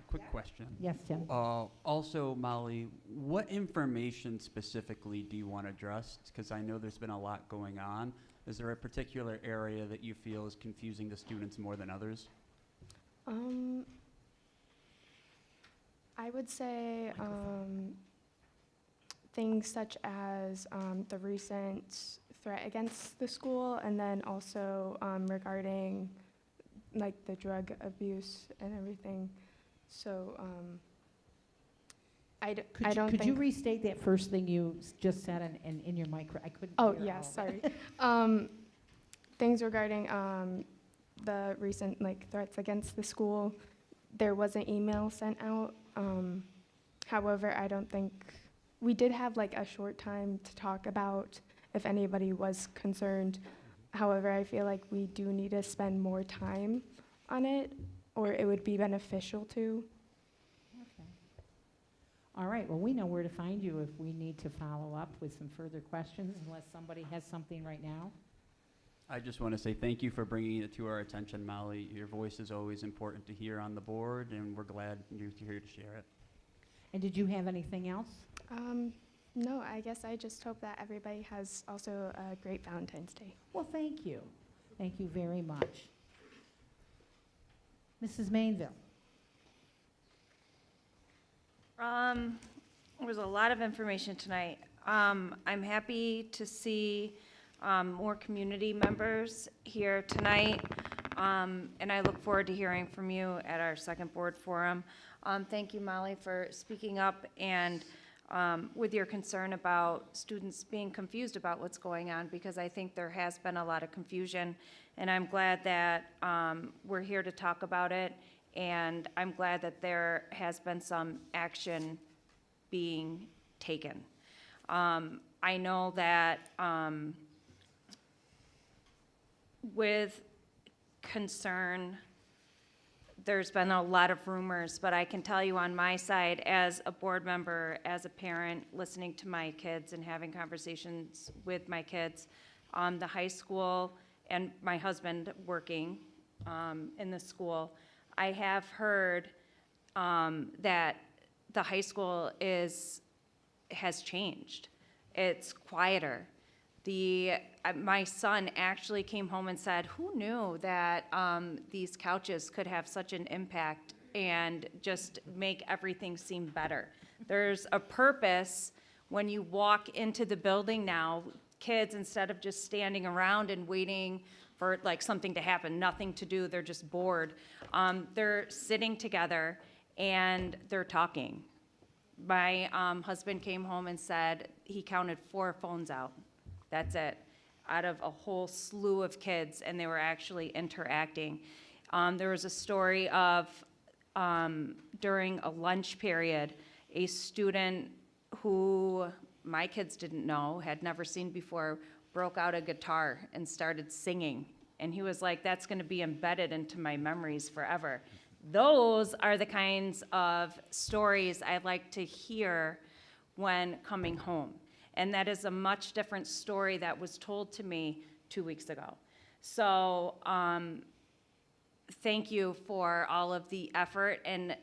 quick question. Yes, Tim. Also, Molly, what information specifically do you want addressed? Because I know there's been a lot going on. Is there a particular area that you feel is confusing the students more than others? I would say things such as the recent threat against the school, and then also regarding like the drug abuse and everything. So I don't Could think. you restate that first thing you just said in your micro? I couldn't Oh, hear all yes, of it. sorry. Things regarding the recent like threats against the school. There was an email sent out. However, I don't think we did have like a short time to talk about if anybody was concerned. However, I feel like we do need to spend more time on it, or it would be beneficial to. Okay. All right, well, we know where to find you if we need to follow up with some further questions, unless somebody has something right now. I just want to say thank you for bringing it to our attention, Molly. Your voice is always important to hear on the board, and we're glad you're here to share it. And did you have anything else? No, I guess I just hope that everybody has also a great Valentine's Day. Well, thank you. Thank you very much. Mrs. Mainville. There was a lot of information tonight. I'm happy to see more community members here tonight, and I look forward to hearing from you at our second board forum. Thank you, Molly, for speaking up and with your concern about students being confused about what's going on, because I think there has been a lot of confusion, and I'm glad that we're here to talk about it, and I'm glad that there has been some action being taken. I know that with concern, there's been a lot of rumors, but I can tell you on my side, as a board member, as a parent, listening to my kids and having conversations with my kids, the high school, and my husband working in the school, I have heard that the high school has changed. It's quieter. My son actually came home and said, who knew that these couches could have such an impact and just make everything seem better? There's a purpose when you walk into the building now. Kids, instead of just standing around and waiting for like something to happen, nothing to do, they're just bored. They're sitting together and they're talking. My husband came home and said he counted 4 phones out. That's it, out of a whole slew of kids, and they were actually interacting. There was a story of, during a lunch period, a student who my kids didn't know, had never seen before, broke out a guitar and started singing. And he was like, that's gonna be embedded into my memories forever. Those are the kinds of stories I like to hear when coming home. And that is a much different story that was told to me 2 weeks ago. So thank you for all of the effort and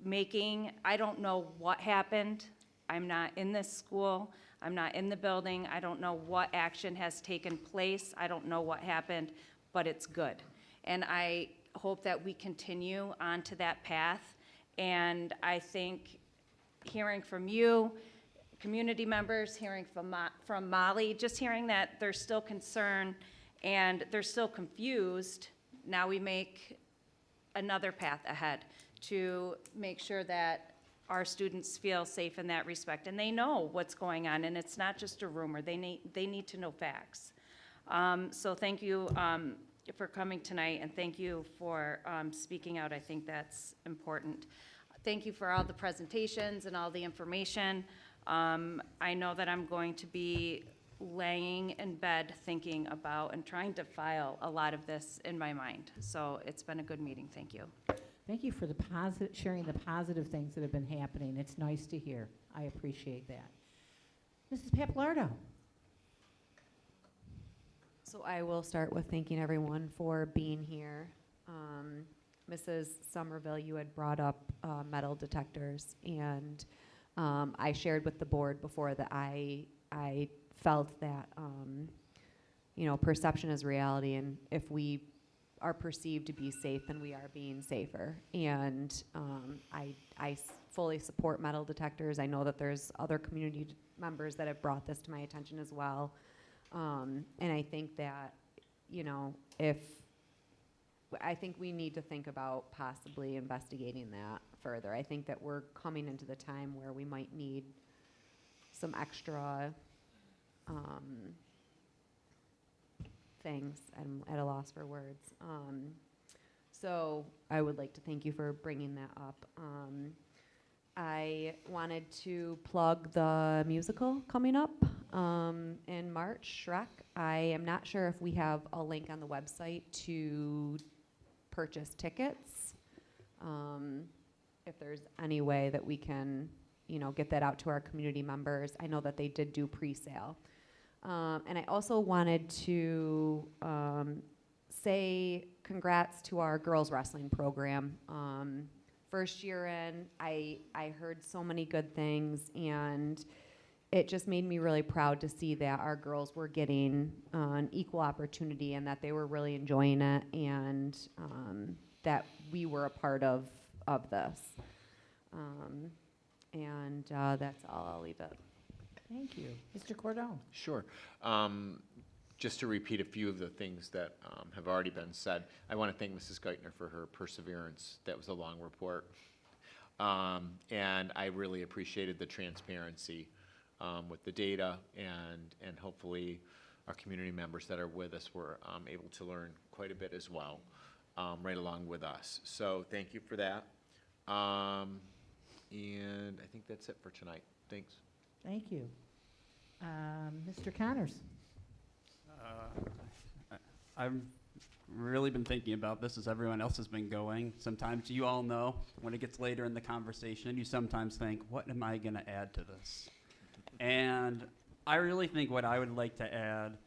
I don't know what happened. I'm not in this school. I'm not in the building. I don't know what action has taken place. I don't know what happened, but it's good. And I hope that we continue onto that path. And I think hearing from you, community members, hearing from Molly, just hearing that they're still concerned and they're still confused, now we make another path ahead to make sure that our students feel safe in that respect. And they know what's going on, and it's not just a rumor. They need to know facts. So thank you for coming tonight, and thank you for speaking out. I think that's important. Thank you for all the presentations and all the information. I know that I'm going to be laying in bed thinking about and trying to file a lot of this in my mind. So it's been a good meeting. Thank you. Thank you for sharing the positive things that have been happening. It's nice to hear. I appreciate that. Mrs. Papalardo. So I will start with thanking everyone for being here. Mrs. Somerville, you had brought up metal detectors, and I shared with the board before that I felt that, you know, perception is reality, and if we are perceived to be safe, then we are being safer. And I fully support metal detectors. I know that there's other community members that have brought this to my attention as well. And I think that, you know, I think we need to think about possibly investigating that further. I think that we're coming into the time where we might need some extra things. I'm at a loss for words. So I would like to thank you for bringing that up. I wanted to plug the musical coming up in March, Shrek. I am not sure if we have a link on the website to purchase tickets. If there's any way that we can, you know, get that out to our community members. I know that they did do pre-sale. And I also wanted to say congrats to our girls wrestling program. First year in, I heard so many good things, and it just made me really proud to see that our girls were getting an equal opportunity and that they were really enjoying it, and that we were a part of this. And that's all. I'll leave it. Thank you. Mr. Cordone? Sure. Just to repeat a few of the things that have already been said, I want to thank Mrs. Geithner for her perseverance. That was a long report. And I really appreciated the transparency with the data, and hopefully our community members that are with us were able to learn quite a bit as well, right along with us. So thank you for that. And I think that's it for tonight. Thanks. Thank you. Mr. Connors? I've really been thinking about this as everyone else has been going. Sometimes you all know when it gets later in the conversation, you sometimes think, what am I going to add to this? And I really think what I would like to add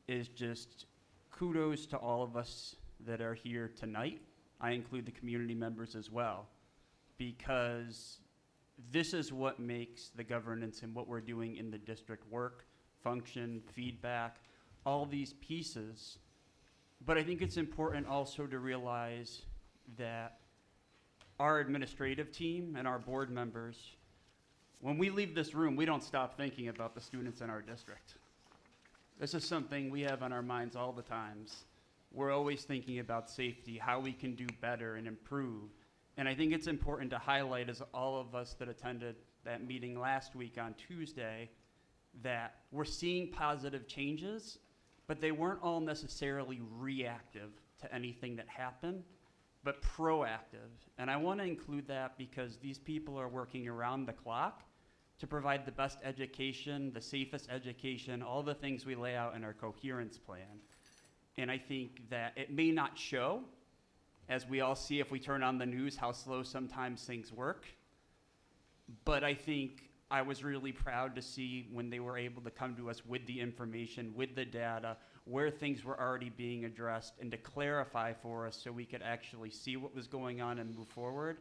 is just kudos to all of us that are here tonight. I include the community members as well, because this is what makes the governance and what we're doing in the district work, function, feedback, all these pieces. But I think it's important also to realize that our administrative team and our board members, when we leave this room, we don't stop thinking about the students in our district. This is something we have on our minds all the times. We're always thinking about safety, how we can do better and improve. And I think it's important to highlight, as all of us that attended that meeting last week on Tuesday, that we're seeing positive changes, but they weren't all necessarily reactive to anything that happened, but proactive. And I want to include that because these people are working around the clock to provide the best education, the safest education, all the things we lay out in our coherence plan. And I think that it may not show, as we all see if we turn on the news, how slow sometimes things work. But I think I was really proud to see when they were able to come to us with the information, with the data, where things were already being addressed, and to clarify for us so we could actually see what was going on and move forward.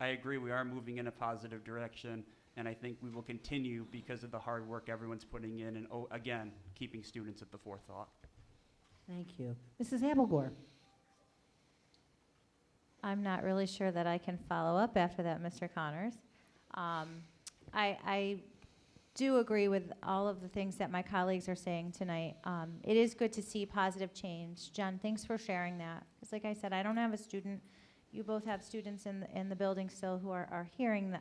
I agree, we are moving in a positive direction, and I think we will continue because of the hard work everyone's putting in, and again, keeping students at the forethought. Thank you. Mrs. Abelgore? I'm not really sure that I can follow up after that, Mr. Connors. I do agree with all of the things that my colleagues are saying tonight. It is good to see positive change. Jen, thanks for sharing that. Because like I said, I don't have a student. You both have students in the building still who are hearing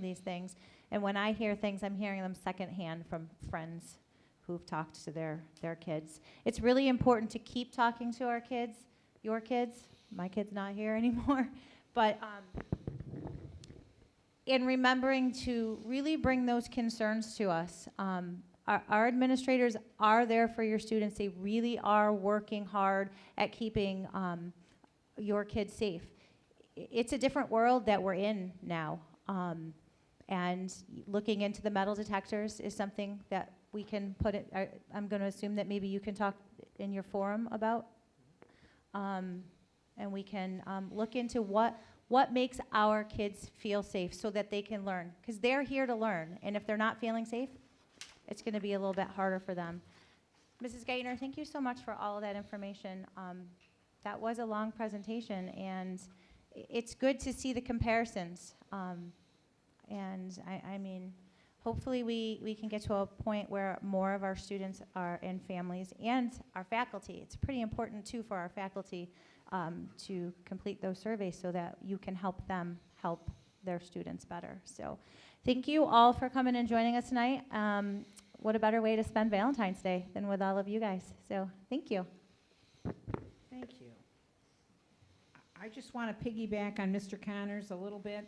these things. And when I hear things, I'm hearing them secondhand from friends who've talked to their kids. It's really important to keep talking to our kids, your kids. My kid's not here anymore. But in remembering to really bring those concerns to us. Our administrators are there for your students. They really are working hard at keeping your kids safe. It's a different world that we're in now. And looking into the metal detectors is something that we can put it, I'm going to assume that maybe you can talk in your forum about. and we can look into what makes our kids feel safe so that they can learn, because they're here to learn, and if they're not feeling safe, it's going to be a little bit harder for them. Mrs. Geithner, thank you so much for all of that information. That was a long presentation, and it's good to see the comparisons. And I mean, hopefully we can get to a point where more of our students are in families and our faculty. It's pretty important too for our faculty to complete those surveys so that you can help them help their students better. So thank you all for coming and joining us tonight. What a better way to spend Valentine's Day than with all of you guys. So thank you. Thank you. I just want to piggyback on Mr. Connors a little bit.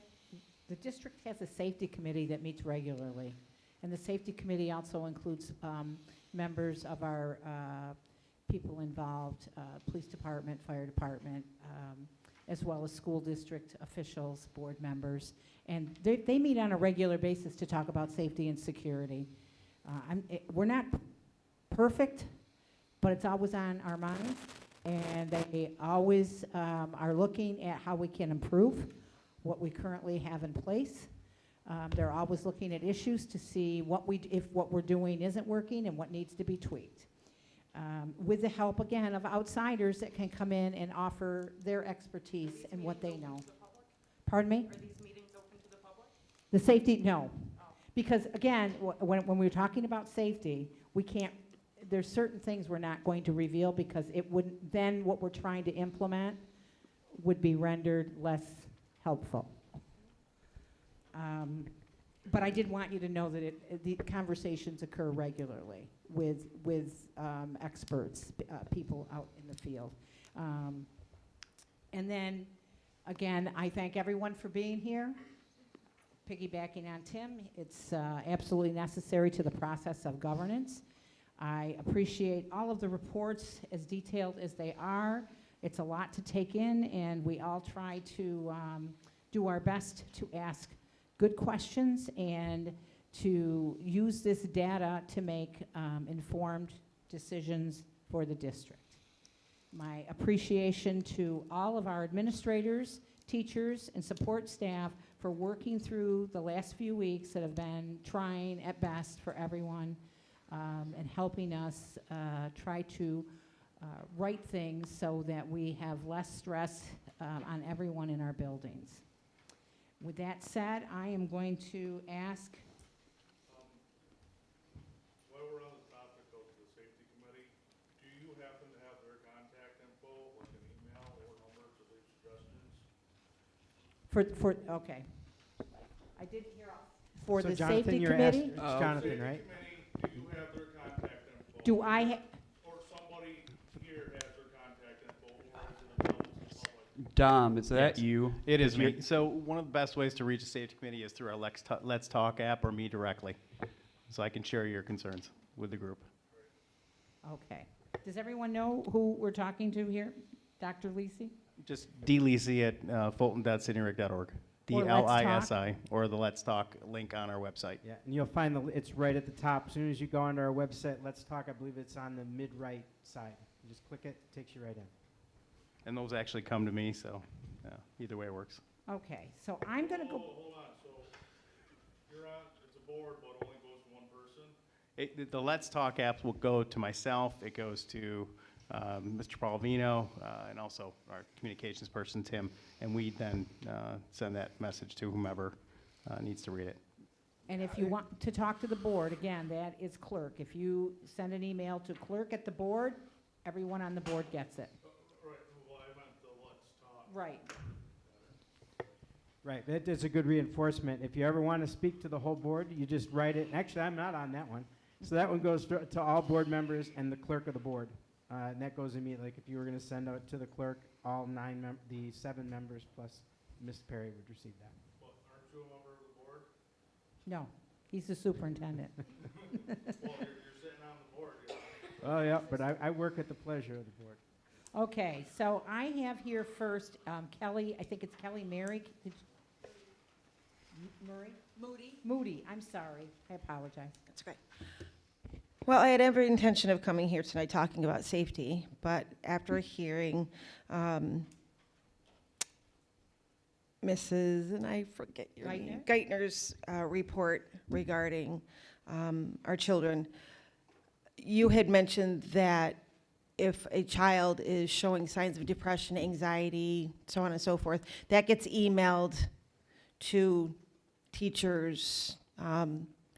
The district has a safety committee that meets regularly, and the safety committee also includes members of our people involved, police department, fire department, as well as school district officials, board members, and they meet on a regular basis to talk about safety and security. We're not perfect, but it's always on our minds, and they always are looking at how we can improve what we currently have in place. They're always looking at issues to see if what we're doing isn't working and what needs to be tweaked. With the help, again, of outsiders that can come in and offer their expertise and what they know. Pardon me? Are these meetings open to the public? The safety, no. Because again, when we're talking about safety, we can't, there's certain things we're not going to reveal because it wouldn't, then what we're trying to implement would be rendered less helpful. But I did want you to know that the conversations occur regularly with experts, people out in the field. And then, again, I thank everyone for being here. Piggybacking on Tim, it's absolutely necessary to the process of governance. I appreciate all of the reports, as detailed as they are. It's a lot to take in, and we all try to do our best to ask good questions and to use this data to make informed decisions for the district. My appreciation to all of our administrators, teachers, and support staff for working through the last few weeks that have been trying at best for everyone and helping us try to write things so that we have less stress on everyone in our buildings. With that said, I am going to ask. While we're on the topic of the safety committee, do you happen to have their contact info, like an email or number to leave suggestions? Okay. I didn't hear all. For So the Jonathan, safety you're committee? It's Jonathan, right? Do you have their contact info? Do I Or somebody here has their contact info, or is it available to the public? Dom, is that Yes. you? It is You're- me. So one of the best ways to reach the safety committee is through our Let's Talk app or me directly. So I can share your concerns with the group. Okay. Does everyone know who we're talking to here? Dr. Lisi? Just dlisi at fulton.cineric.org. Or Let's Talk. DLISI, or the Let's Talk link on our website. Yeah, and you'll find it's right at the top. As soon as you go onto our website, Let's Talk, I believe it's on the mid-right side. You just click it, it takes you right in. And those actually come to me, so either way works. Okay, so I'm going to go. Hold on, so you're on, it's a board, but only goes to one person? The Let's Talk apps will go to myself. It goes to Mr. Palvino and also our communications person, Tim. And we then send that message to whomever needs to read it. And if you want to talk to the board, again, that is clerk. If you send an email to clerk at the board, everyone on the board gets it. Right, well, I meant the Let's Talk. Right. Right, that is a good reinforcement. If you ever want to speak to the whole board, you just write it. Actually, I'm not on that one. So that one goes to all board members and the clerk of the board. And that goes immediately. Like if you were going to send out to the clerk, all the 7 members plus Ms. Perry would receive that. But aren't you a member of the board? No, he's the superintendent. Well, you're sitting on the board, you know. Oh, yeah, but I work at the pleasure of the board. Okay, so I have here first Kelly, I think it's Kelly Murray. Murray? Moody, I'm sorry. I apologize. That's okay. Well, I had every intention of coming here tonight talking about safety, but after hearing Mrs., and I forget your name, Geithner's report regarding our children. You had mentioned that if a child is showing signs of depression, anxiety, so on and so forth, that gets emailed to teachers,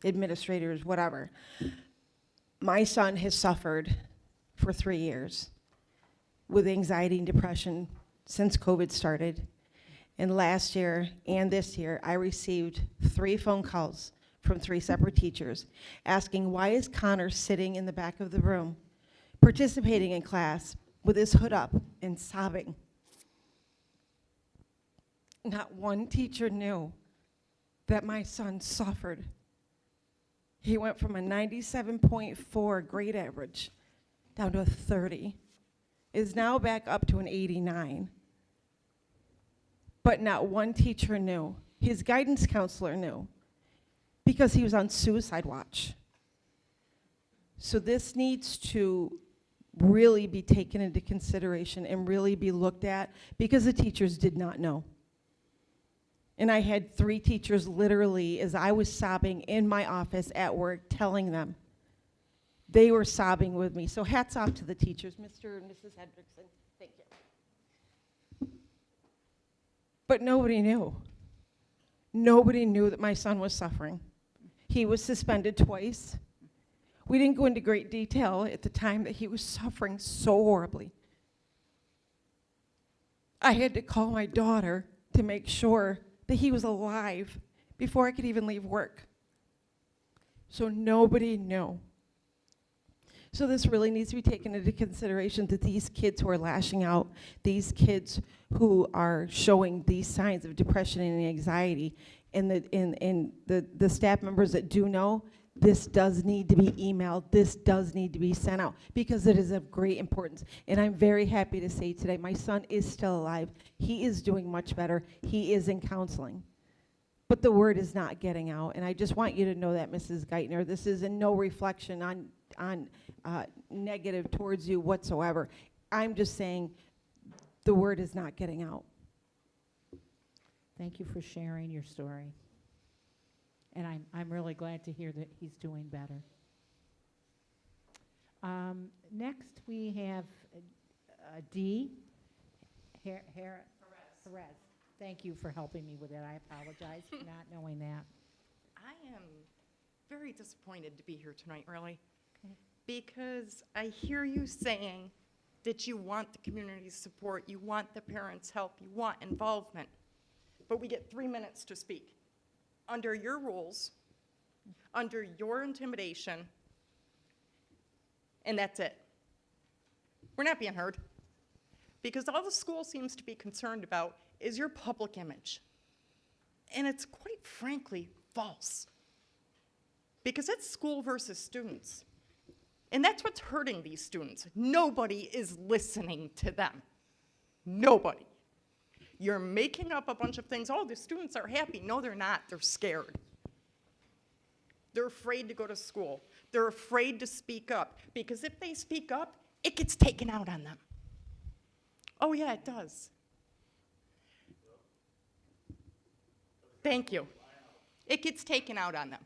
administrators, whatever. My son has suffered for 3 years with anxiety and depression since COVID started. And last year and this year, I received 3 phone calls from 3 separate teachers asking, why is Connor sitting in the back of the room, participating in class with his hood up and sobbing? Not one teacher knew that my son suffered. He went from a 97.4 grade average down to a 30, is now back up to an 89. But not one teacher knew. His guidance counselor knew because he was on suicide watch. So this needs to really be taken into consideration and really be looked at because the teachers did not know. And I had 3 teachers literally, as I was sobbing in my office at work, telling them. They were sobbing with me. So hats off to the teachers, Mr. and Mrs. Hendrickson. Thank you. But nobody knew. Nobody knew that my son was suffering. He was suspended twice. We didn't go into great detail at the time that he was suffering so horribly. I had to call my daughter to make sure that he was alive before I could even leave work. So nobody knew. So this really needs to be taken into consideration that these kids who are lashing out, these kids who are showing these signs of depression and anxiety, and the staff members that do know, this does need to be emailed, this does need to be sent out, because it is of great importance. And I'm very happy to say today, my son is still alive. He is doing much better. He is in counseling. But the word is not getting out, and I just want you to know that, Mrs. Geithner. This is in no reflection on negative towards you whatsoever. I'm just saying the word is not getting out. Thank you for sharing your story. And I'm really glad to hear that he's doing better. Next, we have D. Perez. Thank you for helping me with that. I apologize for not knowing that. I am very disappointed to be here tonight, really, because I hear you saying that you want the community's support, you want the parents' help, you want involvement, but we get 3 minutes to speak. Under your rules, under your intimidation, and that's it. We're not being heard, because all the school seems to be concerned about is your public image. And it's quite frankly false, because it's school versus students. And that's what's hurting these students. Nobody is listening to them. Nobody. You're making up a bunch of things. Oh, the students are happy. No, they're not. They're scared. They're afraid to go to school. They're afraid to speak up, because if they speak up, it gets taken out on them. Oh, yeah, it does. Thank you. It gets taken out on them.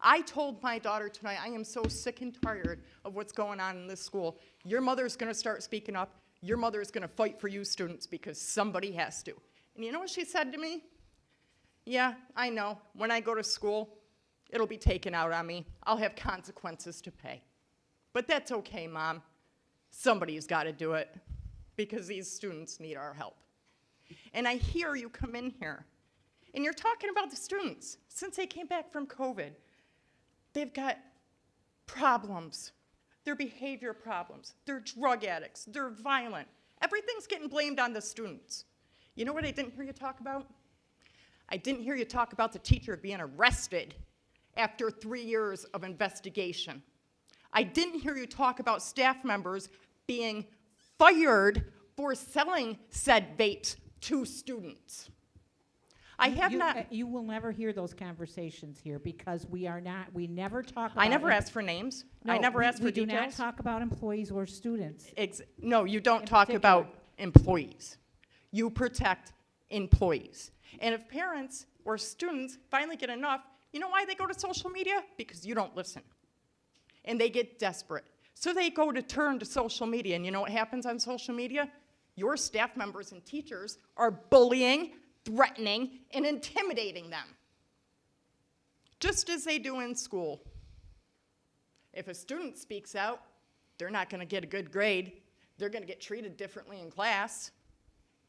I told my daughter tonight, I am so sick and tired of what's going on in this school. Your mother's going to start speaking up. Your mother is going to fight for you students, because somebody has to. And you know what she said to me? Yeah, I know. When I go to school, it'll be taken out on me. I'll have consequences to pay. But that's okay, Mom. Somebody's got to do it, because these students need our help. And I hear you come in here, and you're talking about the students. Since they came back from COVID, they've got problems. They're behavior problems. They're drug addicts. They're violent. Everything's getting blamed on the students. You know what I didn't hear you talk about? I didn't hear you talk about the teacher being arrested after 3 years of investigation. I didn't hear you talk about staff members being fired for selling said vapes to students. You will never hear those conversations here, because we never talk about. I never ask for names. No, I never ask for we do details. not talk about employees or students. No, you don't talk about employees. You protect employees. And if parents or students finally get enough, you know why they go to social media? Because you don't listen. And they get desperate. So they go to turn to social media. And you know what happens on social media? Your staff members and teachers are bullying, threatening, and intimidating them. Just as they do in school. If a student speaks out, they're not going to get a good grade. They're going to get treated differently in class.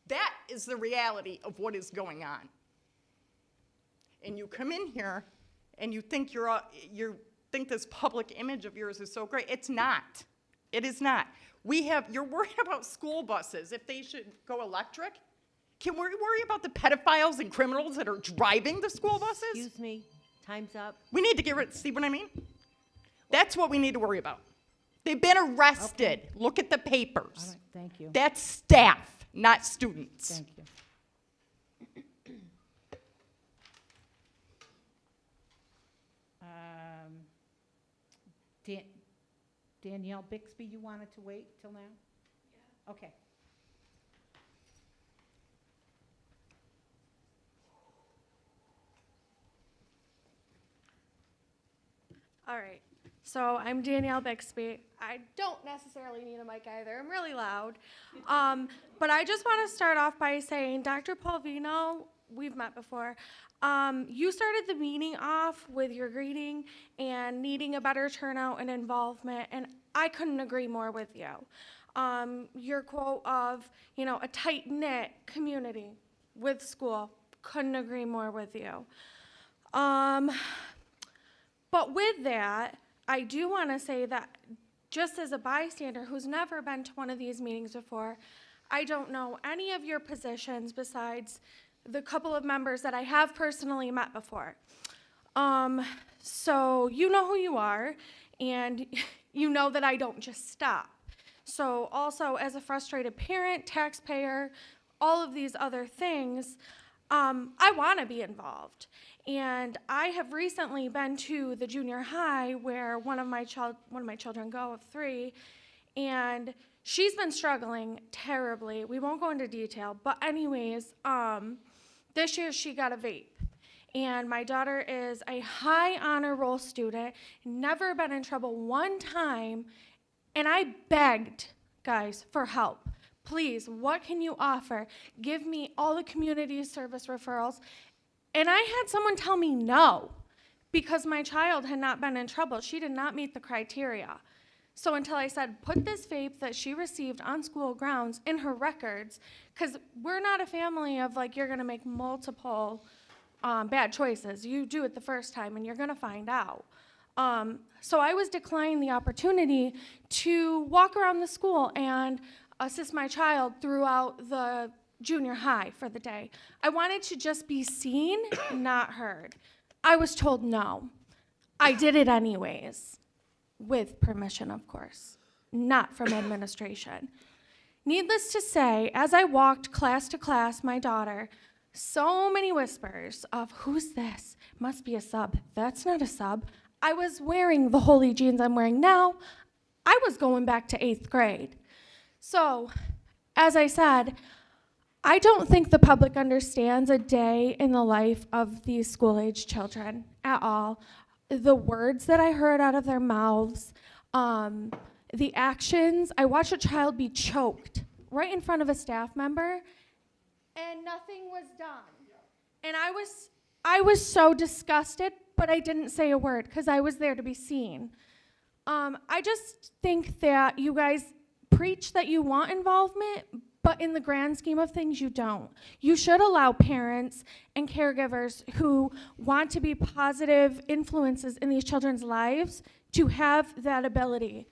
That is the reality of what is going on. And you come in here and you think you think this public image of yours is so great. It's not. It is not. You're worried about school buses, if they should go electric. Can we worry about the pedophiles and criminals that are driving the school buses? Excuse me, time's up. We need to get rid, see what I mean? That's what we need to worry about. They've been arrested. Okay. Look at the papers. All right, thank you. That's staff, not students. Thank you. Danielle Bixby, you wanted to wait till now? Yeah. Okay. All right, so I'm Danielle Bixby. I don't necessarily need a mic either. I'm really loud. But I just want to start off by saying, Dr. Polvino, we've met before. You started the meeting off with your greeting and needing a better turnout and involvement, and I couldn't agree more with you. Your quote of, a tight-knit community with school, couldn't agree more with you. But with that, I do want to say that just as a bystander who's never been to one of these meetings before, I don't know any of your positions besides the couple of members that I have personally met before. So you know who you are, and you know that I don't just stop. So also, as a frustrated parent, taxpayer, all of these other things, I want to be involved. And I have recently been to the junior high where one of my children go of 3, and she's been struggling terribly. We won't go into detail, but anyways, this year she got a vape. And my daughter is a high honor roll student, never been in trouble one time, and I begged, guys, for help. Please, what can you offer? Give me all the community service referrals. And I had someone tell me no, because my child had not been in trouble. She did not meet the criteria. So until I said, put this vape that she received on school grounds in her records, because we're not a family of you're gonna make multiple bad choices. You do it the first time and you're gonna find out. So I was declining the opportunity to walk around the school and assist my child throughout the junior high for the day. I wanted to just be seen, not heard. I was told no. I did it anyways, with permission, of course, not from administration. Needless to say, as I walked class to class, my daughter, so many whispers of, who's this? Must be a sub. That's not a sub. I was wearing the holy jeans I'm wearing now. I was going back to 8th grade. So, as I said, I don't think the public understands a day in the life of these school-age children at all. The words that I heard out of their mouths, the actions. I watched a child be choked right in front of a staff member, and nothing was done. And I was so disgusted, but I didn't say a word because I was there to be seen. I just think that you guys preach that you want involvement, but in the grand scheme of things, you don't. You should allow parents and caregivers who want to be positive influences in these children's lives to have that ability.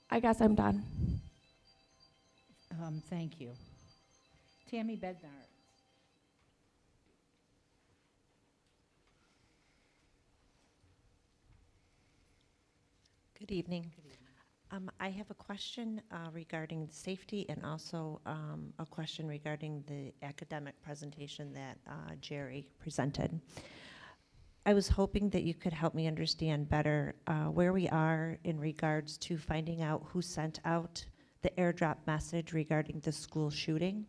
I guess I'm done. Thank you. Tammy Bednar. Good evening. I have a question regarding safety and also a question regarding the academic presentation that Jerry presented. I was hoping that you could help me understand better where we are in regards to finding out who sent out the airdrop message regarding the school shooting.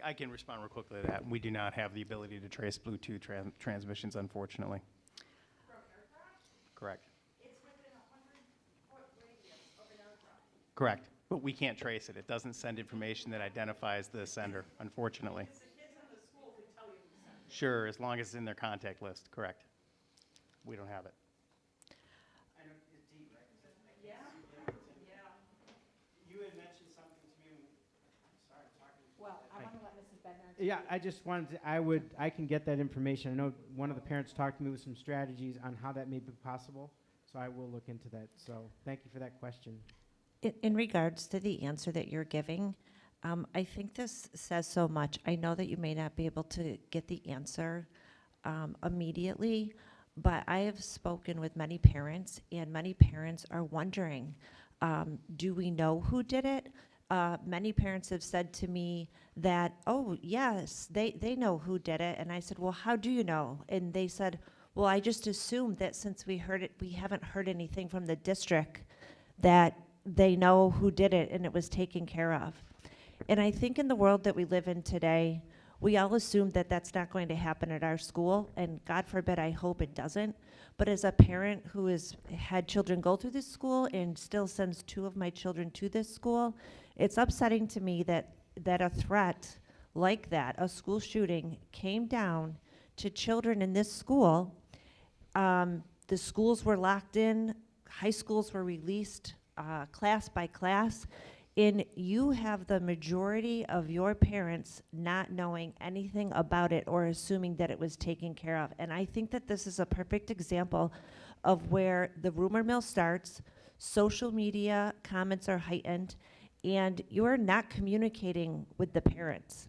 I can respond real quickly to that. We do not have the ability to trace Bluetooth transmissions, unfortunately. Correct. It's within a 100-foot radius of an airdrop. Correct. But we can't trace it. It doesn't send information that identifies the sender, unfortunately. Because the kids in the school can tell you who sent it. Sure, as long as it's in their contact list. Correct. We don't have it. You had mentioned something to me. Sorry, I'm talking. Well, I want to let Mrs. Bednar. Yeah, I just wanted to, I can get that information. I know one of the parents talked to me with some strategies on how that may be possible, so I will look into that. So thank you for that question. In regards to the answer that you're giving, I think this says so much. I know that you may not be able to get the answer immediately, but I have spoken with many parents, and many parents are wondering, do we know who did it? Many parents have said to me that, oh, yes, they know who did it. And I said, well, how do you know? And they said, well, I just assumed that since we heard it, we haven't heard anything from the district that they know who did it and it was taken care of. And I think in the world that we live in today, we all assume that that's not going to happen at our school, and God forbid, I hope it doesn't. But as a parent who has had children go through this school and still sends 2 of my children to this school, it's upsetting to me that a threat like that, a school shooting, came down to children in this school. The schools were locked in, high schools were released class by class, and you have the majority of your parents not knowing anything about it or assuming that it was taken care of. And I think that this is a perfect example of where the rumor mill starts, social media comments are heightened, and you're not communicating with the parents.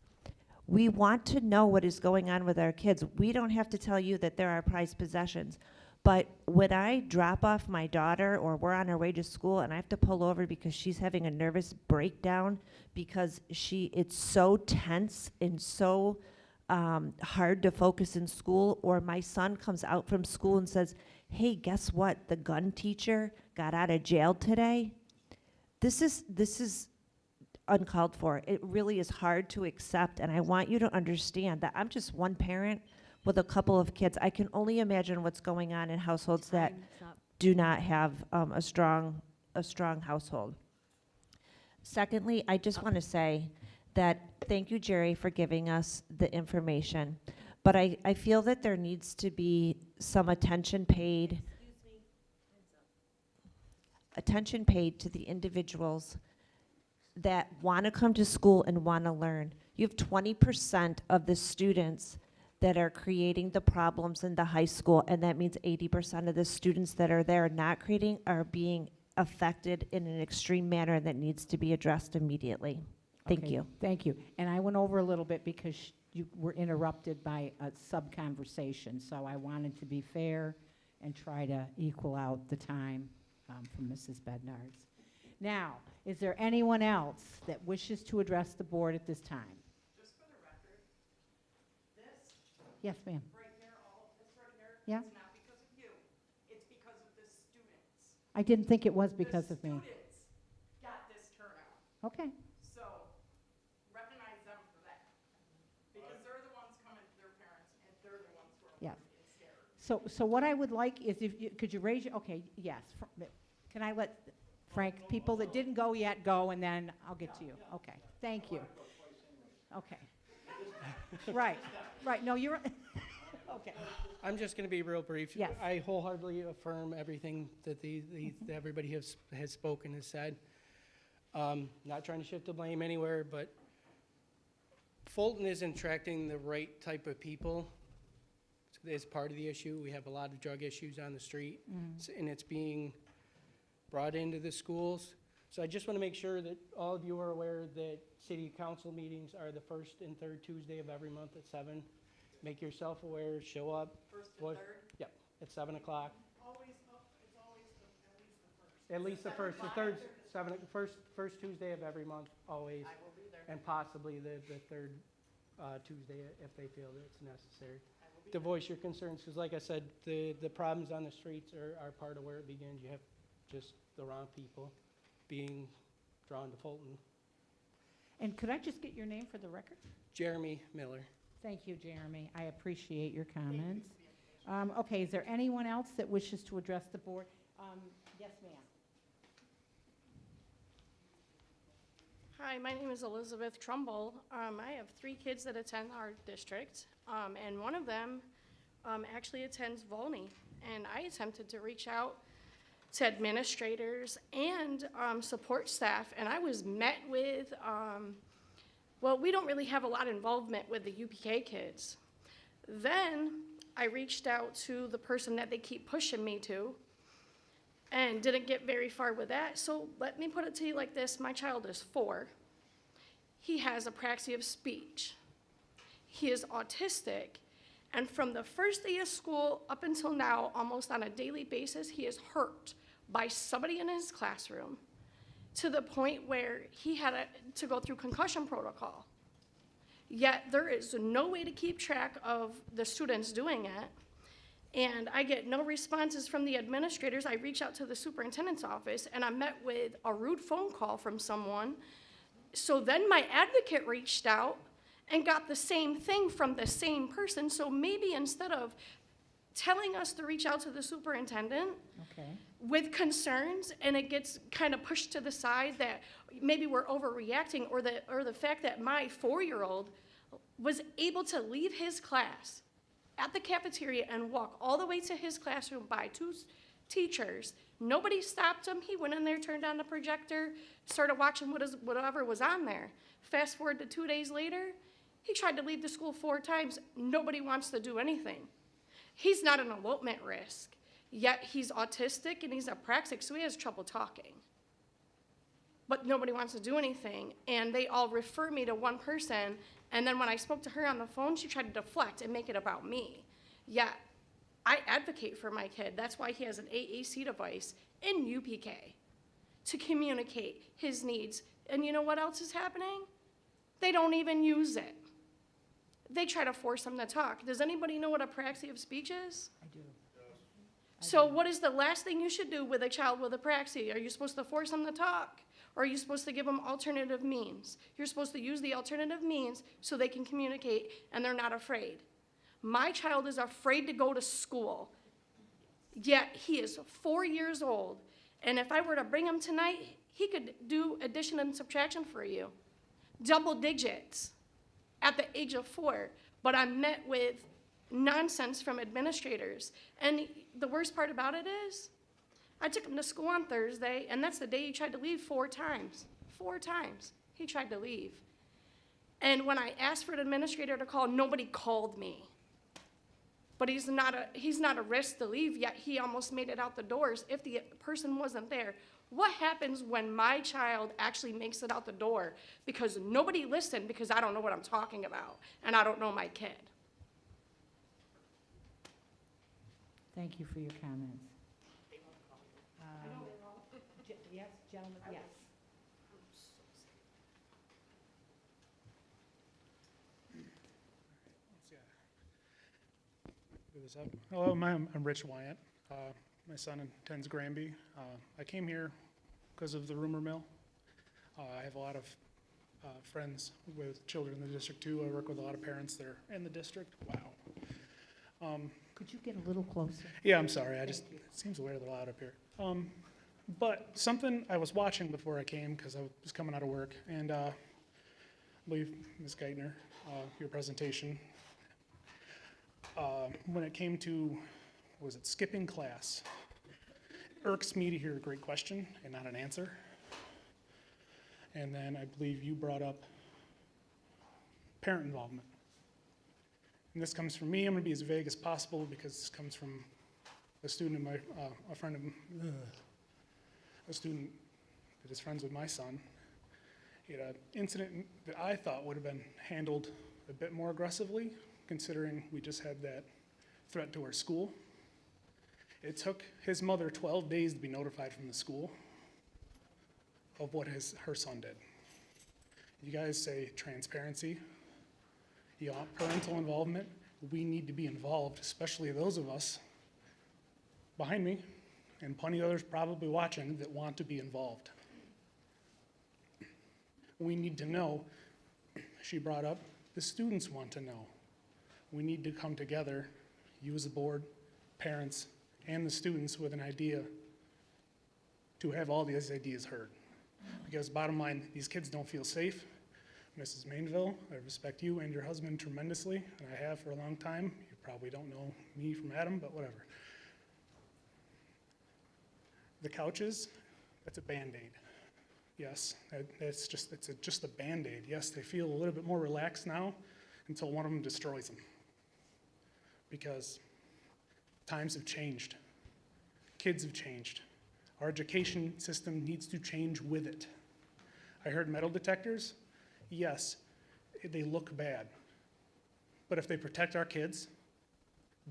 We want to know what is going on with our kids. We don't have to tell you that they're our prized possessions. But when I drop off my daughter or we're on our way to school and I have to pull over because she's having a nervous breakdown because it's so tense and so hard to focus in school, or my son comes out from school and says, hey, guess what? The gun teacher got out of jail today. This is uncalled for. It really is hard to accept, and I want you to understand that I'm just one parent with a couple of kids. I can only imagine what's going on in households that do not have a strong household. Secondly, I just want to say that thank you, Jerry, for giving us the information. But I feel that there needs to be some attention paid to the individuals that want to come to school and want to learn. You have 20% of the students that are creating the problems in the high school, and that means 80% of the students that are there not creating are being affected in an extreme manner that needs to be addressed immediately. Thank Okay, you. Thank you. And I went over a little bit because you were interrupted by a sub-conversation, so I wanted to be fair and try to equal out the time from Mrs. Bednar's. Now, is there anyone else that wishes to address the board at this time? Just for the record, this Yes, ma'am. right here, all of this right here, Yeah. it's not because of you. It's because of the students. I didn't think it was because of me. The students got this turnout. Okay. So recognize them for that. Because they're the ones coming to their parents, and they're the ones who are Yeah. getting scared. So what I would like is if you, could you raise your, okay, yes. Can I let Frank, people that didn't go yet go, and then I'll get to you. Okay, thank you. Okay. Right, no, you're, okay. I'm just going to be real brief. Yes. I wholeheartedly affirm everything that that everybody has spoken, has said. Not trying to shift the blame anywhere, but Fulton isn't attracting the right type of people. It's part of the issue. We have a lot of drug issues on the street, and it's being brought into the schools. So I just want to make sure that all of you are aware that city council meetings are the first and third Tuesday of every month at 7. Make yourself aware, show up. First and third? Yep, at 7 o'clock. Always up, it's always at least the first. At least the first Tuesday of every month, always. I will be there. And possibly the third Tuesday if they feel that it's necessary. I will to voice your concerns, because like I said, the problems on the streets are part of where it begins. You have just the wrong people being drawn to Fulton. And could I just get your name for the record? Jeremy Miller. Thank you, Jeremy. I appreciate your comments. Okay, is there anyone else that wishes to address the board? Yes, ma'am. Hi, my name is Elizabeth Trumbull. I have 3 kids that attend our district, and one of them actually attends Volney. And I attempted to reach out to administrators and support staff, and I was met with, well, we don't really have a lot of involvement with the UPK kids. Then I reached out to the person that they keep pushing me to, and didn't get very far with that. So let me put it to you like this. My child is 4. He has apraxia of speech. He is autistic. And from the first day of school up until now, almost on a daily basis, he is hurt by somebody in his classroom to the point where he had to go through concussion protocol. Yet there is no way to keep track of the students doing it. And I get no responses from the administrators. I reach out to the superintendent's office, and I'm met with a rude phone call from someone. So then my advocate reached out and got the same thing from the same person. So maybe instead of telling us to reach out to the superintendent with concerns, and it gets kind of pushed to the side that maybe we're overreacting, or the fact that my 4-year-old was able to leave his class at the cafeteria and walk all the way to his classroom by 2 teachers. Nobody stopped him. He went in there, turned on the projector, started watching whatever was on there. Fast forward to 2 days later, he tried to leave the school 4 times. Nobody wants to do anything. He's not an elopement risk, yet he's autistic and he's apraxic, so he has trouble talking. But nobody wants to do anything, and they all refer me to one person, and then when I spoke to her on the phone, she tried to deflect and make it about me. Yet, I advocate for my kid. That's why he has an AAC device in UPK to communicate his needs. And you know what else is happening? They don't even use it. They try to force him to talk. Does anybody know what apraxia of speech is? I do. So what is the last thing you should do with a child with apraxia? Are you supposed to force them to talk? Or are you supposed to give them alternative means? You're supposed to use the alternative means so they can communicate and they're not afraid. My child is afraid to go to school, yet he is 4 years old. And if I were to bring him tonight, he could do addition and subtraction for you. Double digits at the age of 4. But I'm met with nonsense from administrators. And the worst part about it is, I took him to school on Thursday, and that's the day he tried to leave 4 times. 4 times he tried to leave. And when I asked for an administrator to call, nobody called me. But he's not a risk to leave, yet he almost made it out the doors if the person wasn't there. What happens when my child actually makes it out the door because nobody listened because I don't know what I'm talking about and I don't know my kid? Thank you for your comments. Yes, gentlemen, yes. Hello, I'm Rich Wyatt. My son attends Granby. I came here because of the rumor mill. I have a lot of friends with children in the district too. I work with a lot of parents that are in the district. Wow. Could you get a little closer? Yeah, I'm sorry. It seems weird a loud up here. But something I was watching before I came because I was coming out of work, and I believe Ms. Geithner, your presentation, when it came to, was it skipping class? It irks me to hear a great question and not an answer. And then I believe you brought up parent involvement. And this comes from me. I'm going to be as vague as possible because this comes from a student of my, a friend of, a student that is friends with my son. He had an incident that I thought would have been handled a bit more aggressively, considering we just had that threat to our school. It took his mother 12 days to be notified from the school of what her son did. You guys say transparency, you want parental involvement. we need to be involved, especially those of us behind me and plenty of others probably watching that want to be involved. We need to know, she brought up, the students want to know. We need to come together, you as a board, parents, and the students with an idea to have all these ideas heard. Because bottom line, these kids don't feel safe. Mrs. Mainville, I respect you and your husband tremendously, and I have for a long time. You probably don't know me from Adam, but whatever. The couches, that's a Band-Aid. Yes, it's just a Band-Aid. Yes, they feel a little bit more relaxed now until one of them destroys them. Because times have changed. Kids have changed. Our education system needs to change with it. I heard metal detectors. Yes, they look bad. But if they protect our kids,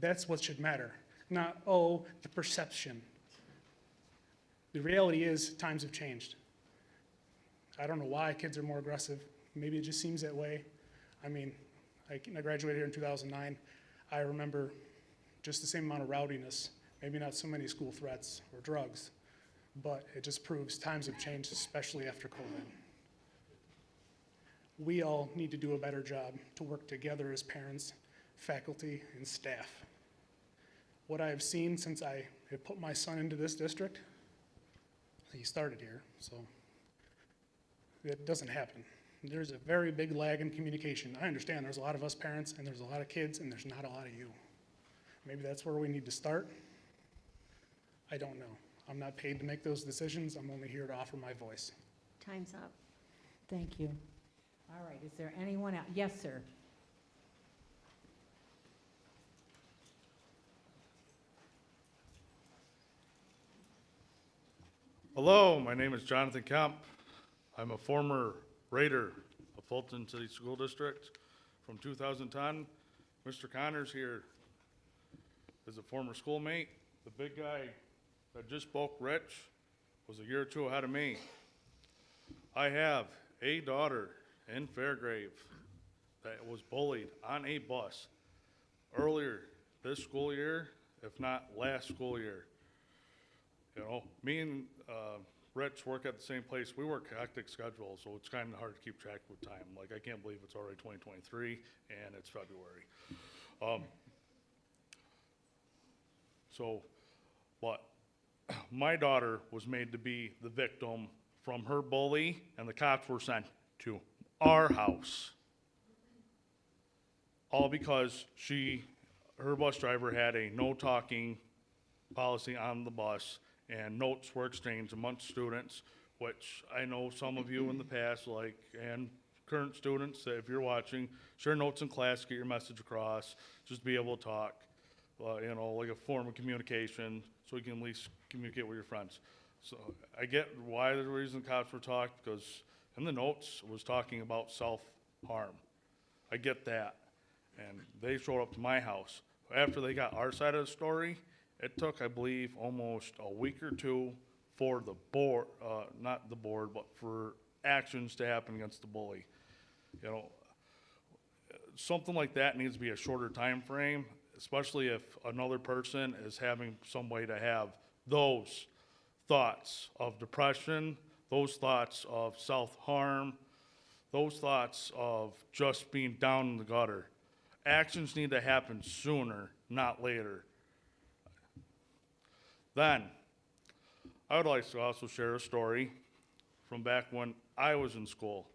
that's what should matter. Not, oh, the perception. The reality is times have changed. I don't know why kids are more aggressive. Maybe it just seems that way. I mean, I graduated here in 2009. I remember just the same amount of rowdiness, maybe not so many school threats or drugs, but it just proves times have changed, especially after COVID. We all need to do a better job to work together as parents, faculty, and staff. What I have seen since I have put my son into this district, he started here, so it doesn't happen. There's a very big lag in communication. I understand there's a lot of us parents and there's a lot of kids and there's not a lot of you. Maybe that's where we need to start. I don't know. I'm not paid to make those decisions. I'm only here to offer my voice. Time's up. Thank you. All right, is there anyone else? Yes, sir. Hello, my name is Jonathan Kemp. I'm a former Raider of Fulton City School District from 2010. Mr. Connors here is a former schoolmate. The big guy that just spoke, Rich, was a year or two ahead of me. I have a daughter in Fairgrave that was bullied on a bus earlier this school year, if not last school year. You know, me and Rich work at the same place. We work hectic schedules, so it's kind of hard to keep track with time. Like, I can't believe it's already 2023 and it's February. But my daughter was made to be the victim from her bully, and the cops were sent to our house. All because her bus driver had a no talking policy on the bus, and notes were exchanged amongst students, which I know some of you in the past, and current students, that if you're watching, share notes in class, get your message across, just be able to talk, like a form of communication, so you can at least communicate with your friends. So I get why the reason cops were talked, because in the notes it was talking about self-harm. I get that. And they showed up to my house. After they got our side of the story, it took, I believe, almost a week or two for the board, not the board, but for actions to happen against the bully. You know, something like that needs to be a shorter time frame, especially if another person is having some way to have those thoughts of depression, those thoughts of self-harm, those thoughts of just being down in the gutter. Actions need to happen sooner, not later. Then, I would like to also share a story from back when I was in school.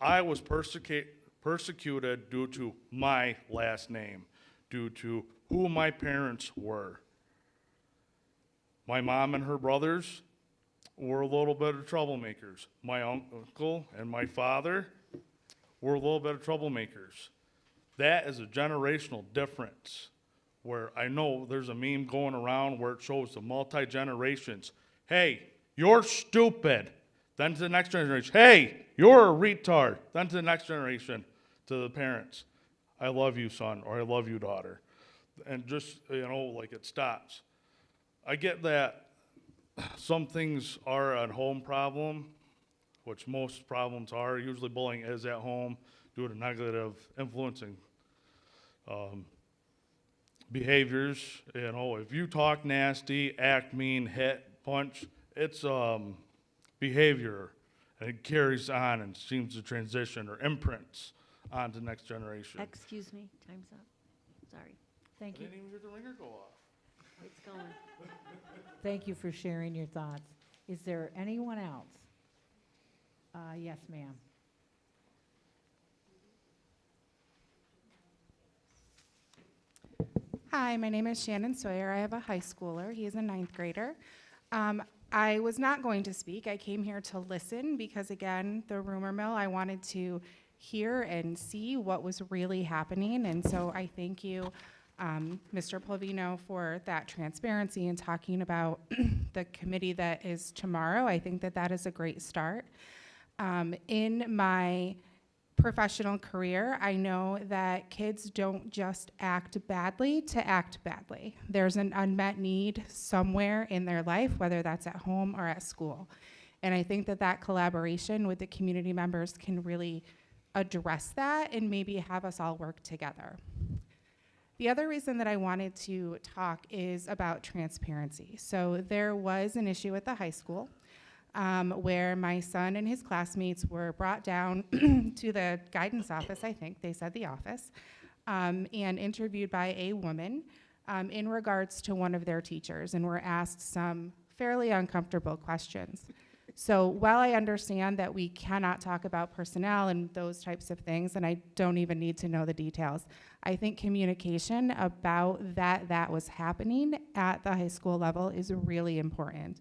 I was persecuted due to my last name, due to who my parents were. My mom and her brothers were a little bit of troublemakers. My uncle and my father were a little bit of troublemakers. That is a generational difference, where I know there's a meme going around where it shows the multi-generations. Hey, you're stupid. Then to the next generation, hey, you're a retard. Then to the next generation, to the parents, I love you, son, or I love you, daughter. And just, like it stops. I get that some things are a home problem, which most problems are. Usually bullying is at home due to negative influencing behaviors, you know, if you talk nasty, act mean, hit, punch, it's behavior, and it carries on and seems to transition or imprints on to the next generation. Excuse me, time's up. Sorry. Thank I you. didn't even hear the ringer go off. It's going. Thank you for sharing your thoughts. Is there anyone else? Yes, ma'am. Hi, my name is Shannon Sawyer. I have a high schooler. He is a ninth grader. I was not going to speak. I came here to listen because, again, the rumor mill, I wanted to hear and see what was really happening. And so I thank you, Mr. Polvino, for that transparency and talking about the committee that is tomorrow. I think that that is a great start. In my professional career, I know that kids don't just act badly to act badly. There's an unmet need somewhere in their life, whether that's at home or at school. And I think that that collaboration with the community members can really address that and maybe have us all work together. The other reason that I wanted to talk is about transparency. So there was an issue at the high school where my son and his classmates were brought down to the guidance office, I think they said the office, and interviewed by a woman in regards to one of their teachers, and were asked some fairly uncomfortable questions. So while I understand that we cannot talk about personnel and those types of things, and I don't even need to know the details, I think communication about that was happening at the high school level is really important,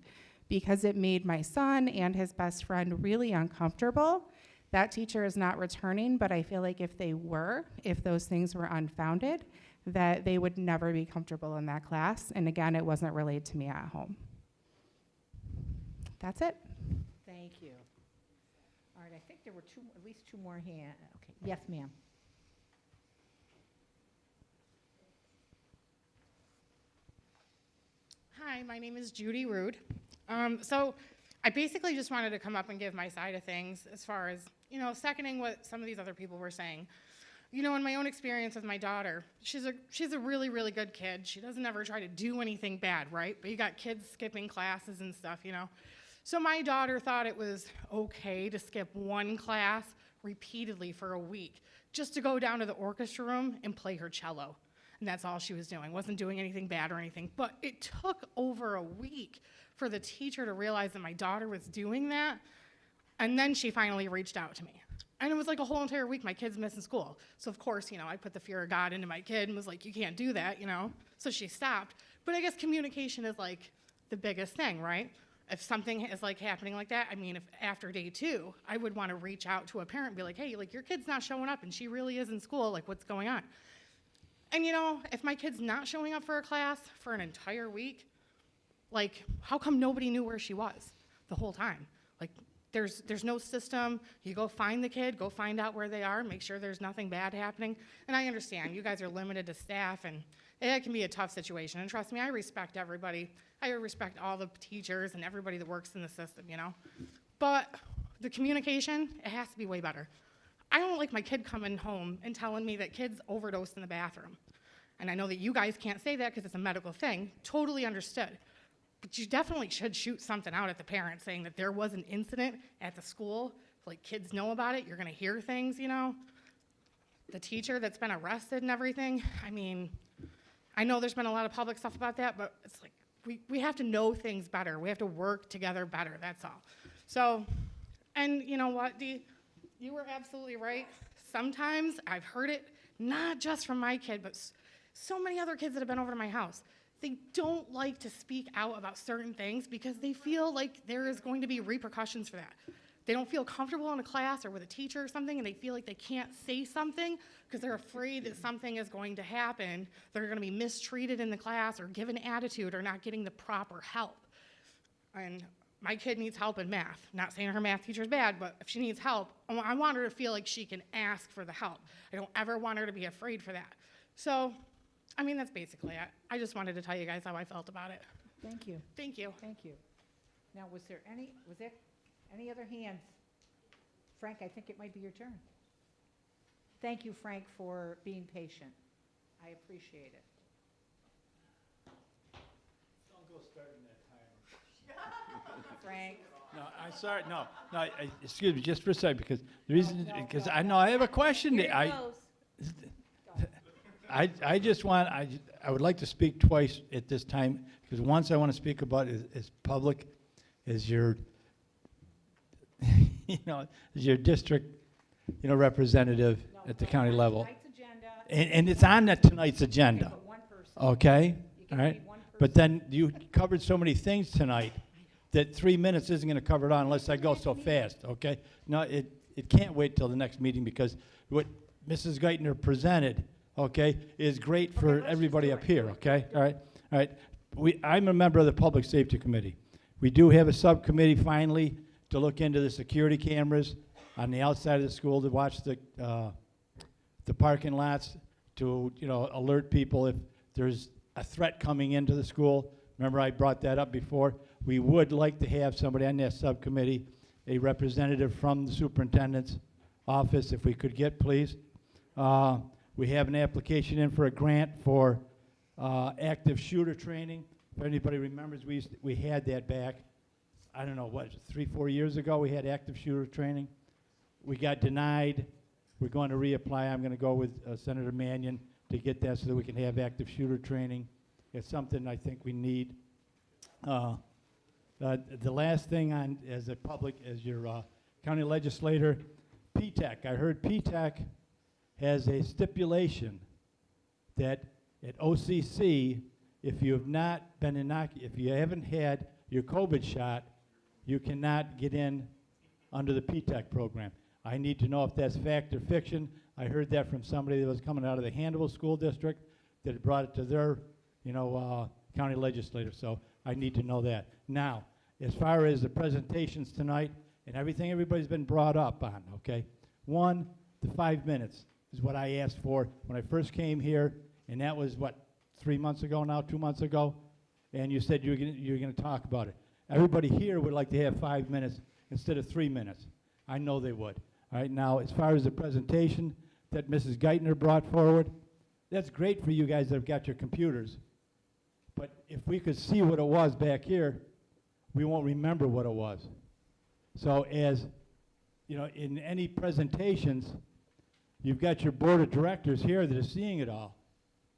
because it made my son and his best friend really uncomfortable. That teacher is not returning, but I feel like if they were, if those things were unfounded, that they would never be comfortable in that class. And again, it wasn't relayed to me at home. That's it. Thank you. All right, I think there were at least two more hands. Okay, yes, ma'am. Hi, my name is Judy Rude. So I basically just wanted to come up and give my side of things as far as, seconding what some of these other people were saying. In my own experience with my daughter, she's a really, really good kid. She doesn't ever try to do anything bad, right? But you got kids skipping classes and stuff, So my daughter thought it was okay to skip one class repeatedly for a week just to go down to the orchestra room and play her cello. And that's all she was doing. Wasn't doing anything bad or anything. But it took over a week for the teacher to realize that my daughter was doing that. And then she finally reached out to me. And it was like a whole entire week my kid's missing school. So of course, I put the fear of God into my kid and was like, you can't do that, So she stopped. But I guess communication is like the biggest thing, right? If something is like happening like that, if after day 2, I would want to reach out to a parent and be like, hey, like your kid's not showing up and she really is in school, like what's going on? And if my kid's not showing up for a class for an entire week, like how come nobody knew where she was the whole time? Like there's no system. You go find the kid, go find out where they are, make sure there's nothing bad happening. And I understand you guys are limited to staff and it can be a tough situation. And trust me, I respect everybody. I respect all the teachers and everybody that works in the system, But the communication, it has to be way better. I don't like my kid coming home and telling me that kids overdosed in the bathroom. And I know that you guys can't say that because it's a medical thing. Totally understood. But you definitely should shoot something out at the parent saying that there was an incident at the school. Like kids know about it. You're going to hear things, The teacher that's been arrested and everything. I know there's been a lot of public stuff about that, but it's like we have to know things better. We have to work together better. That's all. So, and you know what, Dee? You were absolutely right. Sometimes I've heard it, not just from my kid, but so many other kids that have been over to my house. They don't like to speak out about certain things because they feel like there is going to be repercussions for that. They don't feel comfortable in a class or with a teacher or something, and they feel like they can't say something because they're afraid that something is going to happen. They're going to be mistreated in the class or given attitude or not getting the proper help. And my kid needs help in math. Not saying her math teacher's bad, but if she needs help, I want her to feel like she can ask for the help. I don't ever want her to be afraid for that. So, that's basically it. I just wanted to tell you guys how I felt about it. Thank you. Thank you. Thank you. Now, was there any other hands? Frank, I think it might be your turn. Thank you, Frank, for being patient. I appreciate it. Frank? No, I'm sorry, excuse me, just for a second, because the reason, because I know I have a question. Here he goes. I just want, I would like to speak twice at this time, because once I want to speak about is public, is your, is your district, representative at the county level. Tonight's agenda. And it's on tonight's agenda. Okay, but one person. Okay? You All can right? be one But then you covered so many things tonight that 3 minutes isn't going to cover it all unless I go so fast, okay? No, it can't wait till the next meeting because what Mrs. Geithner presented, okay, is great for everybody up here, okay? All right? All right. I'm a member of the Public Safety Committee. We do have a subcommittee finally to look into the security cameras on the outside of the school to watch the parking lots to, alert people if there's a threat coming into the school. Remember, I brought that up before. We would like to have somebody on that subcommittee, a representative from the superintendent's office, if we could get, please. We have an application in for a grant for active shooter training. If anybody remembers, we had that back, I don't know, what, 3-4 years ago, we had active shooter training. We got denied. We're going to reapply. I'm going to go with Senator Mannion to get that so that we can have active shooter training. It's something I think we need. The last thing on, as a public, as your county legislator, PTAC. I heard PTAC has a stipulation that at OCC, if you have not been if you haven't had your COVID shot, you cannot get in under the PTAC program. I need to know if that's fact or fiction. I heard that from somebody that was coming out of the Hannibal School District that had brought it to their, county legislator. So I need to know that. Now, as far as the presentations tonight and everything everybody's been brought up on, okay? 1 to 5 minutes is what I asked for when I first came here, and that was, 3 months ago now, 2 months ago? And you said you were going to talk about it. Everybody here would like to have 5 minutes instead of 3 minutes. I know they would. All right, now, as far as the presentation that Mrs. Geithner brought forward, that's great for you guys that have got your computers. But if we could see what it was back here, we won't remember what it was. So as, in any presentations, you've got your board of directors here that are seeing it all,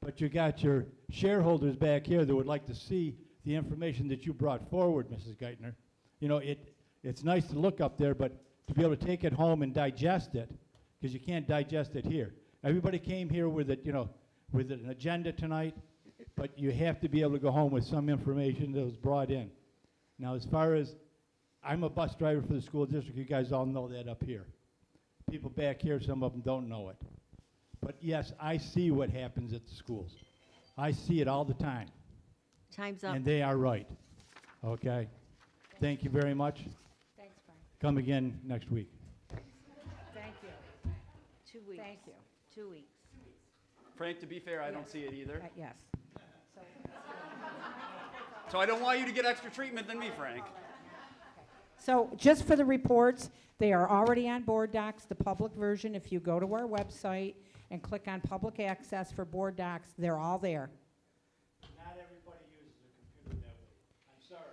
but you got your shareholders back here that would like to see the information that you brought forward, Mrs. Geithner. It's nice to look up there, but to be able to take it home and digest it, because you can't digest it here. Everybody came here with it, with an agenda tonight, but you have to be able to go home with some information that was brought in. Now, as far as, I'm a bus driver for the school district, you guys all know that up here. People back here, some of them don't know it. But yes, I see what happens at the schools. I see it all the time. Time's up. And they are right, okay? Thank you very much. Thanks, Frank. Come again next week. Thank you. 2 weeks. Thank you. 2 weeks. Frank, to be fair, I don't see it either. Yes. So I don't want you to get extra treatment than me, Frank. So just for the reports, they are already on board docs, the public version. If you go to our website and click on public access for board docs, they're all there. Not everybody uses a computer that way. I'm sorry.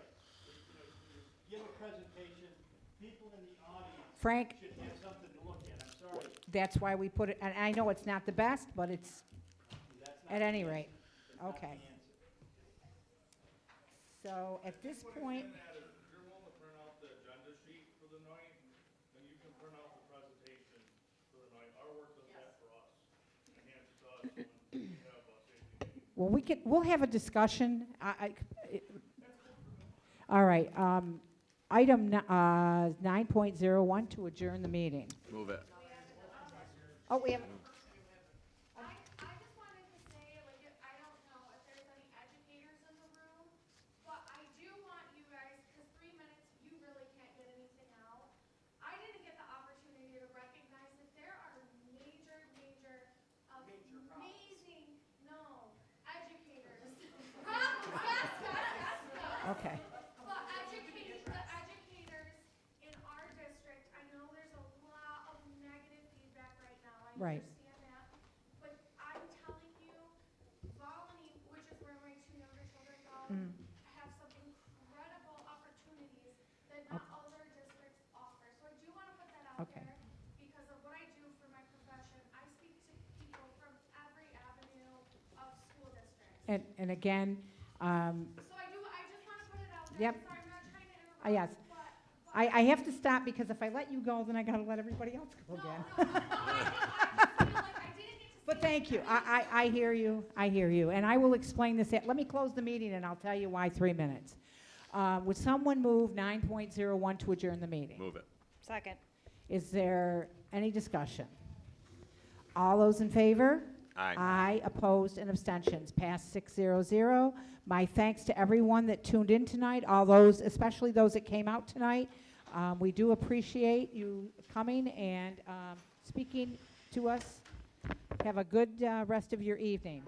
Give a presentation, people in the audience Frank, should have something to look at. I'm sorry. that's why we put it, and I know it's not the best, but it's, at any rate. Okay. So at this point, You're willing to print out the agenda sheet for the night, and you can print out the presentation for the night. Our work does that for us, and hands it to us when we have a safety meeting. well, we'll have a discussion. All right, item 9.01 to adjourn the meeting. Move it. Oh, we have, I just wanted to say, I don't know if there's any educators in the room, but I do want you guys, because 3 minutes, you really can't get anything out. I didn't get the opportunity to recognize that there are amazing, educators. Yes. okay. But the educators in our district, I know there's a lot of negative feedback right now. I Right. understand that. But I'm telling you, Volney, which is where my 2 younger children go, have some And again, So I just want to put it out there. Yep. Sorry, I'm not trying to interrupt. yes, I have to stop because if I let you go, then I gotta let everybody else go again. But thank you. I hear you. I hear you. And I will explain this. Let me close the meeting and I'll tell you why 3 minutes. Would someone move 9.01 to adjourn the meeting? Move it. Second. Is there any discussion? All those in favor? Aye. Aye, opposed, and abstentions. Passed 600. My thanks to everyone that tuned in tonight, all those, especially those that came out tonight. We do appreciate you coming and speaking to us. Have a good rest of your evening.